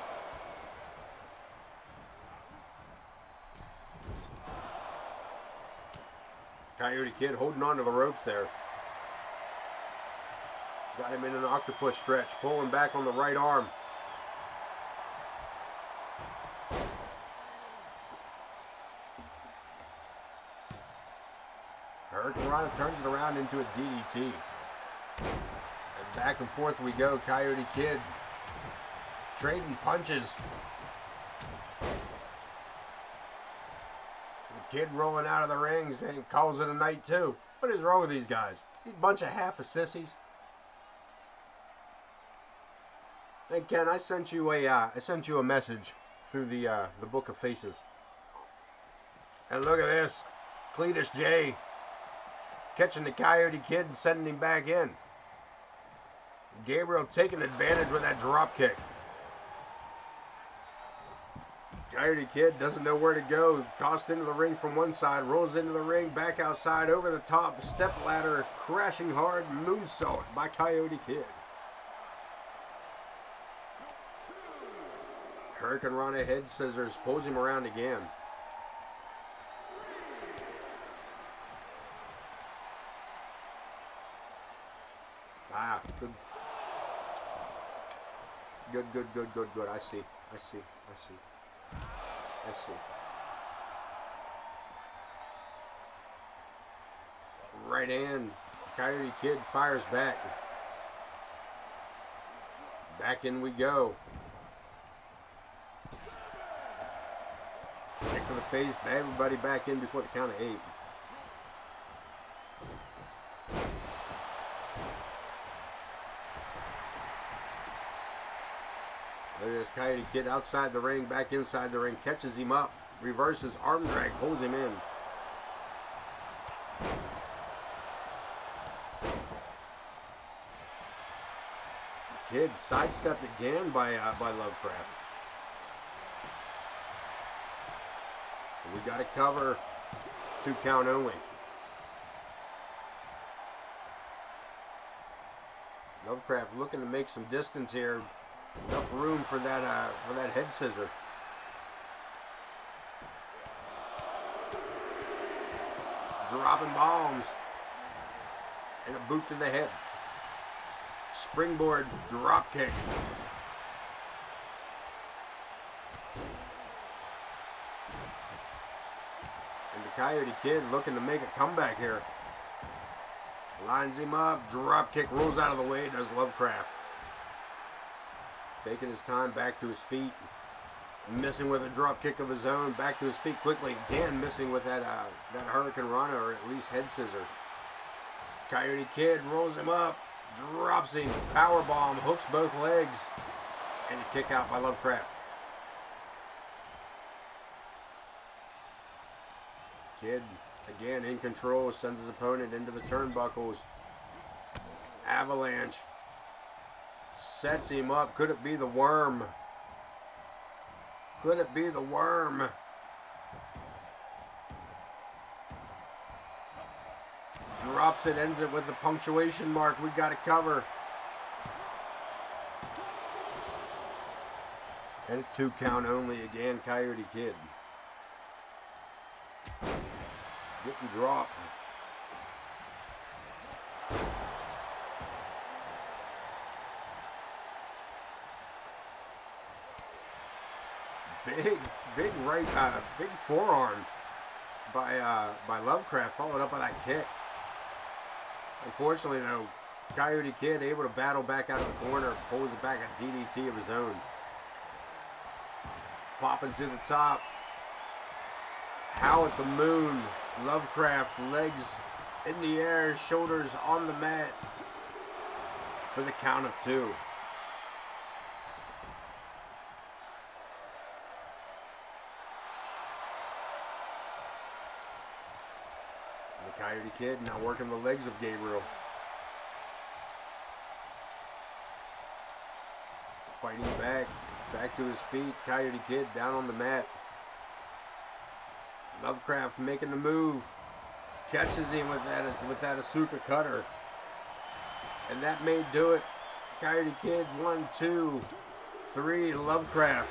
Coyote Kid holding on to the ropes there. Got him in an octopus stretch. Pulling back on the right arm. Hurricane turns it around into a DDT. And back and forth we go. Coyote Kid trading punches. The Kid rolling out of the ring and calls it a night too. What is wrong with these guys? These bunch of half of sissies. Hey Ken, I sent you a message through the Book of Faces. And look at this. Cletus J catching the Coyote Kid and sending him back in. Gabriel taking advantage with that drop kick. Coyote Kid doesn't know where to go. Tossed into the ring from one side, rolls into the ring, back outside, over the top, step ladder, crashing hard, moonsault by Coyote Kid. Hurricane Rana head scissors, pulls him around again. Ah, good. Good. I see. Right hand. Coyote Kid fires back. Back in we go. Kick to the face. Everybody back in before the count of 8. Look at this Coyote Kid outside the ring, back inside the ring, catches him up, reverses, arm drag, pulls him in. Kid sidestepped again by Lovecraft. We got to cover 2 count only. Lovecraft looking to make some distance here. Enough room for that head scissor. Dropping bombs. And a boot to the head. Springboard drop kick. And the Coyote Kid looking to make a comeback here. Lines him up. Drop kick, rolls out of the way. Does Lovecraft. Taking his time back to his feet. Missing with a drop kick of his own. Back to his feet quickly. Again missing with that Hurricane Rana, or at least head scissor. Coyote Kid rolls him up. Drops him. Powerbomb. Hooks both legs. And a kick out by Lovecraft. Kid again in control. Sends his opponent into the turnbuckles. Avalanche. Sets him up. Could it be the worm? Could it be the worm? Drops it, ends it with the punctuation mark. We got to cover. And a 2 count only again, Coyote Kid. Getting dropped. Big right, big forearm by Lovecraft, followed up by that kick. Unfortunately, though, Coyote Kid able to battle back out of the corner, pulls it back a DDT of his own. Popping to the top. Howl at the moon. Lovecraft, legs in the air, shoulders on the mat for the count of 2. The Coyote Kid now working the legs of Gabriel. Fighting back to his feet. Coyote Kid down on the mat. Lovecraft making the move. Catches him with that Asuka cutter. And that may do it. Coyote Kid, 1, 2, 3. Lovecraft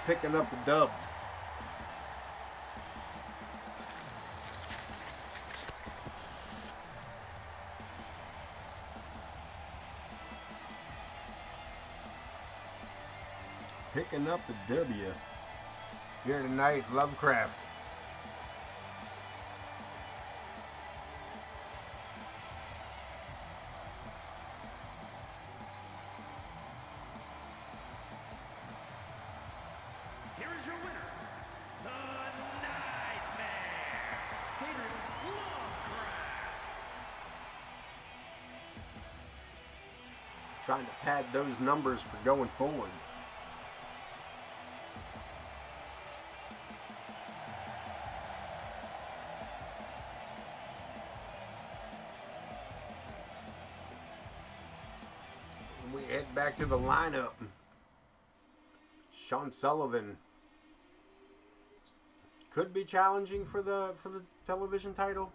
picking up the dub. Picking up the W here tonight, Lovecraft. Here is your winner, the Nightmare, Gabriel Lovecraft. Trying to pad those numbers for going forward. We head back to the lineup. Shawn Sullivan could be challenging for the television title.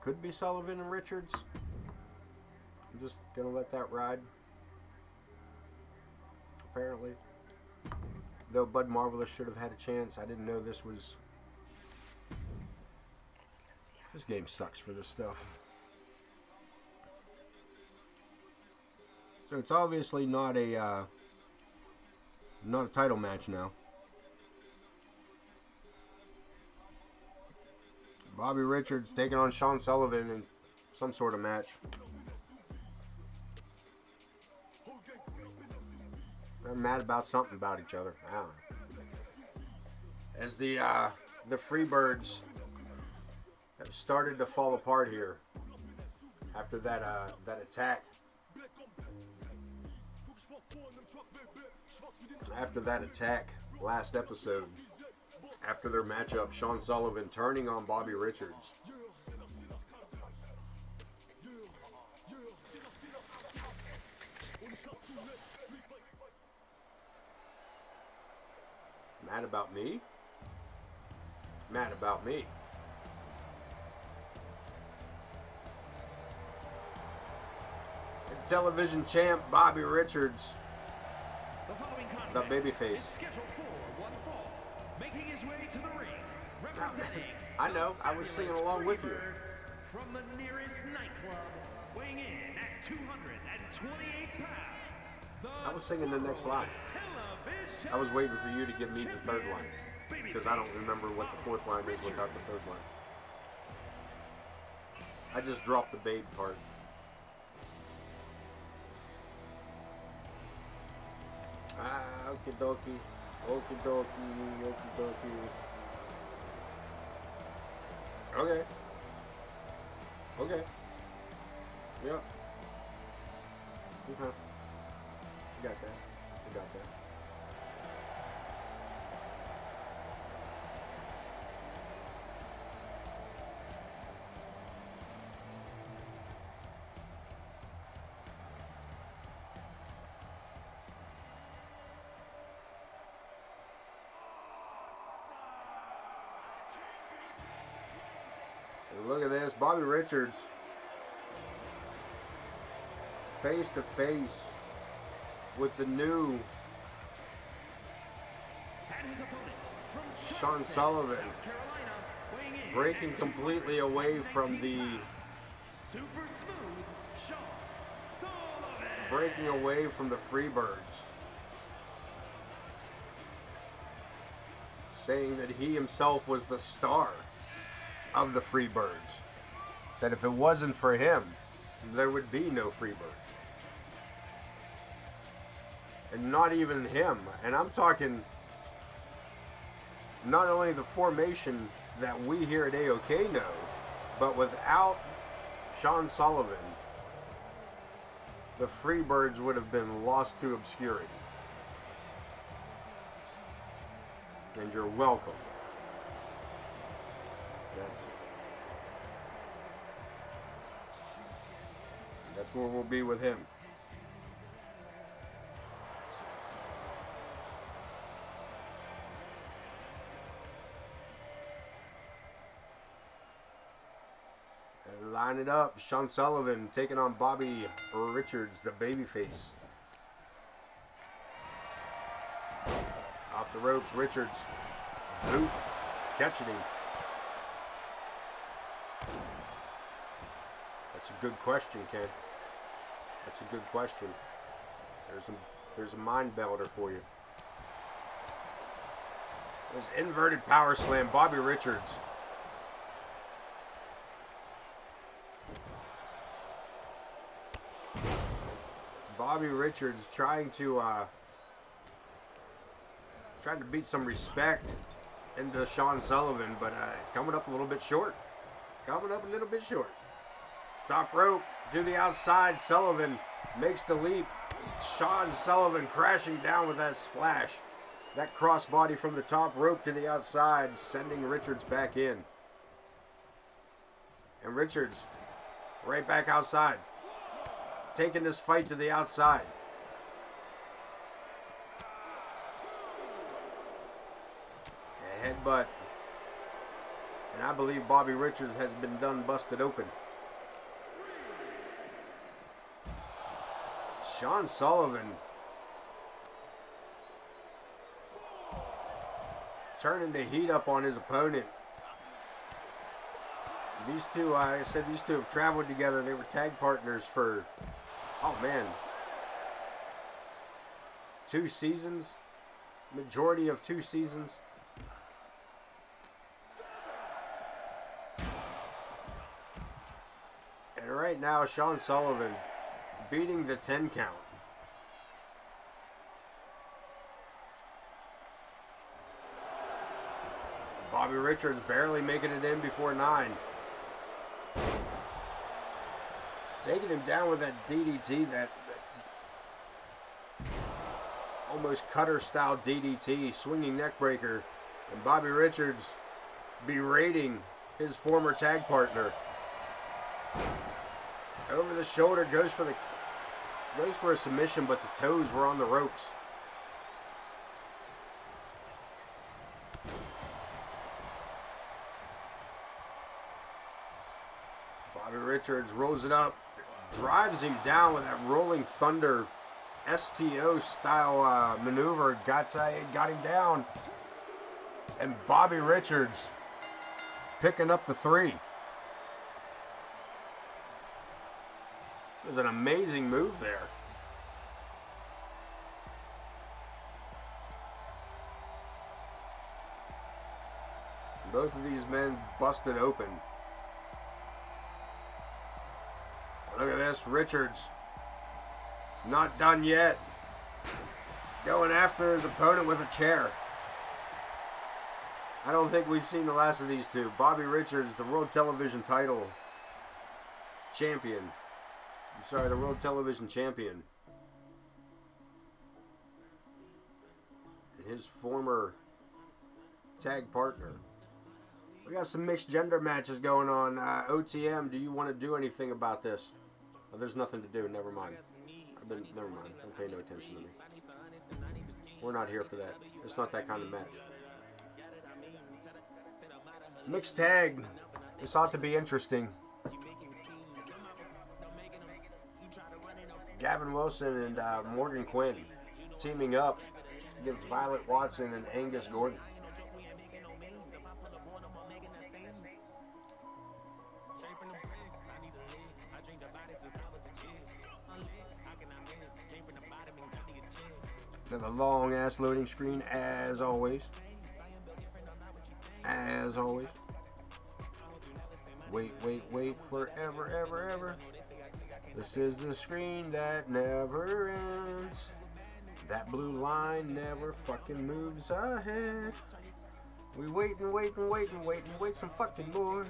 Could be Sullivan and Richards. I'm just gonna let that ride. Apparently, though Bud Marvelous should have had a chance. I didn't know this was. This game sucks for this stuff. So it's obviously not a title match now. Bobby Richards taking on Shawn Sullivan in some sort of match. They're mad about something about each other. I don't know. As the Freebirds have started to fall apart here after that attack. After that attack last episode, after their matchup, Shawn Sullivan turning on Bobby Richards. Mad about me? Mad about me. Television champ Bobby Richards. The babyface. I know. I was singing along with you. From the nearest nightclub, weighing in at 228 pounds. I was singing the next line. I was waiting for you to give me the third line because I don't remember what the fourth line is without the third line. I just dropped the babe part. Okie dokie, okie dokie, okie dokie. Okay. Okay. Yep. Okay. You got that. You got that. Look at this, Bobby Richards face to face with the new Shawn Sullivan, breaking completely away from the Freebirds, saying that he himself was the star of the Freebirds, that if it wasn't for him, there would be no Freebirds. And not even him. And I'm talking not only the formation that we here at AOK know, but without Shawn Sullivan, the Freebirds would have been lost to obscurity. And you're welcome. That's where we'll be with him. And line it up. Shawn Sullivan taking on Bobby Richards, the babyface. Off the ropes, Richards. Boot. Catching him. That's a good question, Ken. That's a good question. There's a mind belter for you. This inverted power slam, Bobby Richards. Bobby Richards trying to beat some respect into Shawn Sullivan, but coming up a little bit short. Coming up a little bit short. Top rope to the outside. Sullivan makes the leap. Shawn Sullivan crashing down with that splash. That crossbody from the top rope to the outside, sending Richards back in. And Richards right back outside, taking this fight to the outside. A headbutt. And I believe Bobby Richards has been done busted open. Shawn Sullivan turning the heat up on his opponent. These two, I said these two have traveled together. They were tag partners for, oh man, 2 seasons. Majority of 2 seasons. And right now, Shawn Sullivan beating the 10 count. Bobby Richards barely making it in before 9. Taking him down with that DDT, that almost cutter style DDT, swinging neck breaker. And Bobby Richards berating his former tag partner. Over the shoulder, goes for a submission, but the toes were on the ropes. Bobby Richards rolls it up, drives him down with that rolling thunder STO style maneuver. Got him down, and Bobby Richards picking up the 3. It was an amazing move there. Both of these men busted open. Look at this, Richards. Not done yet. Going after his opponent with a chair. I don't think we've seen the last of these two. Bobby Richards, the World Television title champion. The World Television Champion. And his former tag partner. We got some mixed gender matches going on. OTM, do you want to do anything about this? Oh, there's nothing to do. Never mind. Never mind. Don't pay no attention to me. We're not here for that. It's not that kind of match. Mixed tag. This ought to be interesting. Gavin Wilson and Morgan Quinn teaming up against Violet Watson and Angus Gordon. Got a long ass loading screen as always. As always. Wait forever, ever. This is the screen that never ends. That blue line never fucking moves ahead. We wait and wait and wait and wait and wait some fucking more.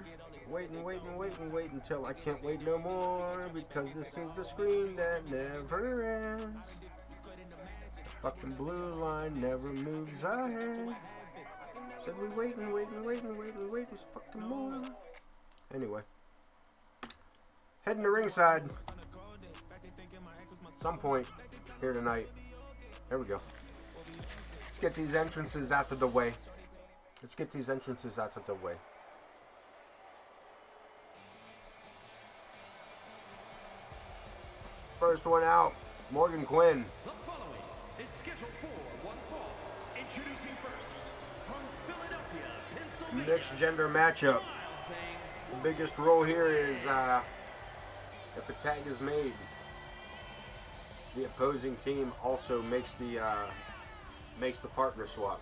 Wait and wait and wait and wait until I can't wait no more. Because this is the screen that never ends. The fucking blue line never moves ahead. Said we wait and wait and wait and wait and wait some fucking more. Anyway. Heading to ringside. Some point here tonight. There we go. Let's get these entrances out of the way. Let's get these entrances out of the way. First one out, Morgan Quinn. The following is scheduled for one fall. Introducing first, from Philadelphia, Pennsylvania. Mixed gender matchup. The biggest rule here is if a tag is made, the opposing team also makes the partner swap.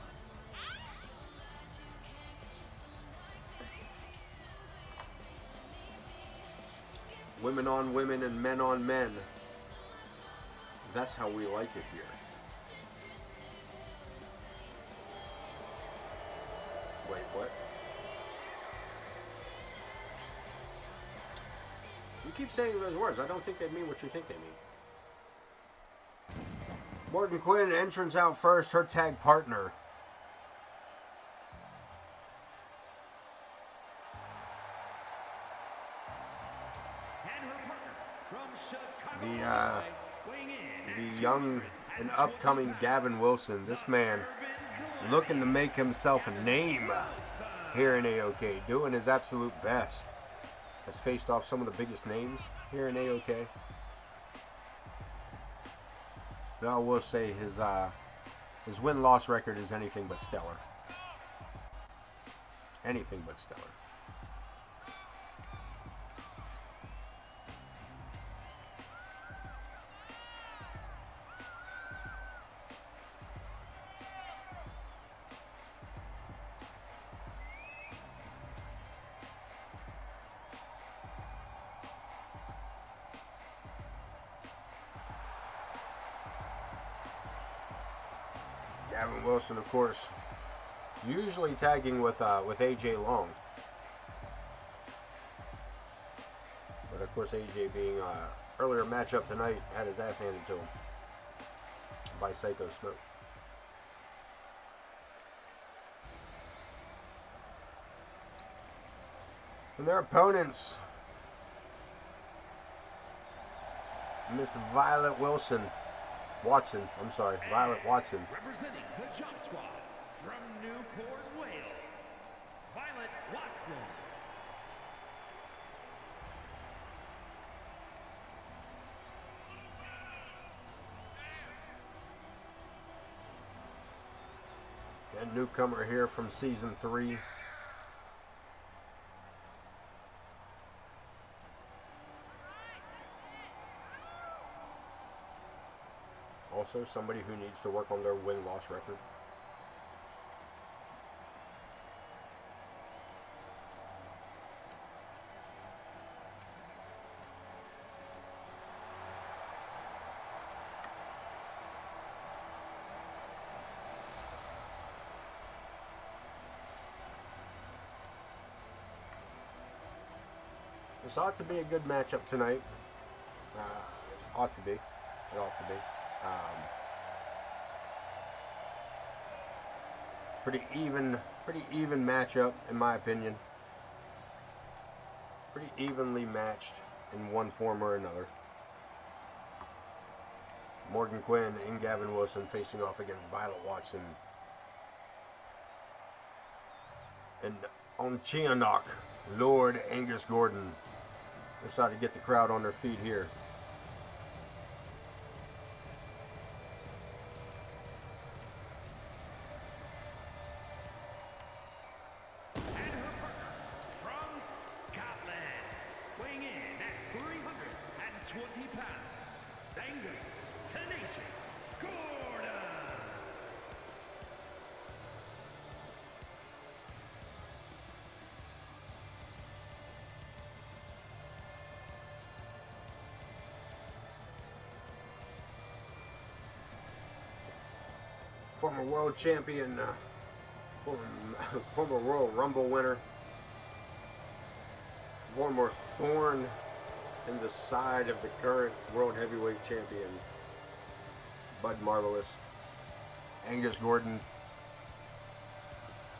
Women on women and men on men. That's how we like it here. Wait, what? You keep saying those words. I don't think they mean what you think they mean. Morgan Quinn, entrance out first, her tag partner. The young and upcoming Gavin Wilson. This man looking to make himself a name here in AOK, doing his absolute best. Has faced off some of the biggest names here in AOK. Though I will say his win-loss record is anything but stellar. Anything but stellar. Gavin Wilson, of course, usually tagging with AJ Long, but of course AJ being earlier matchup tonight had his ass handed to him by Syko Smoke. And their opponents, Miss Violet Watson. Representing the Jump Squad from Newport, Wales, Violet Watson. A newcomer here from season 3. Also, somebody who needs to work on their win-loss record. This ought to be a good matchup tonight. It ought to be. Pretty even matchup in my opinion. Pretty evenly matched in one form or another. Morgan Quinn and Gavin Wilson facing off against Violet Watson. And on Chianok, Lord Angus Gordon. Decided to get the crowd on their feet here. former world champion, former Royal Rumble winner, former thorn in the side of the current World Heavyweight Champion, Bud Marvelous. Angus Gordon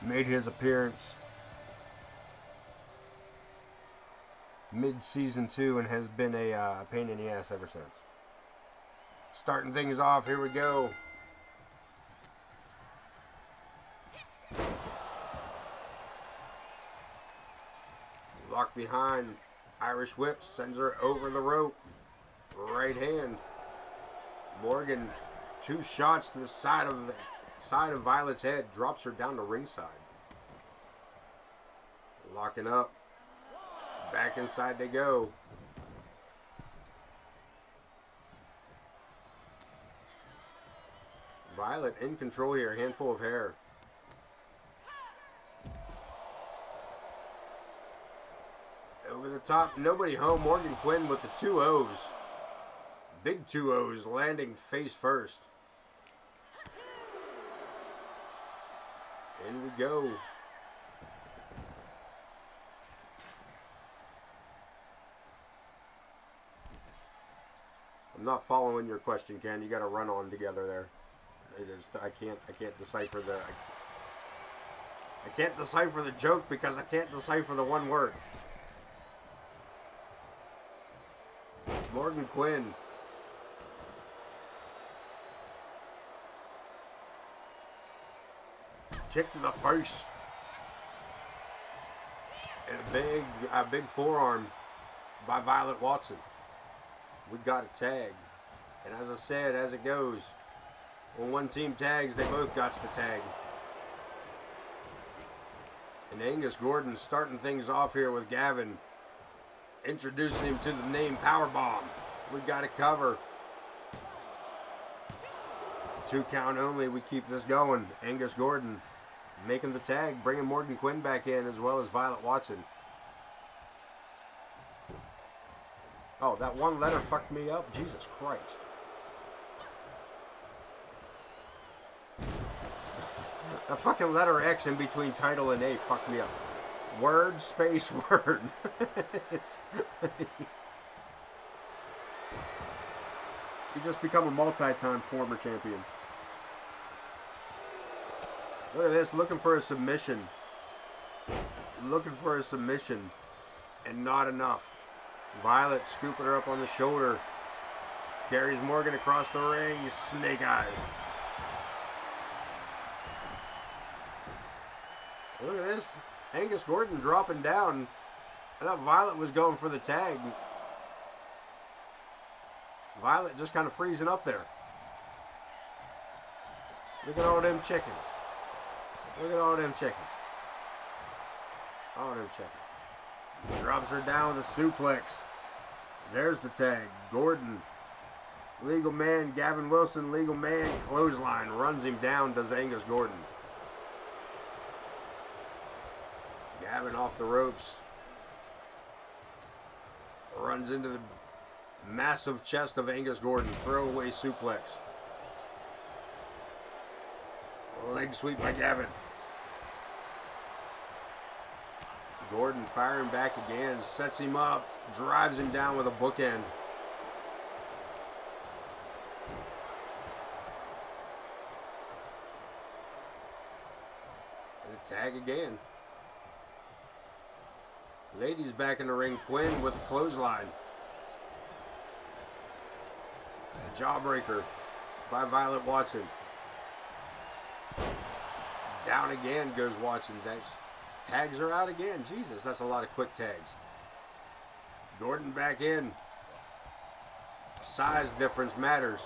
made his appearance mid-season 2 and has been a pain in the ass ever since. Starting things off, here we go. Locked behind, Irish whip, sends her over the rope. Right hand. Morgan, 2 shots to the side of Violet's head, drops her down to ringside. Locking up. Back inside they go. Violet in control here, handful of hair. Over the top, nobody home. Morgan Quinn with the 2 O's. Big 2 O's landing face first. In we go. I'm not following your question, Ken. You got to run on together there. I can't decipher I can't decipher the joke because I can't decipher the one word. Morgan Quinn. Kick to the face. And a big forearm by Violet Watson. We got a tag. And as I said, as it goes, when one team tags, they both got to tag. And Angus Gordon starting things off here with Gavin. Introducing him to the name Powerbomb. We got it cover. 2 count only. We keep this going. Angus Gordon making the tag, bringing Morgan Quinn back in as well as Violet Watson. Oh, that one letter fucked me up? Jesus Christ. The fucking letter X in between title and A fucked me up. Word, space, word. You just become a multi-time former champion. Look at this, looking for a submission. Looking for a submission. And not enough. Violet scooping her up on the shoulder. Carries Morgan across the ring. Snake eyes. Look at this. Angus Gordon dropping down. I thought Violet was going for the tag. Violet just kind of freezing up there. Look at all them chickens. Look at all them chickens. All them chickens. Drops her down with a suplex. There's the tag. Gordon. Legal man. Gavin Wilson. Legal man. Clothesline. Runs him down. Does Angus Gordon. Gavin off the ropes. Runs into the massive chest of Angus Gordon. Throwaway suplex. Leg sweep by Gavin. Gordon firing back again. Sets him up. Drives him down with a bookend. And a tag again. Ladies back in the ring. Quinn with a clothesline. A jawbreaker by Violet Watson. Down again goes Watson. Tags are out again. Jesus, that's a lot of quick tags. Gordon back in. Size difference matters.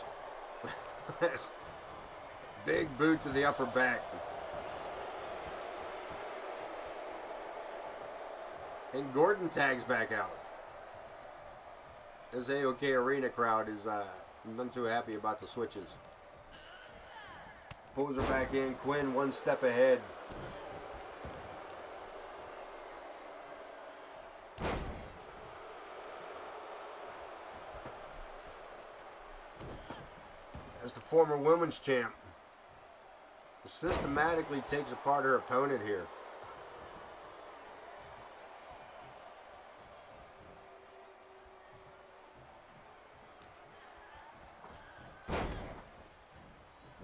Big boot to the upper back. And Gordon tags back out. This AOK Arena crowd is none too happy about the switches. Pulls her back in. Quinn 1 step ahead. As the former women's champ, systematically takes apart her opponent here.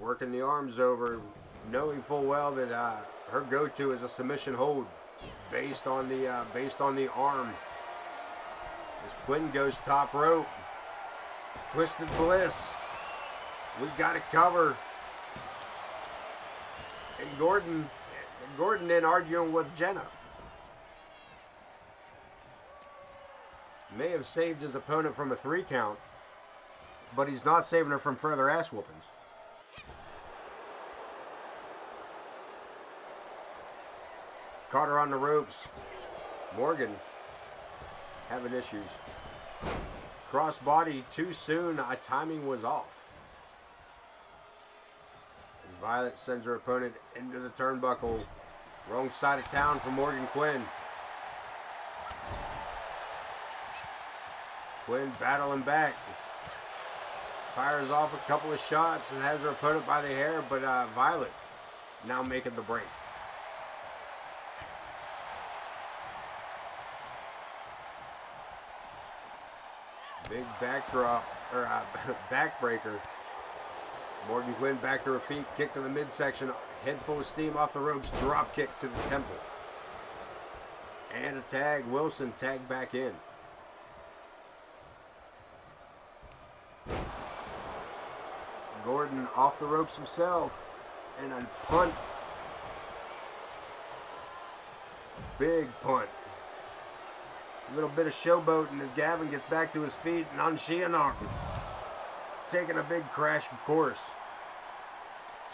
Working the arms over, knowing full well that her go-to is a submission hold based on the arm. As Quinn goes top rope, Twisted Bliss. We got it covered. And Gordon then arguing with Jenna. May have saved his opponent from a 3 count, but he's not saving her from further ass whoopings. Caught her on the ropes. Morgan having issues. Crossbody too soon. Timing was off. As Violet sends her opponent into the turnbuckle. Wrong side of town for Morgan Quinn. Quinn battling back. Fires off a couple of shots and has her opponent by the hair, but Violet now making the break. Big backdrop, or backbreaker. Morgan Quinn back to her feet, kick to the midsection, head full of steam off the ropes, drop kick to the temple. And a tag, Wilson tagged back in. Gordon off the ropes himself, and a punt. Big punt. A little bit of showboating as Gavin gets back to his feet, and on Shianok, taking a big crash course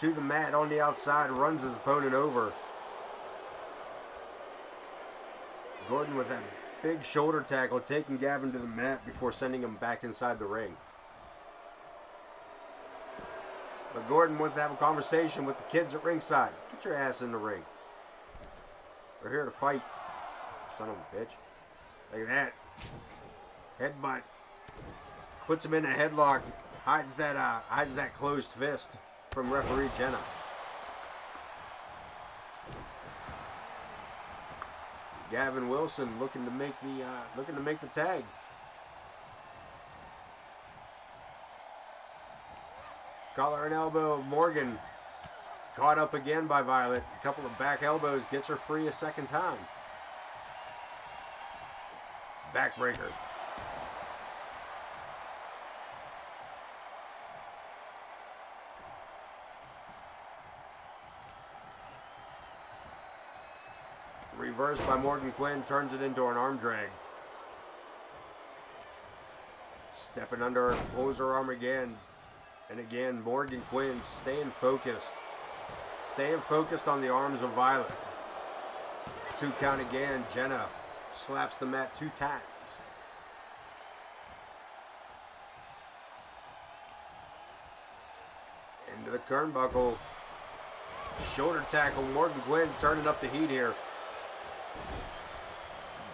to the mat on the outside, runs his opponent over. Gordon with that big shoulder tackle, taking Gavin to the mat before sending him back inside the ring. But Gordon wants to have a conversation with the kids at ringside. Get your ass in the ring. We're here to fight, son of a bitch. Look at that. Headbutt. Puts him in a headlock. Hides that closed fist from referee Jenna. Gavin Wilson looking to make the tag. Collar and elbow of Morgan. Caught up again by Violet. A couple of back elbows gets her free a second time. Backbreaker. Reversed by Morgan Quinn, turns it into an arm drag. Stepping under her, pulls her arm again. And again, Morgan Quinn staying focused. Staying focused on the arms of Violet. 2 count again. Jenna slaps the mat 2 times. Into the turnbuckle. Shoulder tackle. Morgan Quinn turning up the heat here.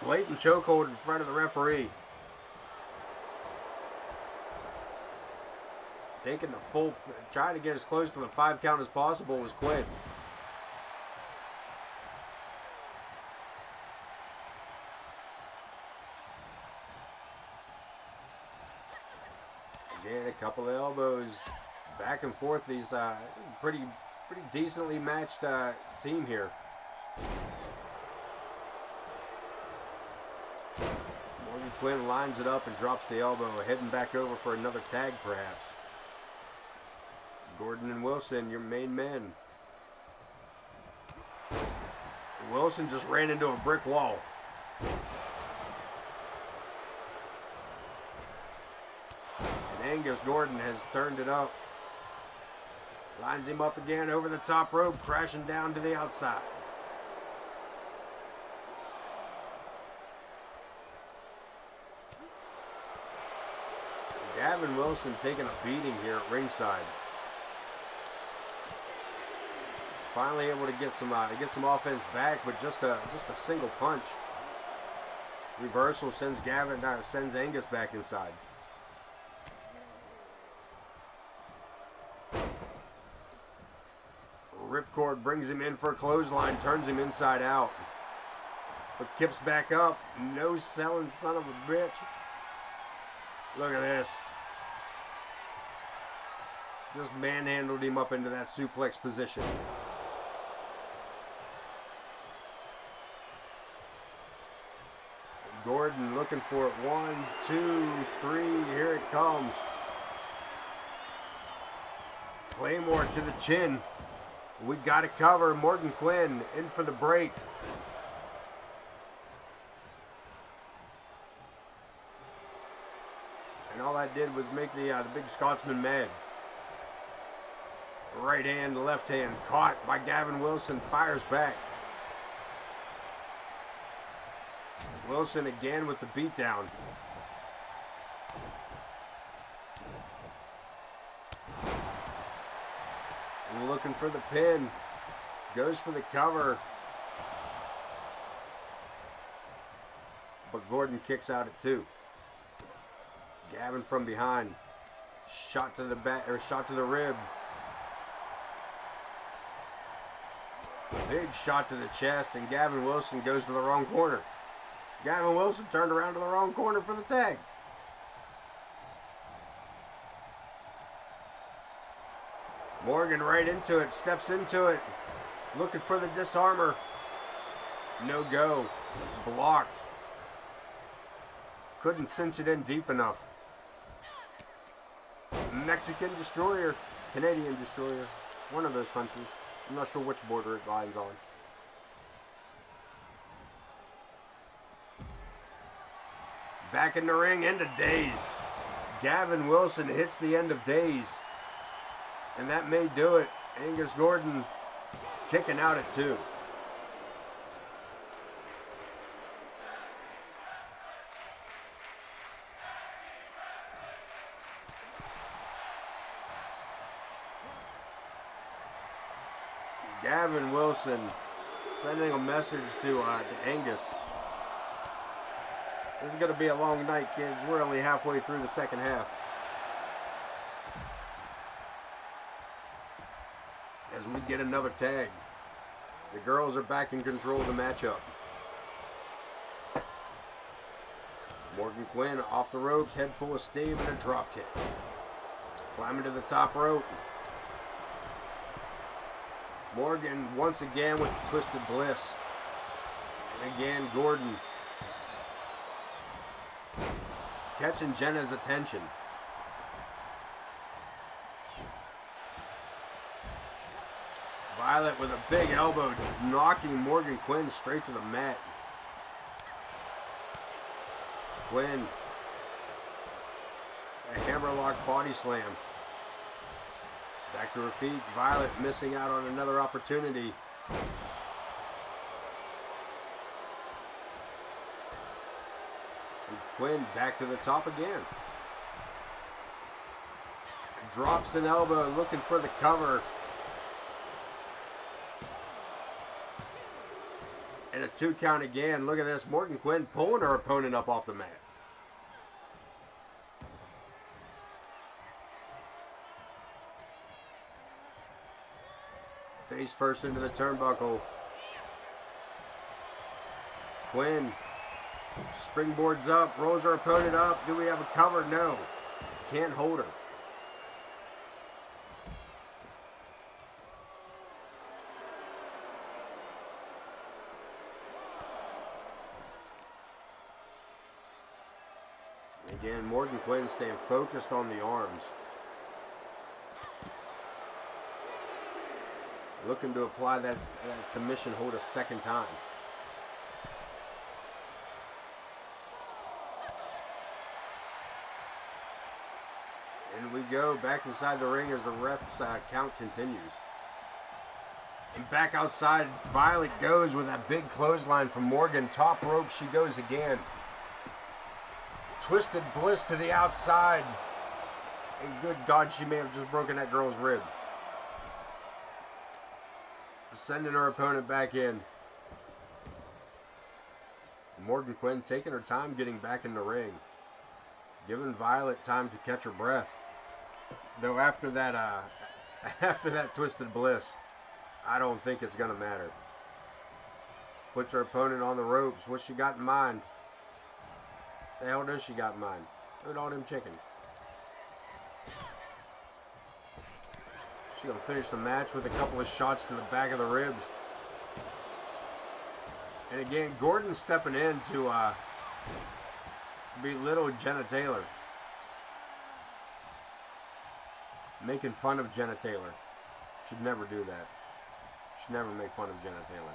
Blatant chokehold in front of the referee. Taking the full, trying to get as close to the 5 count as possible was Quinn. Again, a couple of elbows, back and forth. These pretty decently matched team here. Morgan Quinn lines it up and drops the elbow, heading back over for another tag perhaps. Gordon and Wilson, your main men. Wilson just ran into a brick wall. And Angus Gordon has turned it up. Lines him up again over the top rope, crashing down to the outside. Gavin Wilson taking a beating here at ringside. Finally able to get some offense back, but just a single punch. Reversal sends Angus back inside. ripcord, brings him in for a clothesline, turns him inside out. But Kip's back up. No selling son of a bitch. Look at this. Just manhandled him up into that suplex position. Gordon looking for it. 1, 2, 3. Here it comes. Claymore to the chin. We got to cover. Morgan Quinn in for the break. And all I did was make the big Scotsman mad. Right hand, left hand, caught by Gavin Wilson, fires back. Wilson again with the beatdown. And looking for the pin. Goes for the cover. But Gordon kicks out at 2. Gavin from behind. Shot to the back, or shot to the rib. Big shot to the chest, and Gavin Wilson goes to the wrong corner. Gavin Wilson turned around to the wrong corner for the tag. Morgan right into it, steps into it, looking for the disarmor. No go. Blocked. Couldn't cinch it in deep enough. Mexican Destroyer, Canadian Destroyer, one of those countries. I'm not sure which border it lines on. Back in the ring, end of days. Gavin Wilson hits the end of days. And that may do it. Angus Gordon kicking out at 2. Gavin Wilson sending a message to Angus. This is going to be a long night, kids. We're only halfway through the second half. As we get another tag. The girls are back in control of the matchup. Morgan Quinn off the ropes, head full of steam and a drop kick. Climbing to the top rope. Morgan once again with the Twisted Bliss. And again, Gordon catching Jenna's attention. Violet with a big elbow, knocking Morgan Quinn straight to the mat. Quinn, a hammerlock body slam. Back to her feet. Violet missing out on another opportunity. And Quinn back to the top again. Drops an elbow, looking for the cover. And a 2 count again. Look at this. Morgan Quinn pulling her opponent up off the mat. Face first into the turnbuckle. Quinn springboards up, rolls her opponent up. Do we have a cover? No. Can't hold her. Again, Morgan Quinn staying focused on the arms. Looking to apply that submission hold a second time. And we go back inside the ring as the ref's count continues. And back outside, Violet goes with that big clothesline from Morgan. Top rope, she goes again. Twisted Bliss to the outside. And good God, she may have just broken that girl's ribs. Sending her opponent back in. Morgan Quinn taking her time getting back in the ring. Giving Violet time to catch her breath. Though after that Twisted Bliss, I don't think it's going to matter. Puts her opponent on the ropes. What's she got in mind? The hell does she got in mind? Look at all them chickens. She gonna finish the match with a couple of shots to the back of the ribs. And again, Gordon stepping in to belittle Jenna Taylor. Making fun of Jenna Taylor. Should never do that. Should never make fun of Jenna Taylor.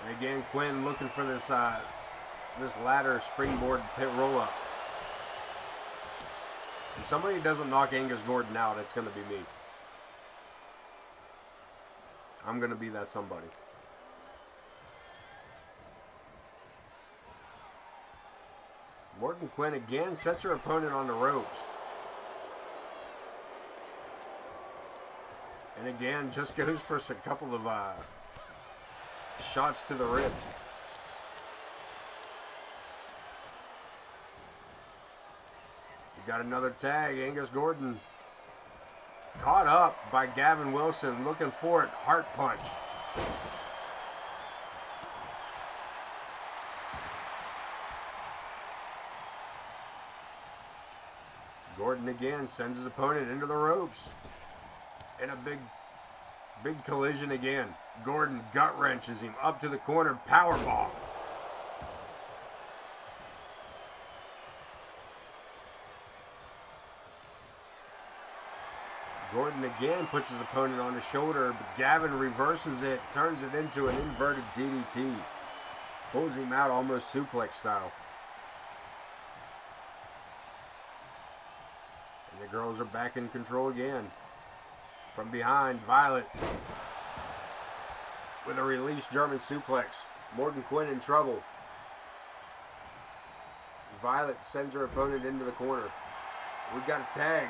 And again, Quinn looking for this this ladder springboard pit roll up. If somebody doesn't knock Angus Gordon out, it's going to be me. I'm going to be that somebody. Morgan Quinn again sets her opponent on the ropes. And again, just goes for a couple of shots to the ribs. We got another tag. Angus Gordon caught up by Gavin Wilson, looking for it. Heart punch. Gordon again sends his opponent into the ropes. And a big collision again. Gordon gut wrenches him up to the corner. Powerbomb. Gordon again puts his opponent on his shoulder, but Gavin reverses it, turns it into an inverted DDT. Pulls him out almost suplex style. And the girls are back in control again. From behind, Violet with a released German suplex. Morgan Quinn in trouble. Violet sends her opponent into the corner. We've got a tag.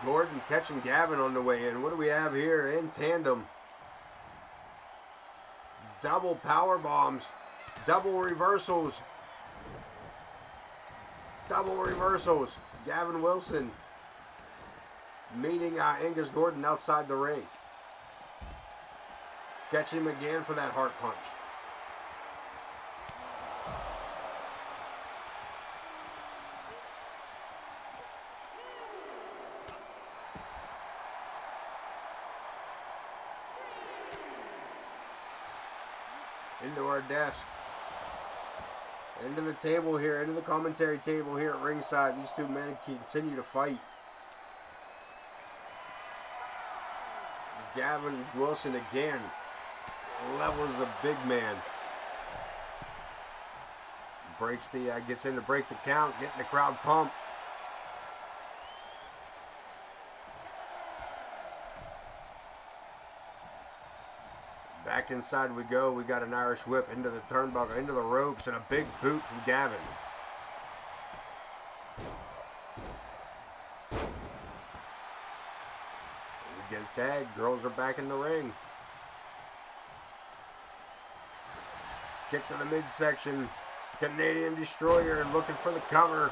Gordon catching Gavin on the way in. What do we have here? In tandem. Double power bombs. Double reversals. Double reversals. Gavin Wilson meeting Angus Gordon outside the ring. Catch him again for that heart punch. Into our desk. Into the table here, into the commentary table here at ringside. These two men continue to fight. Gavin Wilson again levels the big man. Breaks the, gets in to break the count, getting the crowd pumped. Back inside we go. We got an Irish whip into the turnbuckle, into the ropes, and a big boot from Gavin. We get a tag. Girls are back in the ring. Kick to the midsection. Canadian Destroyer looking for the cover.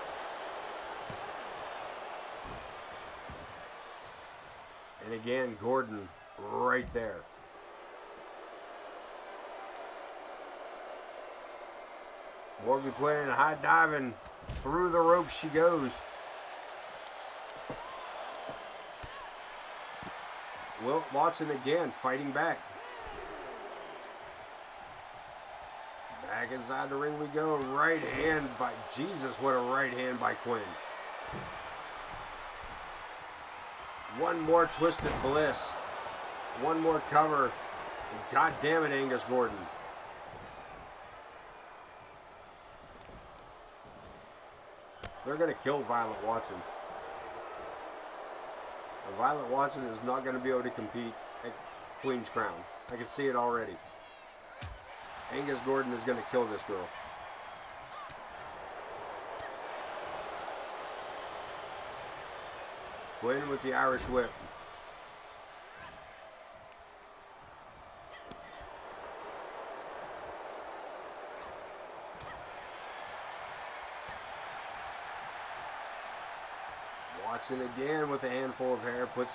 And again, Gordon right there. Morgan Quinn high diving through the ropes she goes. Wilt Watson again fighting back. Back inside the ring we go. Right hand by Jesus, what a right hand by Quinn. One more Twisted Bliss. One more cover. God damn it, Angus Gordon. They're going to kill Violet Watson. And Violet Watson is not going to be able to compete at Queen's Crown. I can see it already. Angus Gordon is going to kill this girl. Quinn with the Irish whip. Watson again with a handful of hair. Puts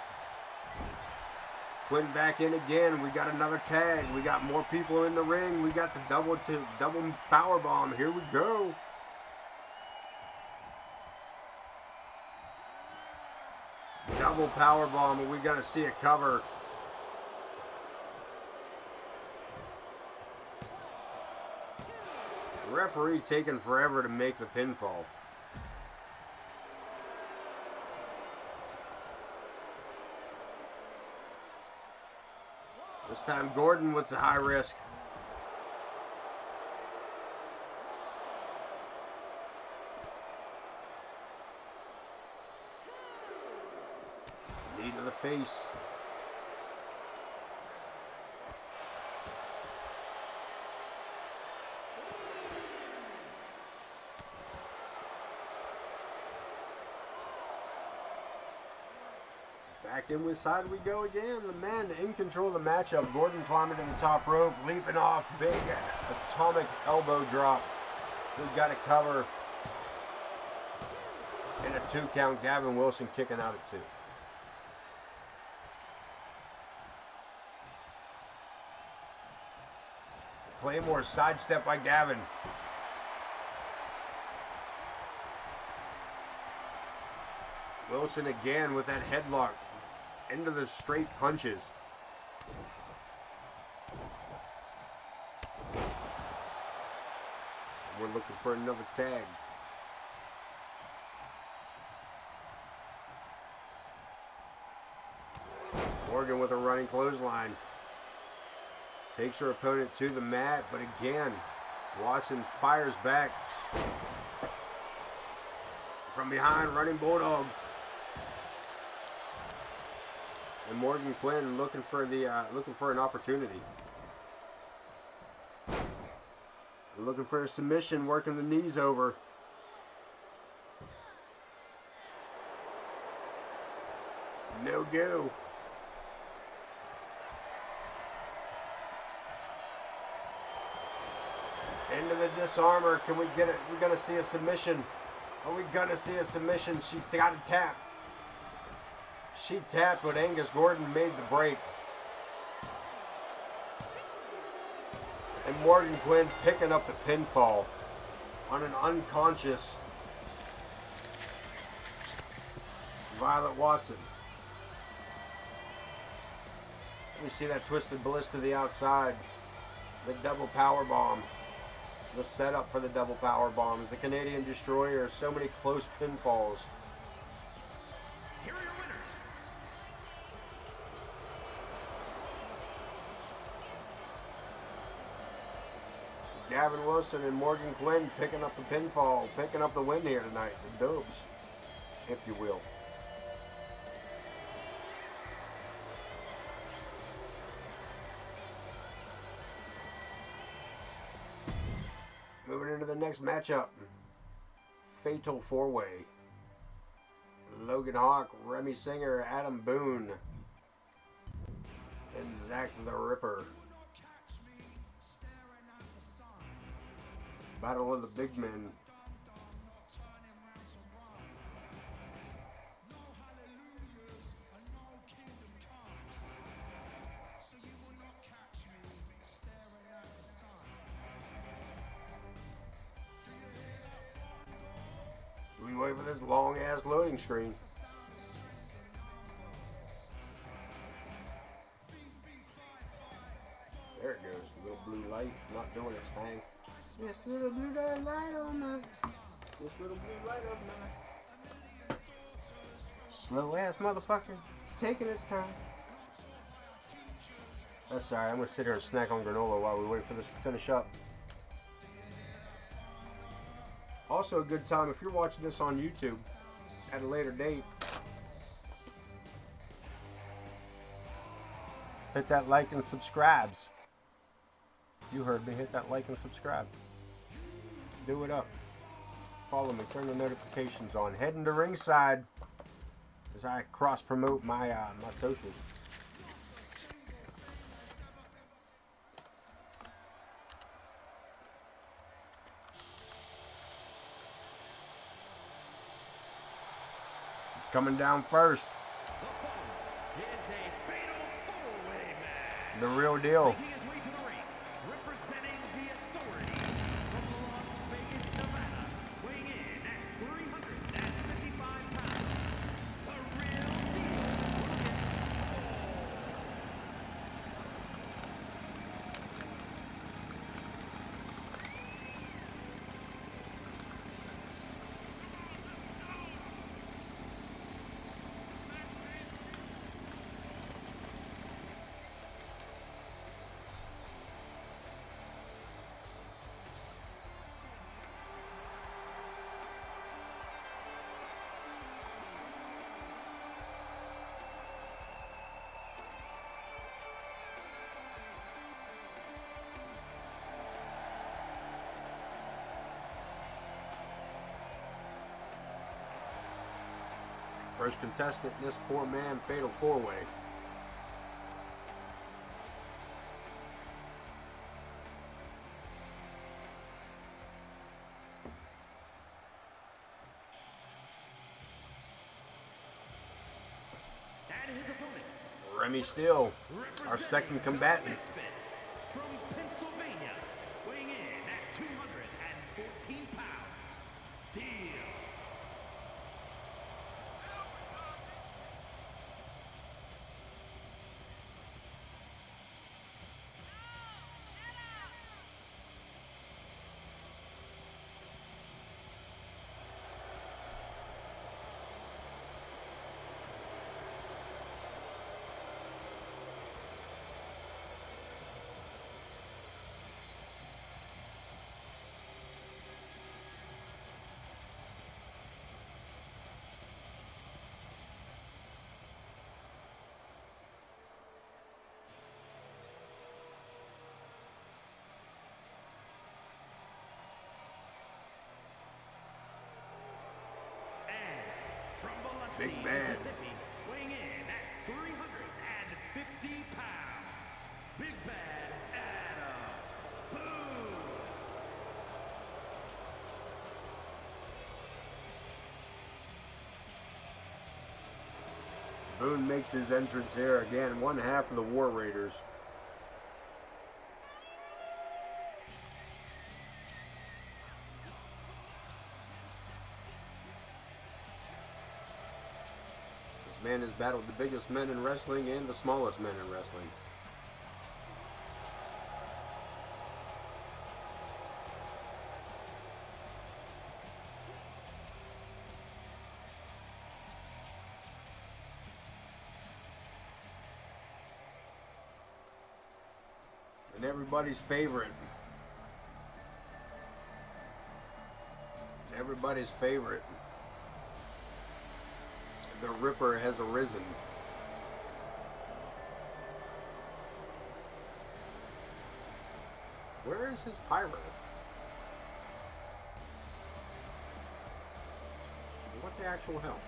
Quinn back in again. We got another tag. We got more people in the ring. We got the double power bomb. Here we go. Double power bomb. Are we going to see a cover? The referee taking forever to make the pinfall. This time Gordon with the high risk. Knee to the face. Back in with side we go again. The man in control of the matchup. Gordon climbing to the top rope, leaping off. Big atomic elbow drop. We've got a cover. And a 2 count. Gavin Wilson kicking out at 2. Claymore sidestep by Gavin. Wilson again with that headlock. Into the straight punches. We're looking for another tag. Morgan with a running clothesline. Takes her opponent to the mat, but again, Watson fires back. From behind, running bulldog. And Morgan Quinn looking for an opportunity. Looking for a submission, working the knees over. No go. Into the disarmor. Can we get it? We're gonna see a submission. Are we gonna see a submission? She's got a tap. She tapped, but Angus Gordon made the break. And Morgan Quinn picking up the pinfall on an unconscious Violet Watson. You see that twisted bliss to the outside. The double power bombs. The setup for the double power bombs. The Canadian Destroyer. So many close pinfalls. Here are your winners. Gavin Wilson and Morgan Quinn picking up the pinfall, picking up the win here tonight. The Dubs, if you will. Moving into the next matchup. Fatal 4-way. Logan Hawk, Remy Singer, Adam Boone, and Zakk the Ripper. Battle of the big men. We wait for this long ass loading screen. There it goes. The little blue light not doing its thing. This little blue light on my. This little blue light on my. Slow ass motherfucker. It's taking its time. That's sorry. I'm gonna sit here and snack on granola while we wait for this to finish up. Also a good time if you're watching this on YouTube at a later date. Hit that like and subscribes. You heard me. Hit that like and subscribe. Do it up. Follow me. Turn the notifications on. Heading to ringside as I cross promote my my socials. Coming down first. The foe is a fatal four-way match. The real deal. Making his way to the ring, representing the Authority from Las Vegas, Nevada, weighing in at 355 pounds, the real deal, First contestant in this four-man fatal four-way. and his opponents. Remy Steele, our second combatant. Misfits from Pennsylvania, weighing in at 214 pounds, Steele. Big Bad. Mississippi, weighing in at 350 pounds, Big Bad Adam Boone. Boone makes his entrance here again, one half of the War Raiders. This man has battled the biggest men in wrestling and the smallest men in wrestling. And everybody's favorite. Everybody's favorite. The Ripper has arisen. Where is his pyro? What the actual hell?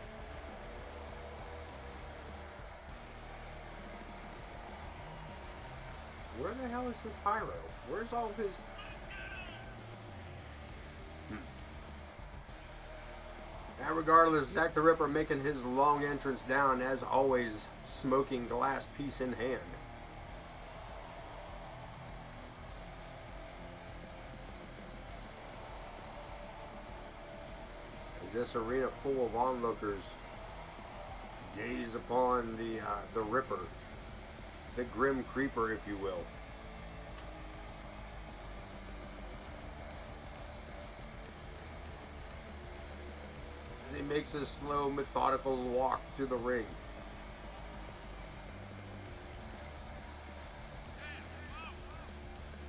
Where the hell is his pyro? Where's all of his... Now, regardless, Zakk the Ripper making his long entrance down, as always, smoking glass piece in hand. As this arena full of onlookers gaze upon the Ripper, the Grim Creeper, if you will. He makes a slow, methodical walk to the ring.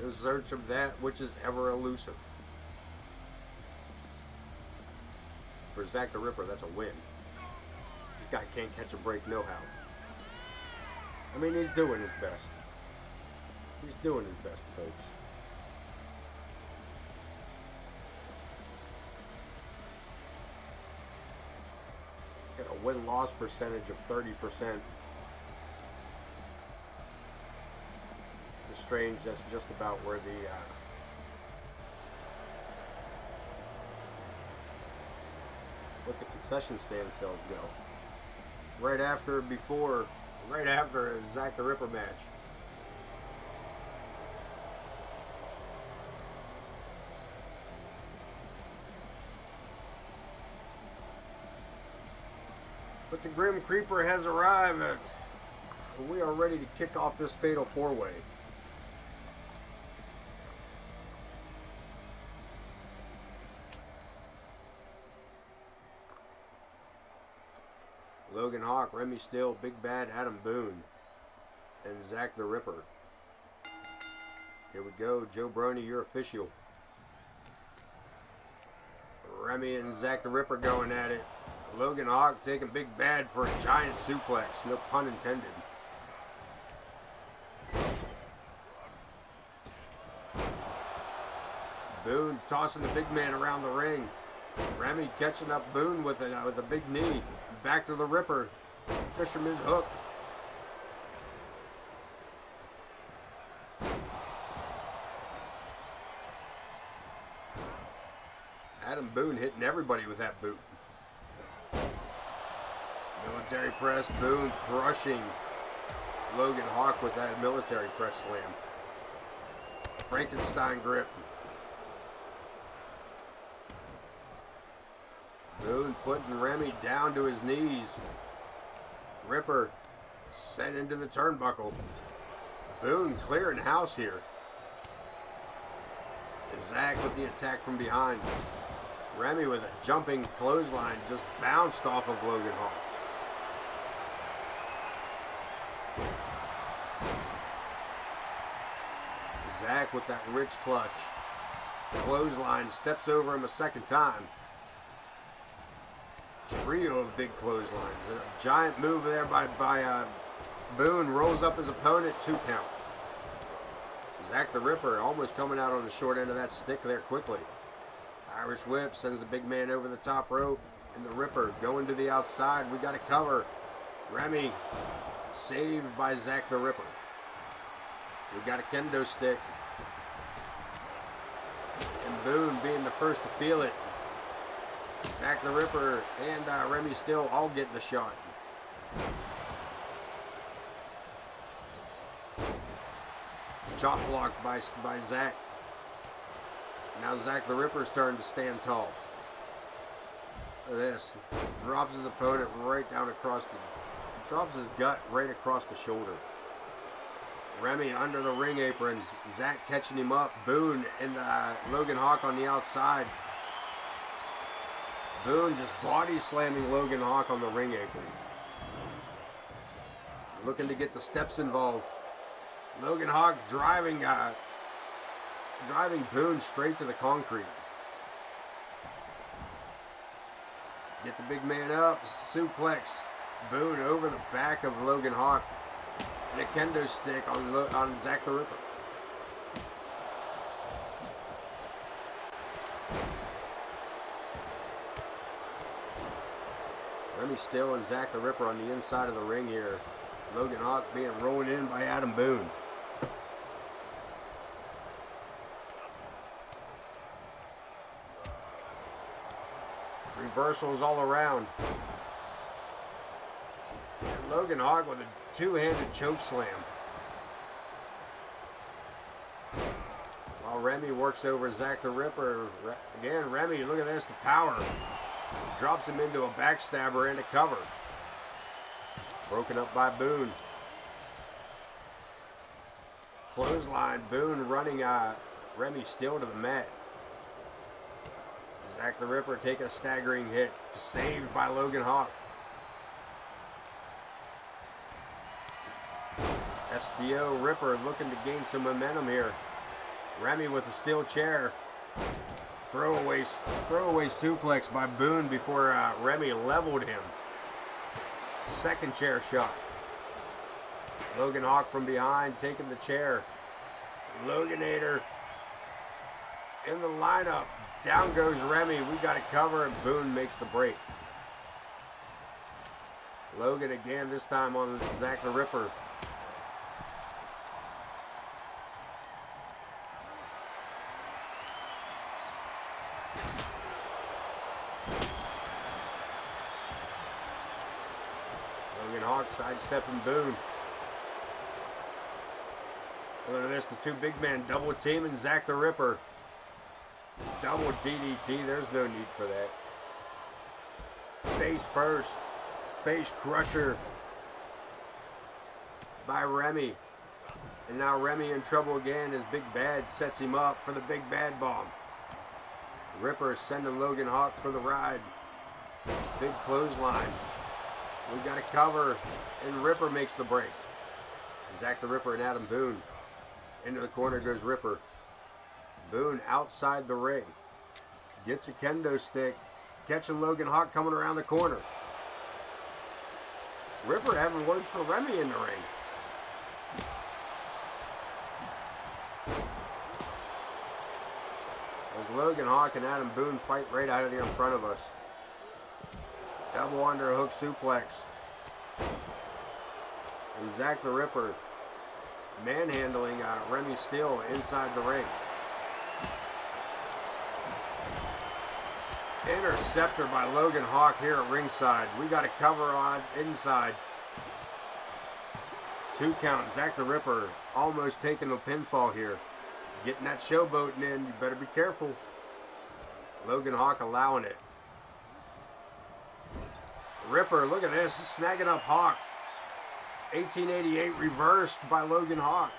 In search of that which is ever elusive. For Zakk the Ripper, that's a win. This guy can't catch a break no how. I mean, he's doing his best. He's doing his best, folks. Got a win-loss percentage of 30%. It's strange, that's just about where what the concession stand sales go. right after a Zakk the Ripper match. But the Grim Creeper has arrived. We are ready to kick off this fatal four-way. Logan Hawk, Remy Still, Big Bad Adam Boone, and Zakk the Ripper. Here we go. Joe Brony, your official. Remy and Zakk the Ripper going at it. Logan Hawk taking Big Bad for a giant suplex. No pun intended. Boone tossing the big man around the ring. Remy catching up Boone with a big knee. Back to the Ripper. Fisherman's hook. Adam Boone hitting everybody with that boot. Military press. Boone crushing Logan Hawk with that military press slam. Frankenstein grip. Boone putting Remy down to his knees. Ripper sent into the turnbuckle. Boone clearing house here. Zakk with the attack from behind. Remy with a jumping clothesline just bounced off of Logan Hawk. Zakk with that rich clutch. Clothesline steps over him a second time. Trio of big clotheslines. And a giant move there by Boone. Rolls up his opponent. 2 count. Zakk the Ripper almost coming out on the short end of that stick there quickly. Irish whip sends the big man over the top rope. And the Ripper going to the outside. We got a cover. Remy saved by Zakk the Ripper. We got a kendo stick. And Boone being the first to feel it. Zakk the Ripper and Remy Still all getting a shot. Chop block by Zakk. Now Zakk the Ripper's turn to stand tall. Look at this. Drops his opponent right down across drops his gut right across the shoulder. Remy under the ring apron. Zakk catching him up. Boone and Logan Hawk on the outside. Boone just body slamming Logan Hawk on the ring apron. Looking to get the steps involved. Logan Hawk driving Boone straight to the concrete. Get the big man up. Suplex. Boone over the back of Logan Hawk. And a kendo stick on Zakk the Ripper. Remy Still and Zakk the Ripper on the inside of the ring here. Logan Hawk being rolled in by Adam Boone. Reversals all around. And Logan Hawk with a two-handed choke slam. While Remy works over Zakk the Ripper. Again, Remy, look at this, the power. Drops him into a backstabber and a cover. Broken up by Boone. Clothesline, Boone running Remy Still to the mat. Zakk the Ripper taking a staggering hit. Saved by Logan Hawk. STO Ripper looking to gain some momentum here. Remy with a steel chair. Throwaway suplex by Boone before Remy leveled him. Second chair shot. Logan Hawk from behind taking the chair. Loganator in the lineup. Down goes Remy. We got a cover and Boone makes the break. Logan again, this time on Zakk the Ripper. Sidestepping Boone. Look at this, the two big men double teaming Zakk the Ripper. Double DDT, there's no need for that. Face first. Face crusher by Remy. And now Remy in trouble again as Big Bad sets him up for the Big Bad Bomb. Ripper sending Logan Hawk for the ride. Big clothesline. We got a cover, and Ripper makes the break. Zakk the Ripper and Adam Boone. Into the corner goes Ripper. Boone outside the ring. Gets a kendo stick. Catching Logan Hawk coming around the corner. Ripper having words for Remy in the ring. As Logan Hawk and Adam Boone fight right out here in front of us. Double underhook suplex. And Zakk the Ripper manhandling Remy Steele inside the ring. Interceptor by Logan Hawk here at ringside. We got a cover on inside. 2 count. Zakk the Ripper almost taking a pinfall here. Getting that showboating in. You better be careful. Logan Hawk allowing it. Ripper, look at this. Snagging up Hawk. 1888 reversed by Logan Hawk.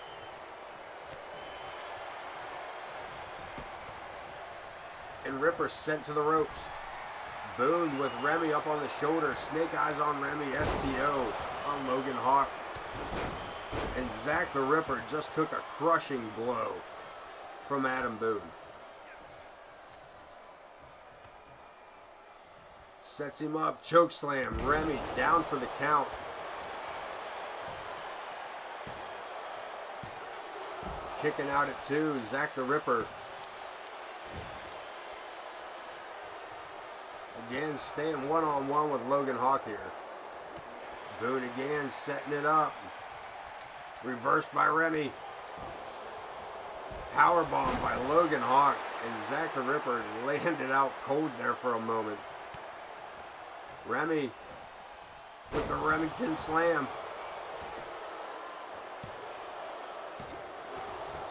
And Ripper sent to the ropes. Boone with Remy up on the shoulder. Snake eyes on Remy. STO on Logan Hawk. And Zakk the Ripper just took a crushing blow from Adam Boone. Sets him up. Chokeslam. Remy down for the count. Kicking out at 2. Zakk the Ripper. Again, staying one-on-one with Logan Hawk here. Boone again, setting it up. Reversed by Remy. Powerbomb by Logan Hawk. And Zakk the Ripper landed out cold there for a moment. Remy with the Remington slam.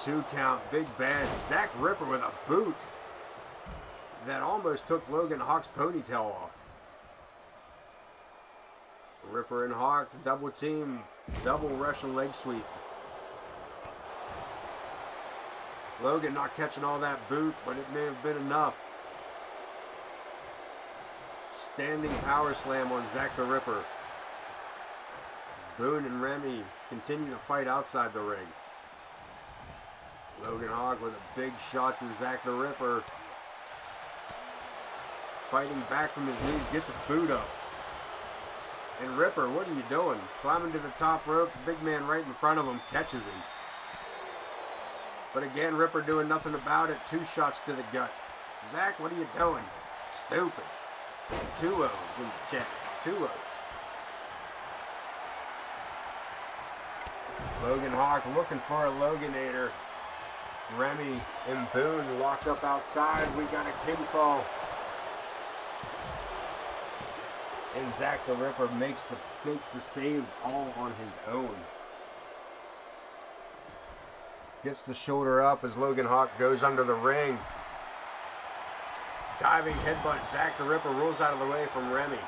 2 count. Big Bad. Zakk Ripper with a boot that almost took Logan Hawk's ponytail off. Ripper and Hawk double team, double Russian leg sweep. Logan not catching all that boot, but it may have been enough. Standing power slam on Zakk the Ripper. Boone and Remy continue to fight outside the ring. Logan Hawk with a big shot to Zakk the Ripper. Fighting back from his knees, gets a boot up. And Ripper, what are you doing? Climbing to the top rope, the big man right in front of him catches him. But again, Ripper doing nothing about it. 2 shots to the gut. Zakk, what are you doing? Stupid. 2 O's in the chest. 2 O's. Logan Hawk looking for a Loganator. Remy and Boone locked up outside. We got a pinfall. And Zakk the Ripper makes the save all on his own. Gets the shoulder up as Logan Hawk goes under the ring. Diving headbutt. Zakk the Ripper rolls out of the way from Remy.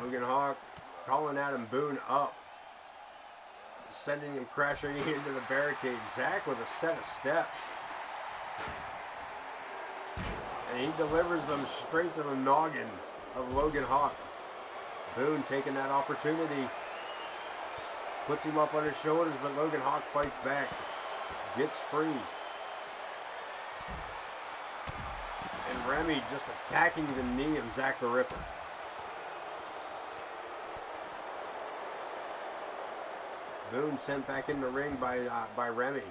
Logan Hawk calling Adam Boone up. Sending him crashing into the barricade. Zakk with a set of steps. And he delivers them straight to the noggin of Logan Hawk. Boone taking that opportunity. Puts him up on his shoulders, but Logan Hawk fights back. Gets free. And Remy just attacking the knee of Zakk the Ripper. Boone sent back in the ring by Remy.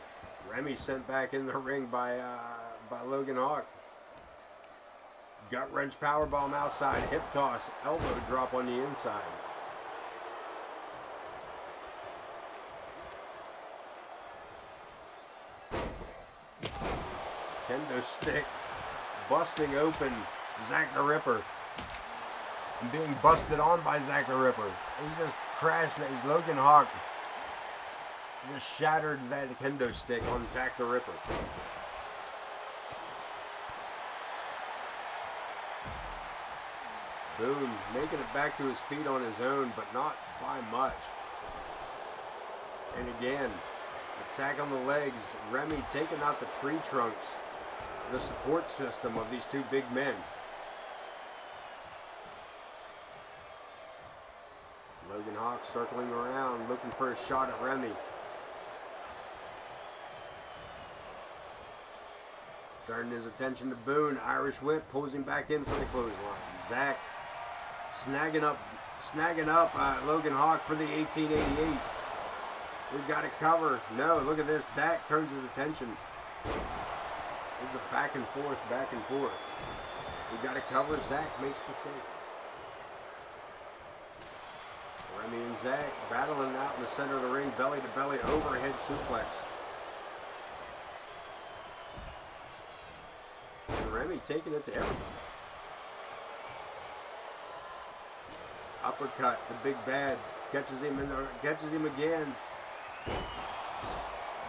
Remy sent back in the ring by Logan Hawk. Gut wrench powerbomb outside, hip toss, elbow drop on the inside. Kendo stick busting open Zakk the Ripper. and being busted on by Zakk the Ripper. He just crashed. Logan Hawk just shattered that kendo stick on Zakk the Ripper. Boone making it back to his feet on his own, but not by much. And again, attack on the legs. Remy taking out the tree trunks, the support system of these two big men. Logan Hawk circling around, looking for a shot at Remy. Turning his attention to Boone. Irish whip pulls him back in for the clothesline. Zakk snagging up Logan Hawk for the 1888. We've got to cover. No, look at this. Zakk turns his attention. This is a back and forth, back and forth. We've got to cover. Zakk makes the save. Remy and Zakk battling out in the center of the ring, belly to belly, overhead suplex. And Remy taking it to everybody. Uppercut, the big bad catches him again.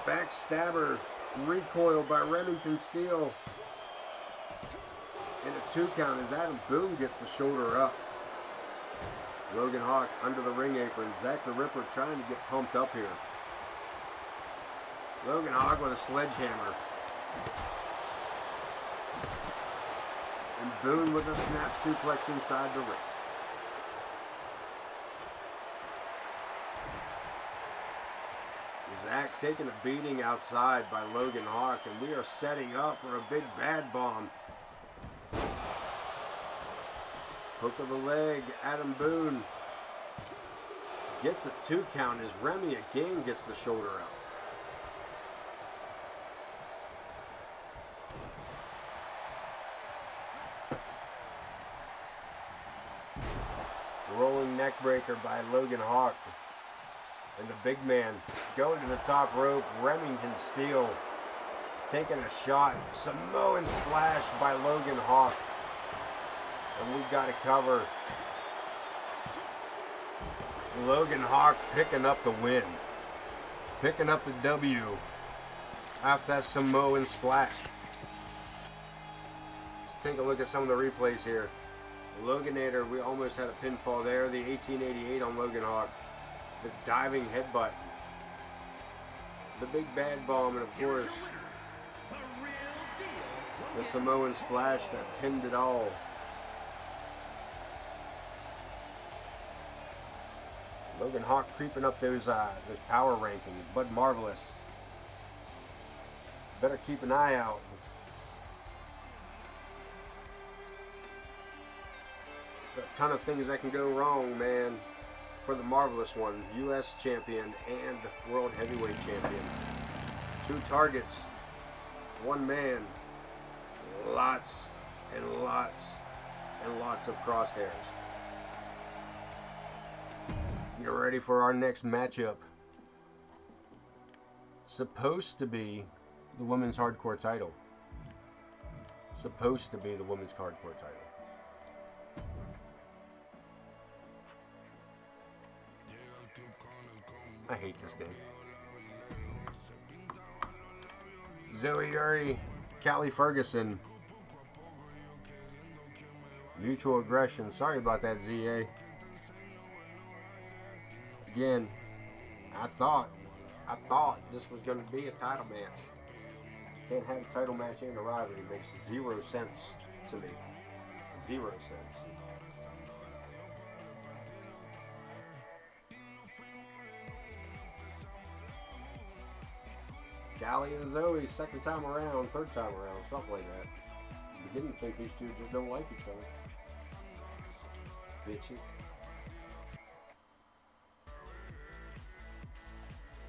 Backstabber, recoil by Remington Steele. And a 2 count as Adam Boone gets the shoulder up. Logan Hawk under the ring apron. Zakk the Ripper trying to get pumped up here. Logan Hawk with a sledgehammer. And Boone with a snap suplex inside the ring. Zakk taking a beating outside by Logan Hawk, and we are setting up for a big bad bomb. Hook of the leg, Adam Boone gets a 2 count as Remy again gets the shoulder out. Rolling neck breaker by Logan Hawk. And the big man going to the top rope. Remington Steele taking a shot. Samoan splash by Logan Hawk. And we've got to cover. Logan Hawk picking up the win. Picking up the W after that Samoan splash. Let's take a look at some of the replays here. Loganator, we almost had a pinfall there. The 1888 on Logan Hawk. The diving headbutt. The big bad bomb, and of course, the Samoan splash that pinned it all. Logan Hawk creeping up those power rankings. Bud Marvelous. Better keep an eye out. There's a ton of things that can go wrong, man. For the Marvelous One, U.S. champion and World Heavyweight champion. 2 targets, 1 man, lots and lots and lots of crosshairs. Get ready for our next matchup. Supposed to be the women's hardcore title. Supposed to be the women's hardcore title. I hate this game. Zoey, Cali, Ferguson. Mutual aggression. Sorry about that, ZA. Again, I thought this was going to be a title match. Can't have a title match and a rivalry. It makes 0 sense to me. 0 sense. Cali and Zoey, second time around, third time around, something like that. You didn't think these two just don't like each other. Bitches.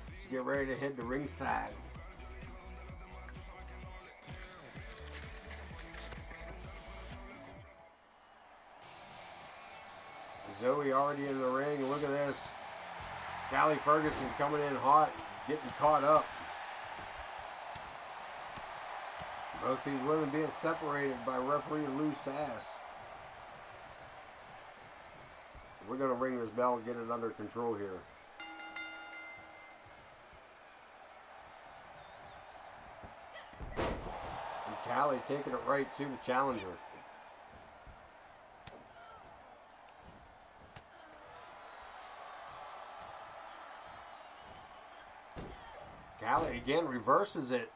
Let's get ready to head to ringside. Zoey already in the ring. Look at this. Cali Ferguson coming in hot, getting caught up. Both these women being separated by referee Lou Sass. We're going to ring this bell and get it under control here. And Cali taking it right to the challenger. Cali again reverses it.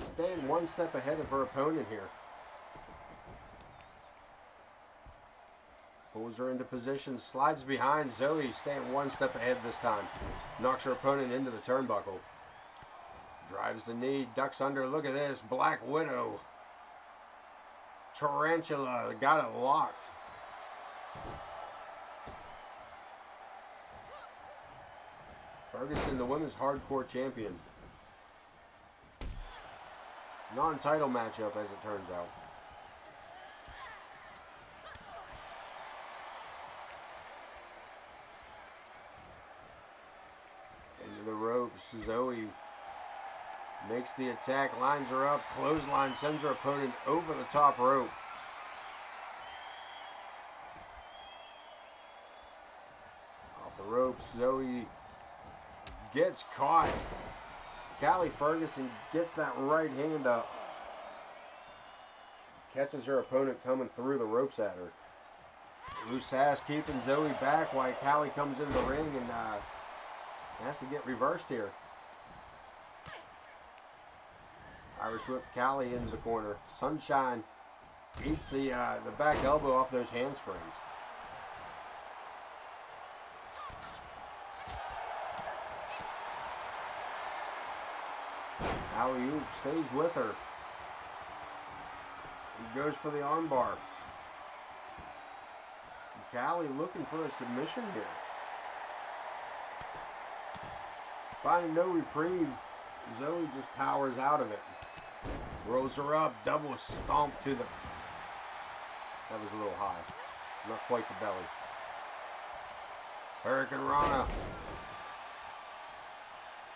Staying one step ahead of her opponent here. Pulls her into position, slides behind. Zoey staying one step ahead this time. Knocks her opponent into the turnbuckle. Drives the knee, ducks under. Look at this. Black Widow. Tarantula. Got it locked. Ferguson, the women's hardcore champion. Non-title matchup, as it turns out. Into the ropes. Zoey makes the attack, lines her up, clothesline, sends her opponent over the top rope. Off the ropes, Zoey gets caught. Cali Ferguson gets that right hand up. Catches her opponent coming through the ropes at her. Loose ass keeping Zoey back while Cali comes into the ring and has to get reversed here. Irish whip Cali into the corner. Sunshine eats the back elbow off those handsprings. Alley-oop stays with her. He goes for the armbar. Cali looking for a submission here. Finding no reprieve, Zoey just powers out of it. Rolls her up, double stomp to the... That was a little high. Not quite the belly. Hurricane Rana.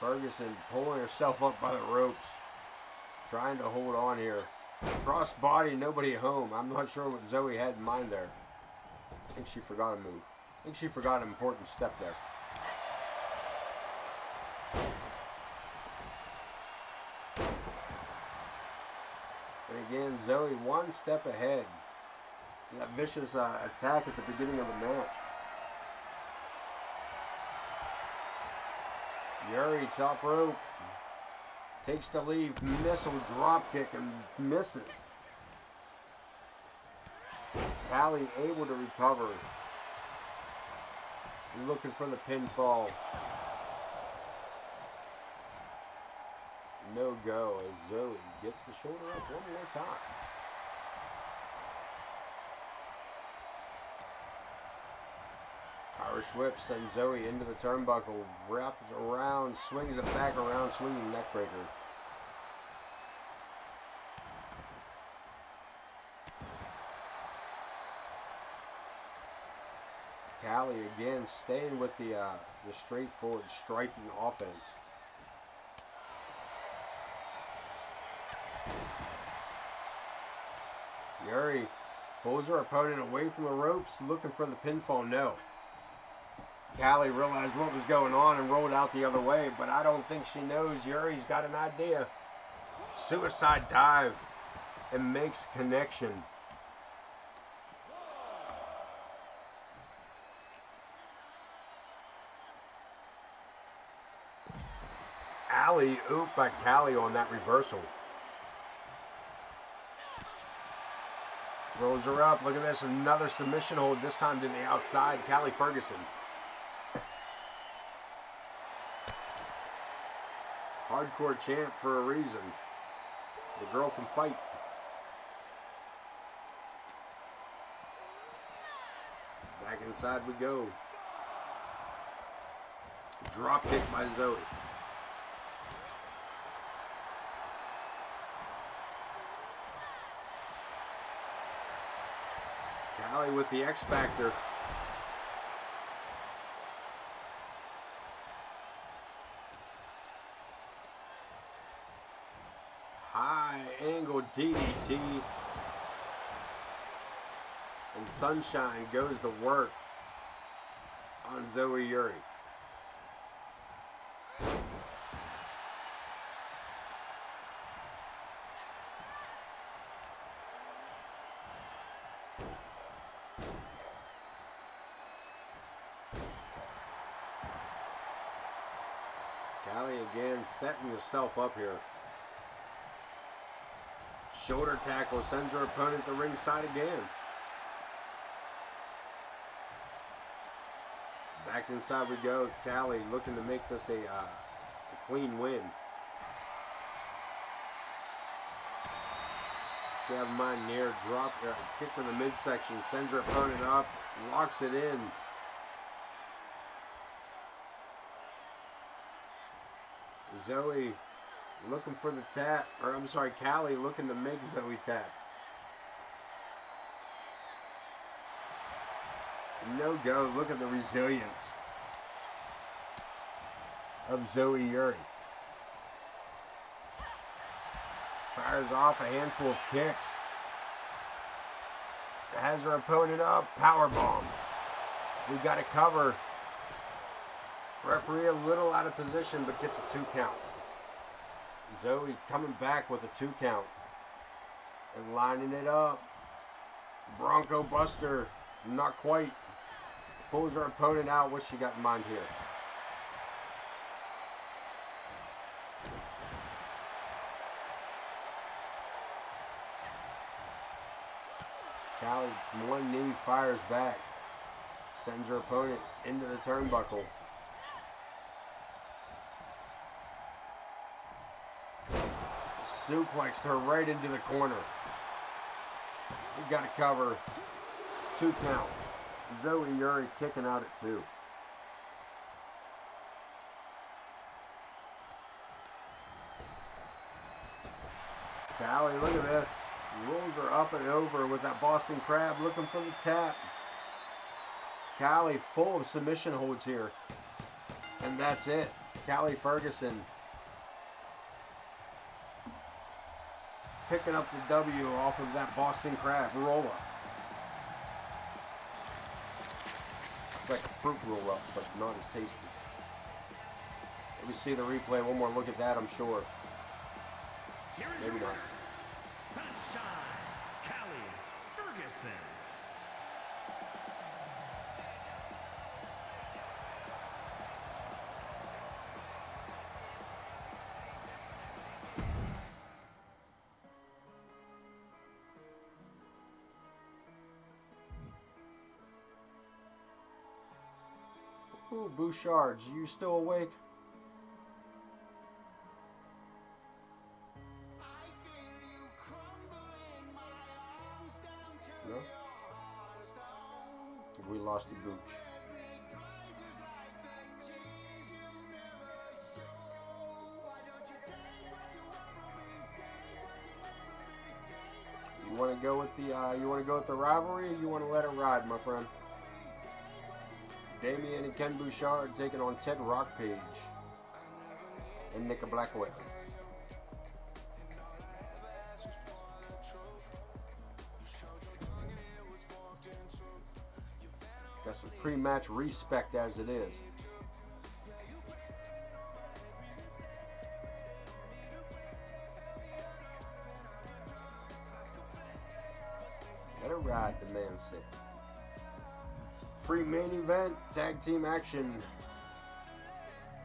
Ferguson pulling herself up by the ropes. Trying to hold on here. Cross body, nobody home. I'm not sure what Zoey had in mind there. I think she forgot a move. I think she forgot an important step there. And again, Zoey one step ahead. That vicious attack at the beginning of the match. Yuri, top rope. Takes the lead, missile drop kick and misses. Cali able to recover. Looking for the pinfall. No go as Zoey gets the shoulder up one more time. Irish whip sends Zoey into the turnbuckle, wraps around, swings it back around, swinging neck breaker. Cali again staying with the straightforward striking offense. Yuri pulls her opponent away from the ropes, looking for the pinfall. No. Cali realized what was going on and rolled out the other way, but I don't think she knows Yuri's got an idea. Suicide dive and makes connection. Alley-oop by Cali on that reversal. Rolls her up. Look at this. Another submission hold, this time to the outside. Cali Ferguson. Hardcore champ for a reason. The girl can fight. Back inside we go. Drop kick by Zoey. Cali with the X Factor. High angle DDT. And Sunshine goes to work. on Zoey Yuri. Cali again setting herself up here. Shoulder tackle sends her opponent to ringside again. Back inside we go. Cali looking to make this a clean win. She have my near drop, kick from the midsection, sends her opponent up, locks it in. Zoey looking for the tap, or I'm sorry, Cali looking to make Zoey tap. No go. Look at the resilience of Zoey Yuri. Fires off a handful of kicks. Has her opponent up. Powerbomb. We got to cover. Referee a little out of position, but gets a 2 count. Zoey coming back with a 2 count. And lining it up. Bronco Buster. Not quite. Pulls her opponent out. What's she got in mind here? Cali from one knee fires back. Sends her opponent into the turnbuckle. Suplexed her right into the corner. We got to cover. 2 count. Zoey Yuri kicking out at 2. Cali, look at this. Rolls her up and over with that Boston Crab looking for the tap. Cali full of submission holds here. And that's it. Cali Ferguson picking up the W off of that Boston Crab roll-up. It's like a fruit roll-up, but not as tasty. Let me see the replay. One more look at that, I'm sure. Maybe not. Sunshine, Cali, Ferguson. Ooh, Bouchard, you still awake? No? We lost the Gooch. You want to go with the rivalry, or you want to let it ride, my friend? Damien and Ken Bouchard taking on Ted Rockpage and Nick Blackwell. Got some pre-match respect as it is. Let it ride, the man said. Free main event, tag team action.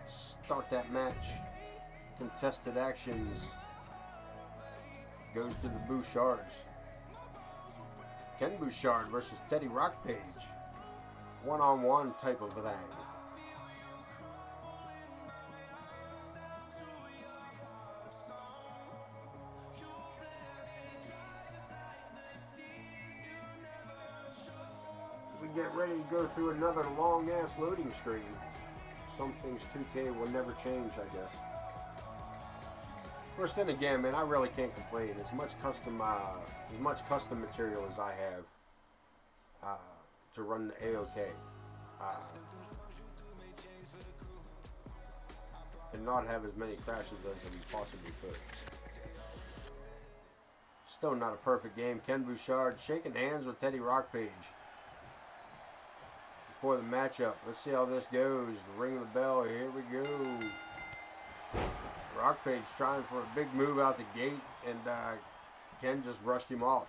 Start that match. Contested actions. Goes to the Bouchards. Ken Bouchard versus Teddy Rockpage. One-on-one type of thing. We get ready to go through another long-ass loading screen. Some things 2K will never change, I guess. First, then again, man, I really can't complain. As much custom material as I have to run the AOK, and not have as many crashes as we possibly could. Still not a perfect game. Ken Bouchard shaking hands with Teddy Rockpage. before the matchup. Let's see how this goes. Ring the bell. Here we go. Rockpage trying for a big move out the gate, and Ken just brushed him off.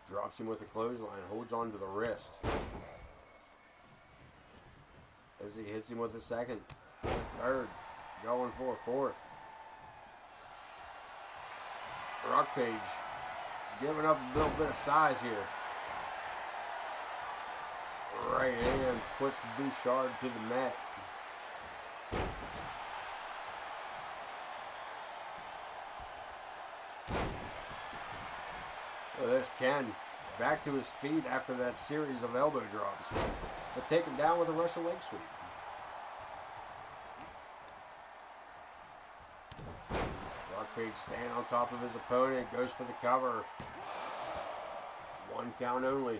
Drops him with a clothesline. Holds on to the wrist. As he hits him with a second. Third. Going for a fourth. Rockpage giving up a little bit of size here. Right hand puts Bouchard to the mat. Well, there's Ken back to his feet after that series of elbow drops. But taken down with a Russian leg sweep. Rockpage staying on top of his opponent, goes for the cover. 1 count only.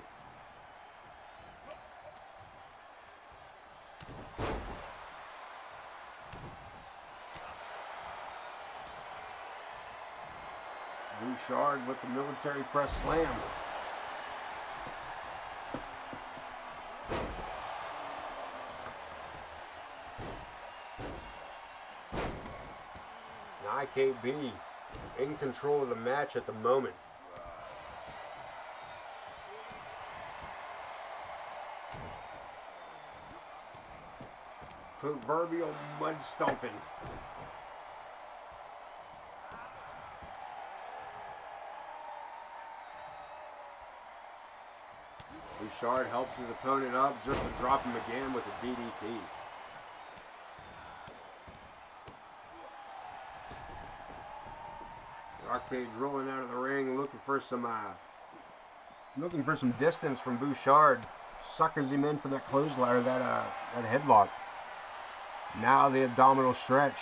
Bouchard with the military press slam. IKB in control of the match at the moment. Proverbial mud stomping. Bouchard helps his opponent up just to drop him again with a DDT. Rockpage rolling out of the ring, looking for some distance from Bouchard. Suckers him in for that clothesline, or that headlock. Now the abdominal stretch.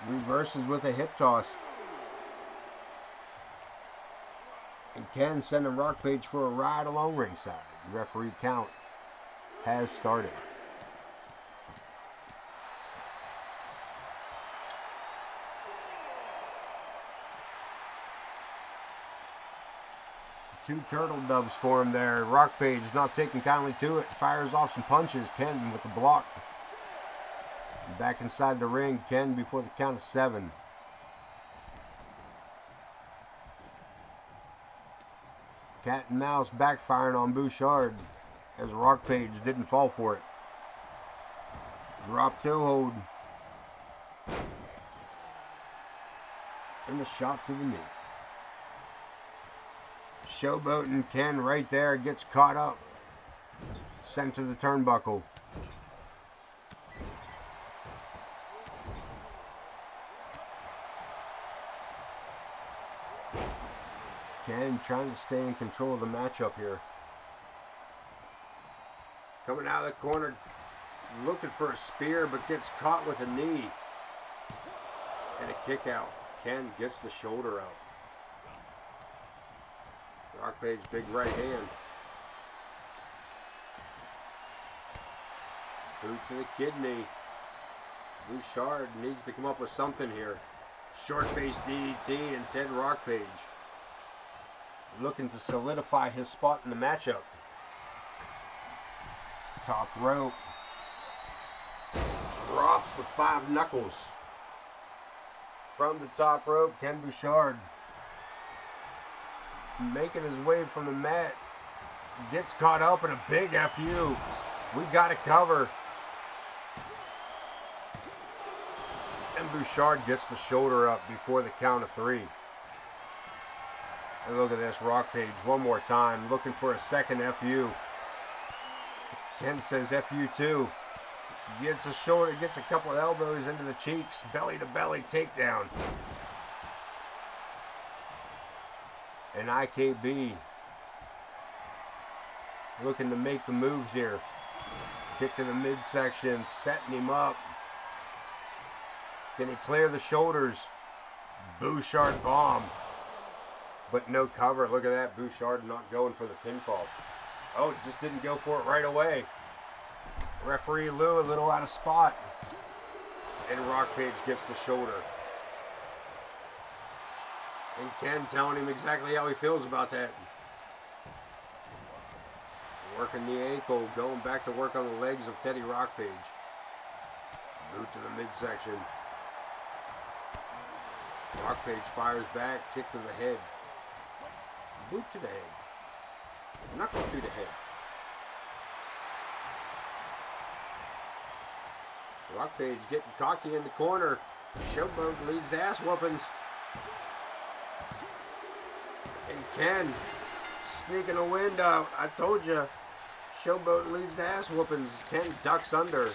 Reverses with a hip toss. And Ken sending Rockpage for a ride along ringside. Referee count has started. Two turtle doves for him there. Rockpage not taking kindly to it. Fires off some punches. Ken with the block. Back inside the ring. Ken before the count of 7. Cat and mouse backfiring on Bouchard as Rockpage didn't fall for it. Drop toe hold. And a shot to the knee. Showboating Ken right there, gets caught up. Sent to the turnbuckle. Ken trying to stay in control of the matchup here. Coming out of the corner, looking for a spear, but gets caught with a knee. And a kick out. Ken gets the shoulder out. Rockpage, big right hand. Boot to the kidney. Bouchard needs to come up with something here. Short face DDT and Ted Rockpage looking to solidify his spot in the matchup. Top rope. Drops the 5 knuckles. From the top rope, Ken Bouchard making his way from the mat. Gets caught up in a big FU. We got to cover. And Bouchard gets the shoulder up before the count of 3. And look at this, Rockpage one more time, looking for a second FU. Ken says FU 2. Gets a shoulder, gets a couple of elbows into the cheeks, belly to belly takedown. And IKB looking to make the moves here. Kick to the midsection, setting him up. Can he clear the shoulders? Bouchard bomb. But no cover. Look at that. Bouchard not going for the pinfall. Oh, just didn't go for it right away. Referee Lou a little out of spot. And Rockpage gets the shoulder. And Ken telling him exactly how he feels about that. Working the ankle, going back to work on the legs of Teddy Rockpage. Boot to the midsection. Rockpage fires back, kick to the head. Boot to the head. Knuckle to the head. Rockpage getting cocky in the corner. Showboat leads to ass whoopings. And Ken sneaking a wind out. I told you. Showboat leads to ass whoopings. Ken ducks under.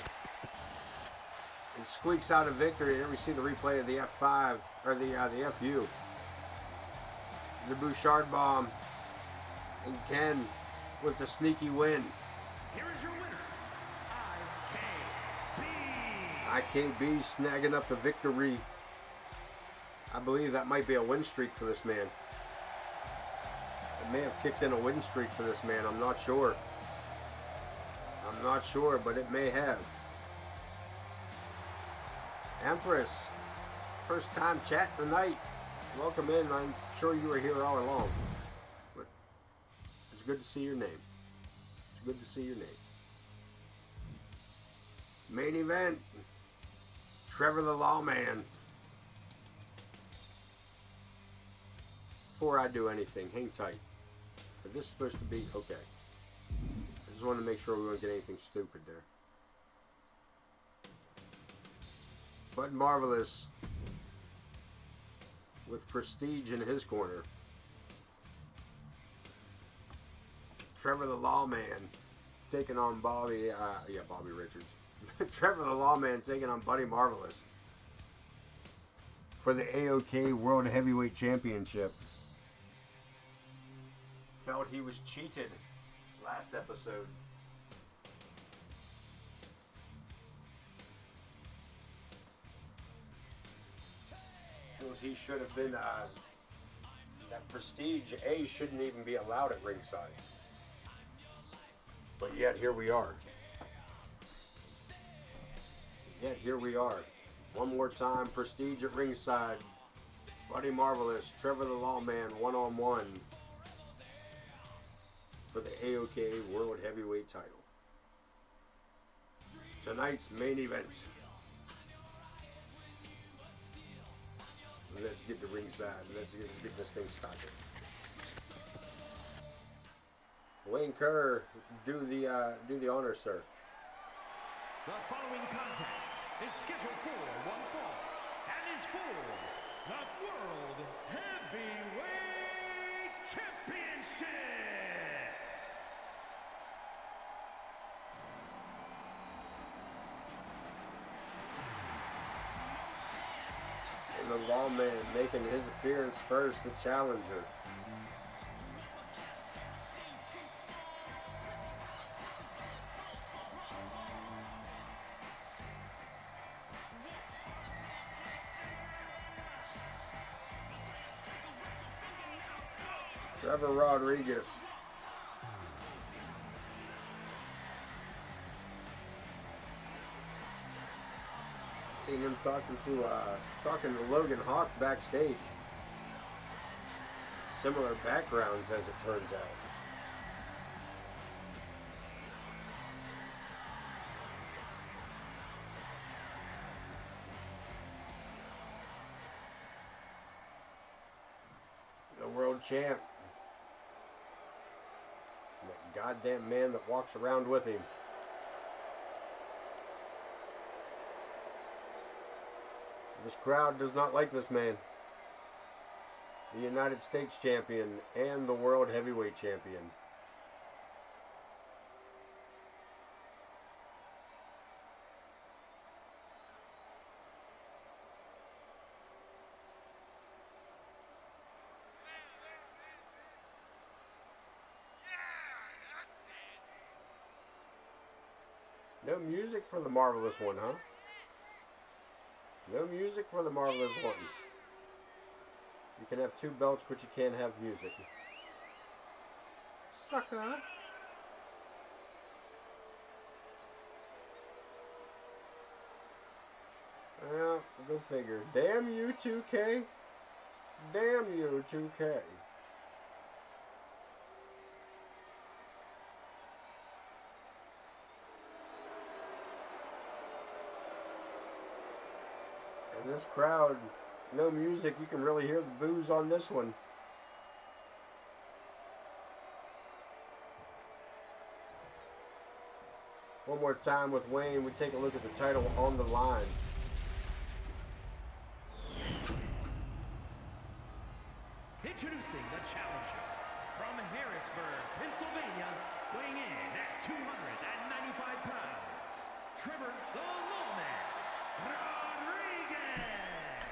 And squeaks out a victory. Here we see the replay of the F5, or the FU. The Bouchard bomb. And Ken with the sneaky win. Here is your winner, IKB. IKB snagging up the victory. I believe that might be a win streak for this man. It may have kicked in a win streak for this man. I'm not sure. I'm not sure, but it may have. Empress, first time chat tonight. Welcome in. I'm sure you were here all along. But it's good to see your name. It's good to see your name. Main event. Trevor the Lawman. Before I do anything, hang tight. Is this supposed to be okay? I just want to make sure we don't get anything stupid there. Bud Marvelous with Prestige in his corner. Trevor the Lawman taking on Bobby Richards. Trevor the Lawman taking on Buddy Marvelous for the AOK World Heavyweight Championship. Felt he was cheated last episode. Feels he should have been, that Prestige A shouldn't even be allowed at ringside. But yet here we are. Yet here we are. One more time, Prestige at ringside. Buddy Marvelous, Trevor the Lawman, one-on-one for the AOK World Heavyweight title. Tonight's main event. Let's get to ringside. Let's get this thing started. Wayne Kerr, do the honor, sir. The following contest is scheduled for one fall and is for the World Heavyweight Championship. And the Lawman making his appearance first, the challenger. Trevor Rodriguez. Seen him talking to Logan Hawk backstage. Similar backgrounds, as it turns out. The world champ. That goddamn man that walks around with him. This crowd does not like this man. The United States champion and the World Heavyweight champion. No music for the Marvelous One, huh? No music for the Marvelous One. You can have two belts, but you can't have music. Sucker. Well, go figure. Damn you, 2K. Damn you, 2K. And this crowd, no music, you can really hear the boos on this one. One more time with Wayne, we take a look at the title on the line. Introducing the challenger from Harrisburg, Pennsylvania, weighing in at 295 pounds, Trevor the Lawman Rodriguez.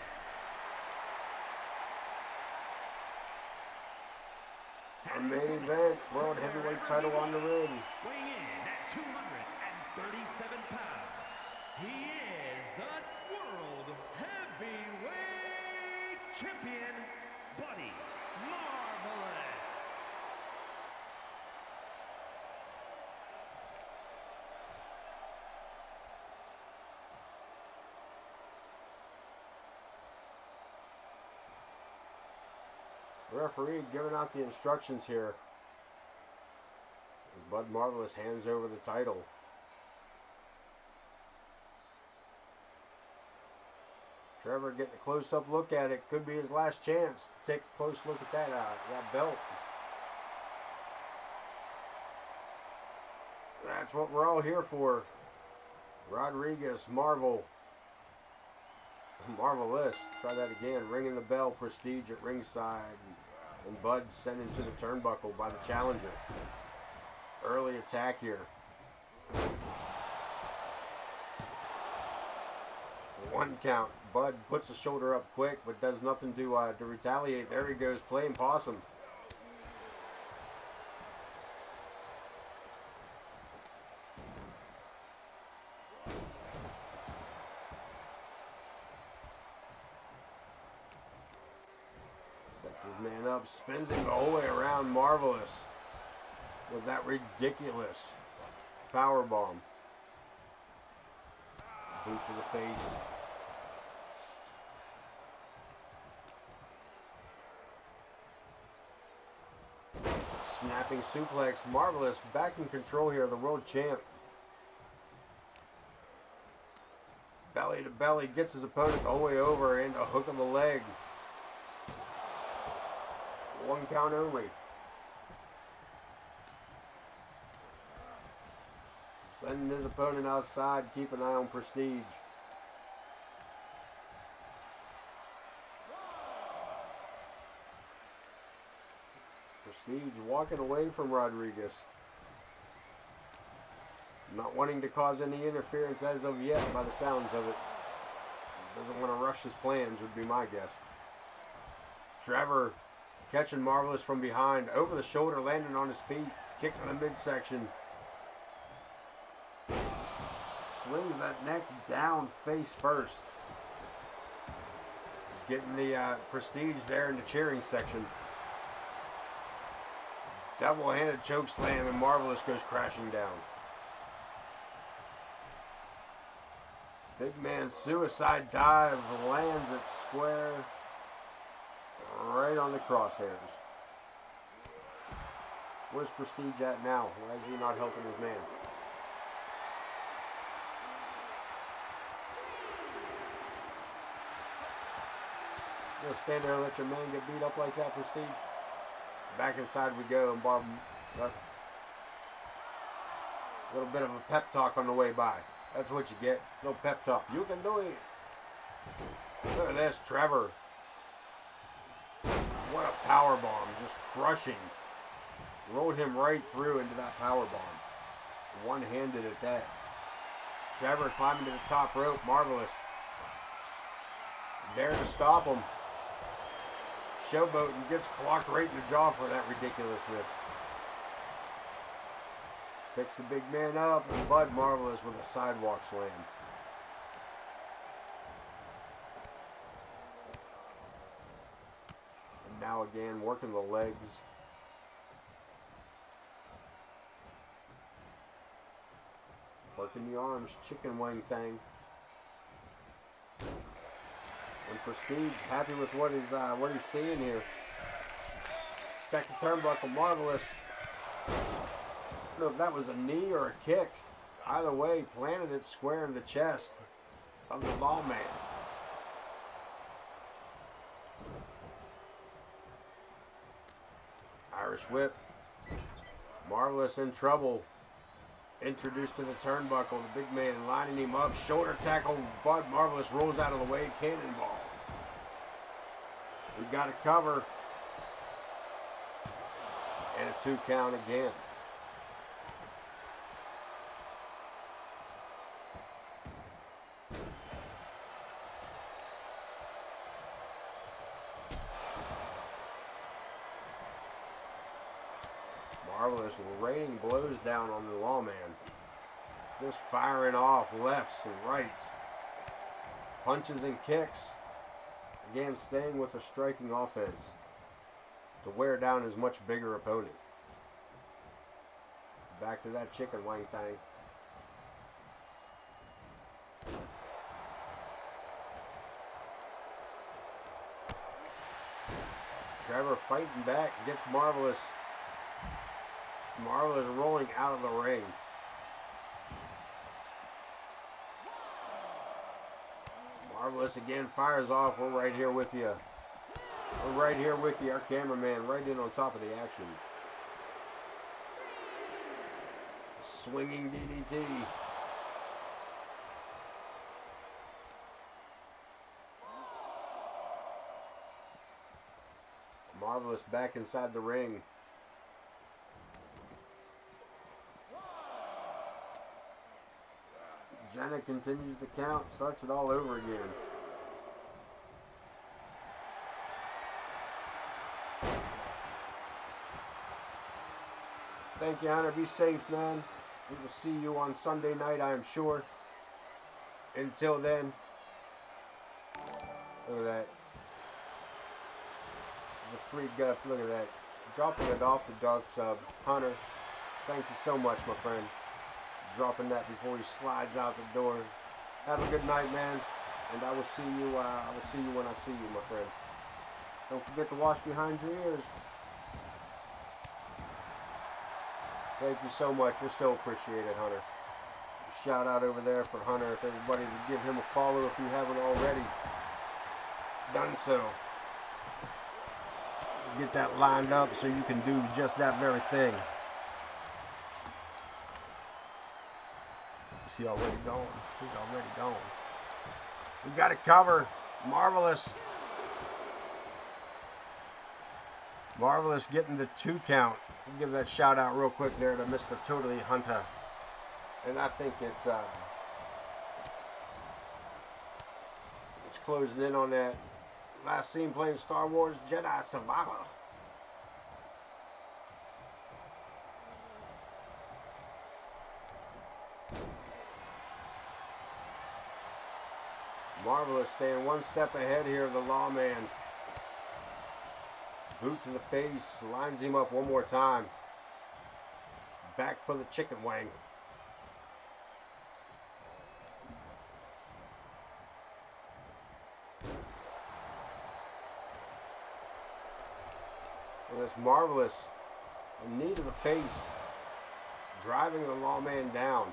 Our main event, World Heavyweight title on the ring. Weighing in at 237 pounds, he is the World Heavyweight Champion, Buddy Marvelous. Referee giving out the instructions here as Bud Marvelous hands over the title. Trevor getting a close-up look at it. Could be his last chance to take a close look at that belt. That's what we're all here for. Rodriguez, Marvelous. Try that again. Ringing the bell, Prestige at ringside. And Bud sent into the turnbuckle by the challenger. Early attack here. One count. Bud puts the shoulder up quick, but does nothing to retaliate. There he goes, playing possum. Sets his man up, spins him the whole way around. Marvelous with that ridiculous power bomb. Boot to the face. Snapping suplex. Marvelous back in control here, the world champ. Belly to belly, gets his opponent the whole way over, and a hook of the leg. One count only. Sending his opponent outside, keep an eye on Prestige. Prestige walking away from Rodriguez. Not wanting to cause any interference as of yet by the sounds of it. Doesn't want to rush his plans would be my guess. Trevor catching Marvelous from behind. Over the shoulder, landing on his feet. Kick to the midsection. Swings that neck down face first. Getting the Prestige there in the cheering section. Double-handed choke slam, and Marvelous goes crashing down. Big man suicide dive, lands it square right on the crosshairs. Where's Prestige at now? Why is he not helping his man? You gonna stand there and let your man get beat up like that, Prestige? Back inside we go, and Bob, a little bit of a pep talk on the way by. That's what you get. No pep talk. You can do it. Look at this, Trevor. What a power bomb, just crushing. Rolled him right through into that power bomb. One-handed at that. Trevor climbing to the top rope. Marvelous. There to stop him. Showboat and gets clocked right in the jaw for that ridiculousness. Picks the big man up, and Bud Marvelous with a sidewalk slam. And now again, working the legs. Working the arms, chicken wing thing. When Prestige happy with what he's seeing here. Second turnbuckle, Marvelous. I don't know if that was a knee or a kick. Either way, planted it square in the chest of the lawman. Irish whip. Marvelous in trouble. Introduced to the turnbuckle. The big man lining him up. Shoulder tackle, but Marvelous rolls out of the way. Cannonball. We got a cover. And a 2 count again. Marvelous raining blows down on the lawman. Just firing off lefts and rights. Punches and kicks. Again, staying with a striking offense to wear down his much bigger opponent. Back to that chicken wing thing. Trevor fighting back, gets Marvelous. Marvelous rolling out of the ring. Marvelous again fires off. We're right here with you. We're right here with you. Our cameraman right in on top of the action. Swinging DDT. Marvelous back inside the ring. Jenna continues the count, starts it all over again. Thank you, Hunter. Be safe, man. We will see you on Sunday night, I am sure. Until then, look at that. There's a free guff. Look at that. Dropping it off to Darth Sub. Hunter, thank you so much, my friend. Dropping that before he slides out the door. Have a good night, man. And I will see you. I will see you when I see you, my friend. Don't forget to wash behind your ears. Thank you so much. You're so appreciated, Hunter. Shout out over there for Hunter. If everybody would give him a follow if you haven't already done so. Get that lined up so you can do just that very thing. Is he already gone? He's already gone. We got it covered. Marvelous. Marvelous getting the 2 count. We'll give that shout out real quick there to Mr. Totally Hunter. And I think it's closing in on that last scene playing Star Wars Jedi Survivor. Marvelous staying one step ahead here of the lawman. Boot to the face, lines him up one more time. Back for the chicken wing. And this Marvelous, a knee to the face, driving the lawman down.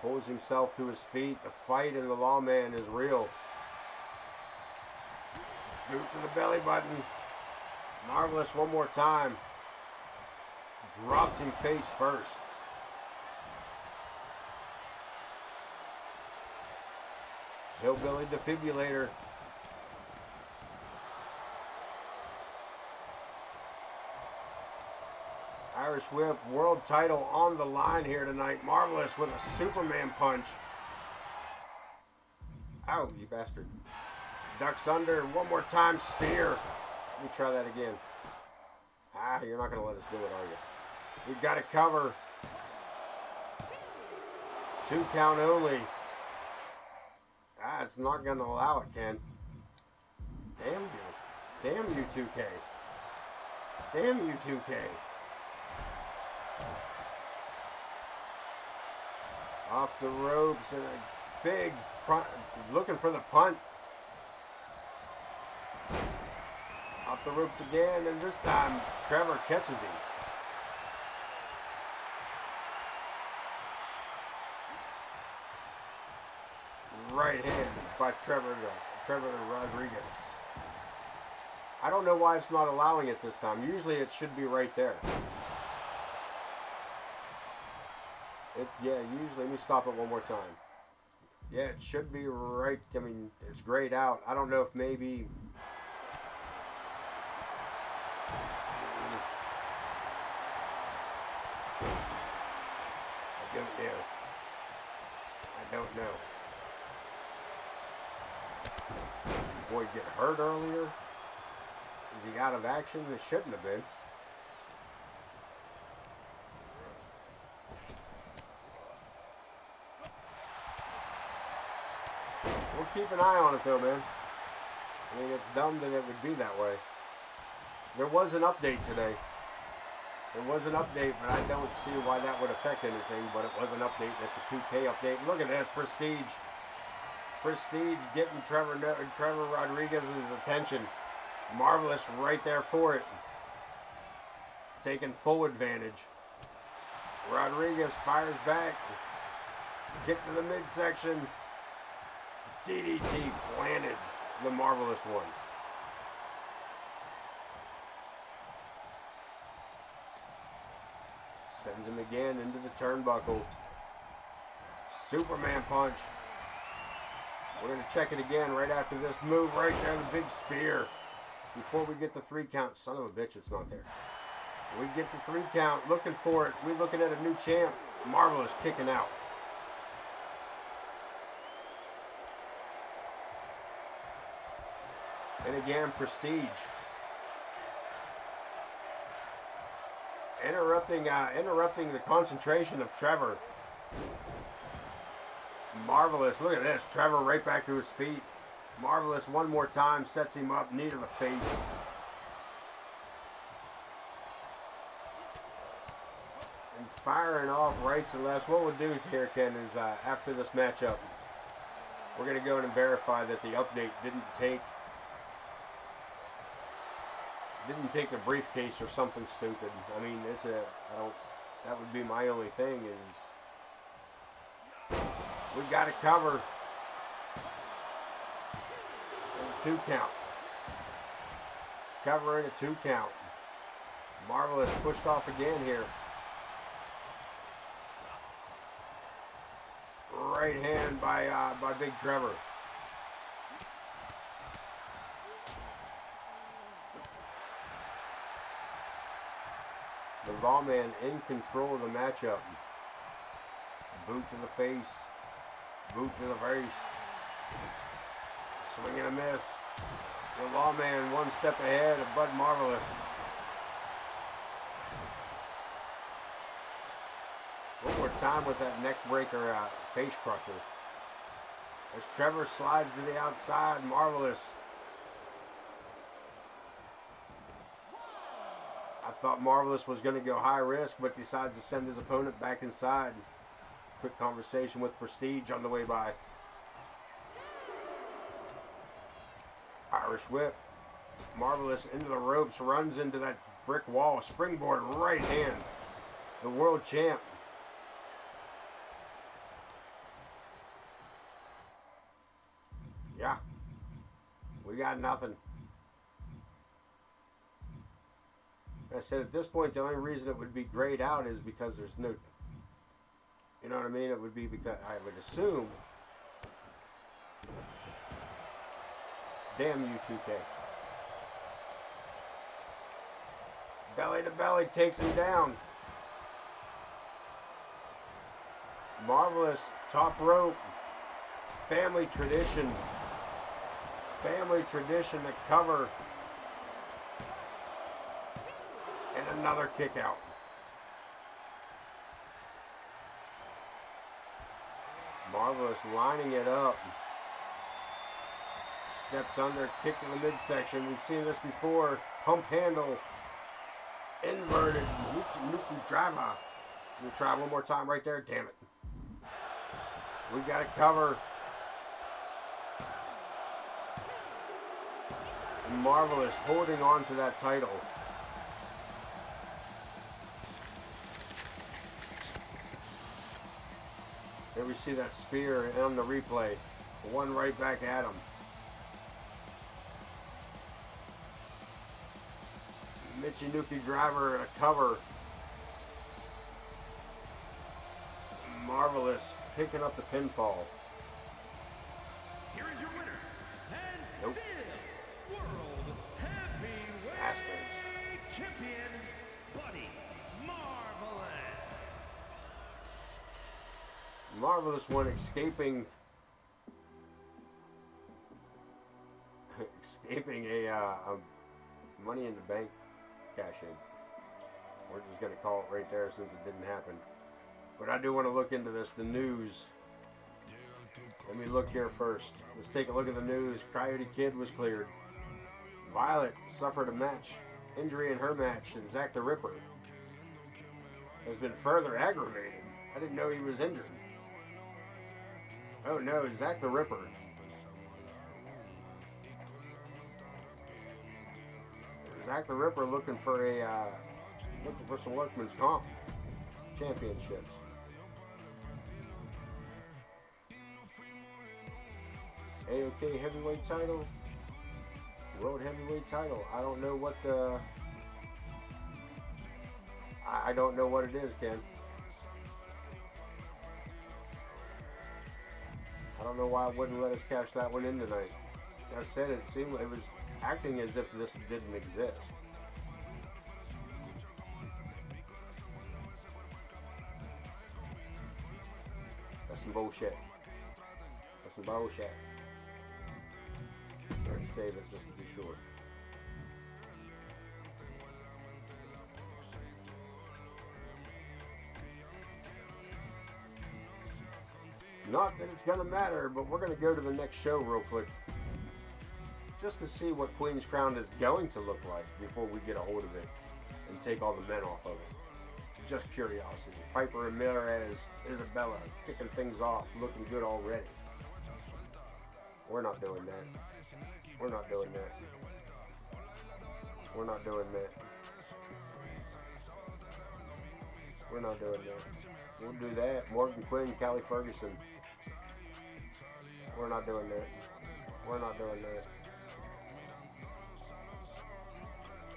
Pulls himself to his feet. The fight in the lawman is real. Boot to the belly button. Marvelous one more time. Drops him face first. Hillbilly defibrillator. Irish whip, world title on the line here tonight. Marvelous with a Superman punch. Ow, you bastard. Ducks under, one more time, spear. Let me try that again. Ah, you're not going to let us do it, are you? We've got it cover. 2 count only. Ah, it's not going to allow it, Ken. Damn you. Damn you, 2K. Damn you, 2K. Off the ropes and a big front, looking for the punt. Off the ropes again, and this time Trevor catches him. Right hand by Trevor Rodriguez. I don't know why it's not allowing it this time. Usually it should be right there. Usually, let me stop it one more time. Yeah, it should be right. I mean, it's grayed out. I don't know if maybe... I don't know. Did your boy get hurt earlier? Is he out of action? It shouldn't have been. We'll keep an eye on it though, man. I mean, it's dumb that it would be that way. There was an update today. There was an update, but I don't see why that would affect anything, but it was an update. That's a 2K update. Look at this, Prestige. Prestige getting Trevor Rodriguez's attention. Marvelous right there for it. Taking full advantage. Rodriguez fires back. Kick to the midsection. DDT planted the Marvelous one. Sends him again into the turnbuckle. Superman punch. We're going to check it again right after this move right there, the big spear. Before we get the 3 count. Son of a bitch, it's not there. We get the 3 count, looking for it. We're looking at a new champ. Marvelous kicking out. And again, Prestige. Interrupting the concentration of Trevor. Marvelous. Look at this. Trevor right back to his feet. Marvelous one more time. Sets him up. Knee to the face. And firing off rights and lefts. What we'll do here, Ken, is after this matchup, we're going to go in and verify that the update didn't take a briefcase or something stupid. I mean, that would be my only thing is we got to cover. 2 count. Covering a 2 count. Marvelous pushed off again here. Right hand by Big Trevor. The Lawman in control of the matchup. Boot to the face. Boot to the face. Swing and a miss. The Lawman one step ahead of Bud Marvelous. One more time with that neck breaker face crusher. As Trevor slides to the outside, Marvelous. I thought Marvelous was going to go high risk, but decides to send his opponent back inside. Quick conversation with Prestige on the way by. Irish whip. Marvelous into the ropes, runs into that brick wall. Springboard right hand. The world champ. Yeah. We got nothing. I said at this point the only reason it would be grayed out is because there's no, you know what I mean? It would be because I would assume. Damn you, 2K. Belly to belly takes him down. Marvelous top rope. Family tradition. Family tradition to cover. And another kick out. Marvelous lining it up. Steps under, kick to the midsection. We've seen this before. Pump handle. Inverted. Nuku driver. We'll try one more time right there. Damn it. We got to cover. Marvelous holding on to that title. There we see that spear on the replay. One right back at him. Michinoku driver and a cover. Marvelous picking up the pinfall. Here is your winner, and Nope. still World Heavyweight Bastards. Champion, Buddy Marvelous. Marvelous one escaping a Money in the Bank cash in. We're just going to call it right there since it didn't happen. But I do want to look into this, the news. Let me look here first. Let's take a look at the news. Coyote Kid was cleared. Violet suffered a match injury in her match, and Zakk the Ripper has been further aggravated. I didn't know he was injured. Oh no, Zakk the Ripper. Zakk the Ripper looking for some workman's comp championships. AOK heavyweight title, world heavyweight title. I don't know what I don't know what it is, Ken. I don't know why it wouldn't let us cash that one in tonight. I said it seemed like it was acting as if this didn't exist. That's some bullshit. That's some bullshit. I'm going to save it just to be sure. Not that it's going to matter, but we're going to go to the next show real quick. Just to see what Queen's Crown is going to look like before we get a hold of it and take all the men off of it. Just curiosity. Piper and Ramirez, Isabella, kicking things off, looking good already. We're not doing that. We're not doing that. We're not doing that. We're not doing that. We'll do that. Morgan Quinn, Cali Ferguson. We're not doing that. We're not doing that.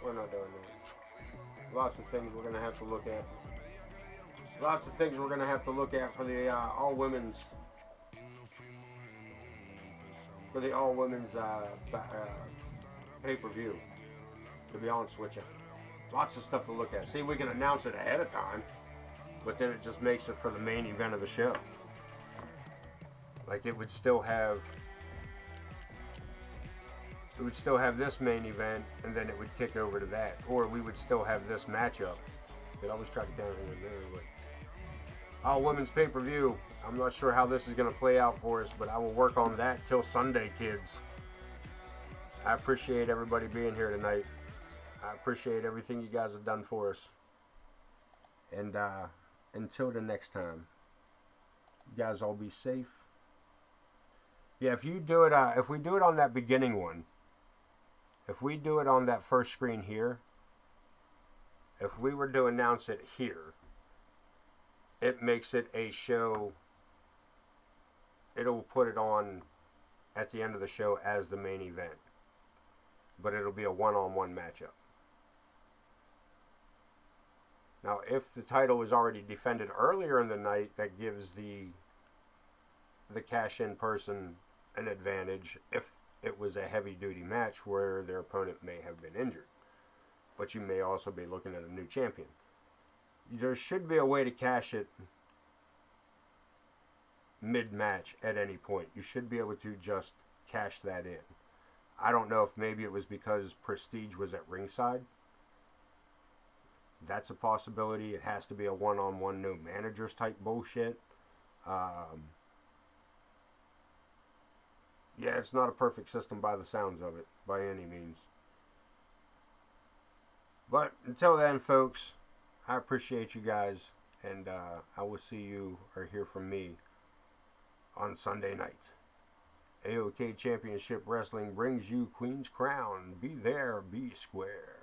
We're not doing that. Lots of things we're going to have to look at. Lots of things we're going to have to look at for the all-women's pay-per-view. To be honest with you. Lots of stuff to look at. See, we can announce it ahead of time, but then it just makes it for the main event of the show. Like it would still have this main event, and then it would kick over to that. Or we would still have this matchup. It always try to down here anyway. All women's pay-per-view. I'm not sure how this is going to play out for us, but I will work on that till Sunday, kids. I appreciate everybody being here tonight. I appreciate everything you guys have done for us. And until the next time, you guys all be safe. Yeah, if you do it, if we do it on that beginning one, if we do it on that first screen here, if we were to announce it here, it makes it a show. It'll put it on at the end of the show as the main event, but it'll be a one-on-one matchup. Now, if the title was already defended earlier in the night, that gives the cash-in person an advantage if it was a heavy-duty match where their opponent may have been injured. But you may also be looking at a new champion. There should be a way to cash it mid-match at any point. You should be able to just cash that in. I don't know if maybe it was because Prestige was at ringside. That's a possibility. It has to be a one-on-one, no managers type bullshit. Yeah, it's not a perfect system by the sounds of it, by any means. But until then, folks, I appreciate you guys, and I will see you or hear from me on Sunday night. AOK Championship Wrestling brings you Queen's Crown. Be there, be square.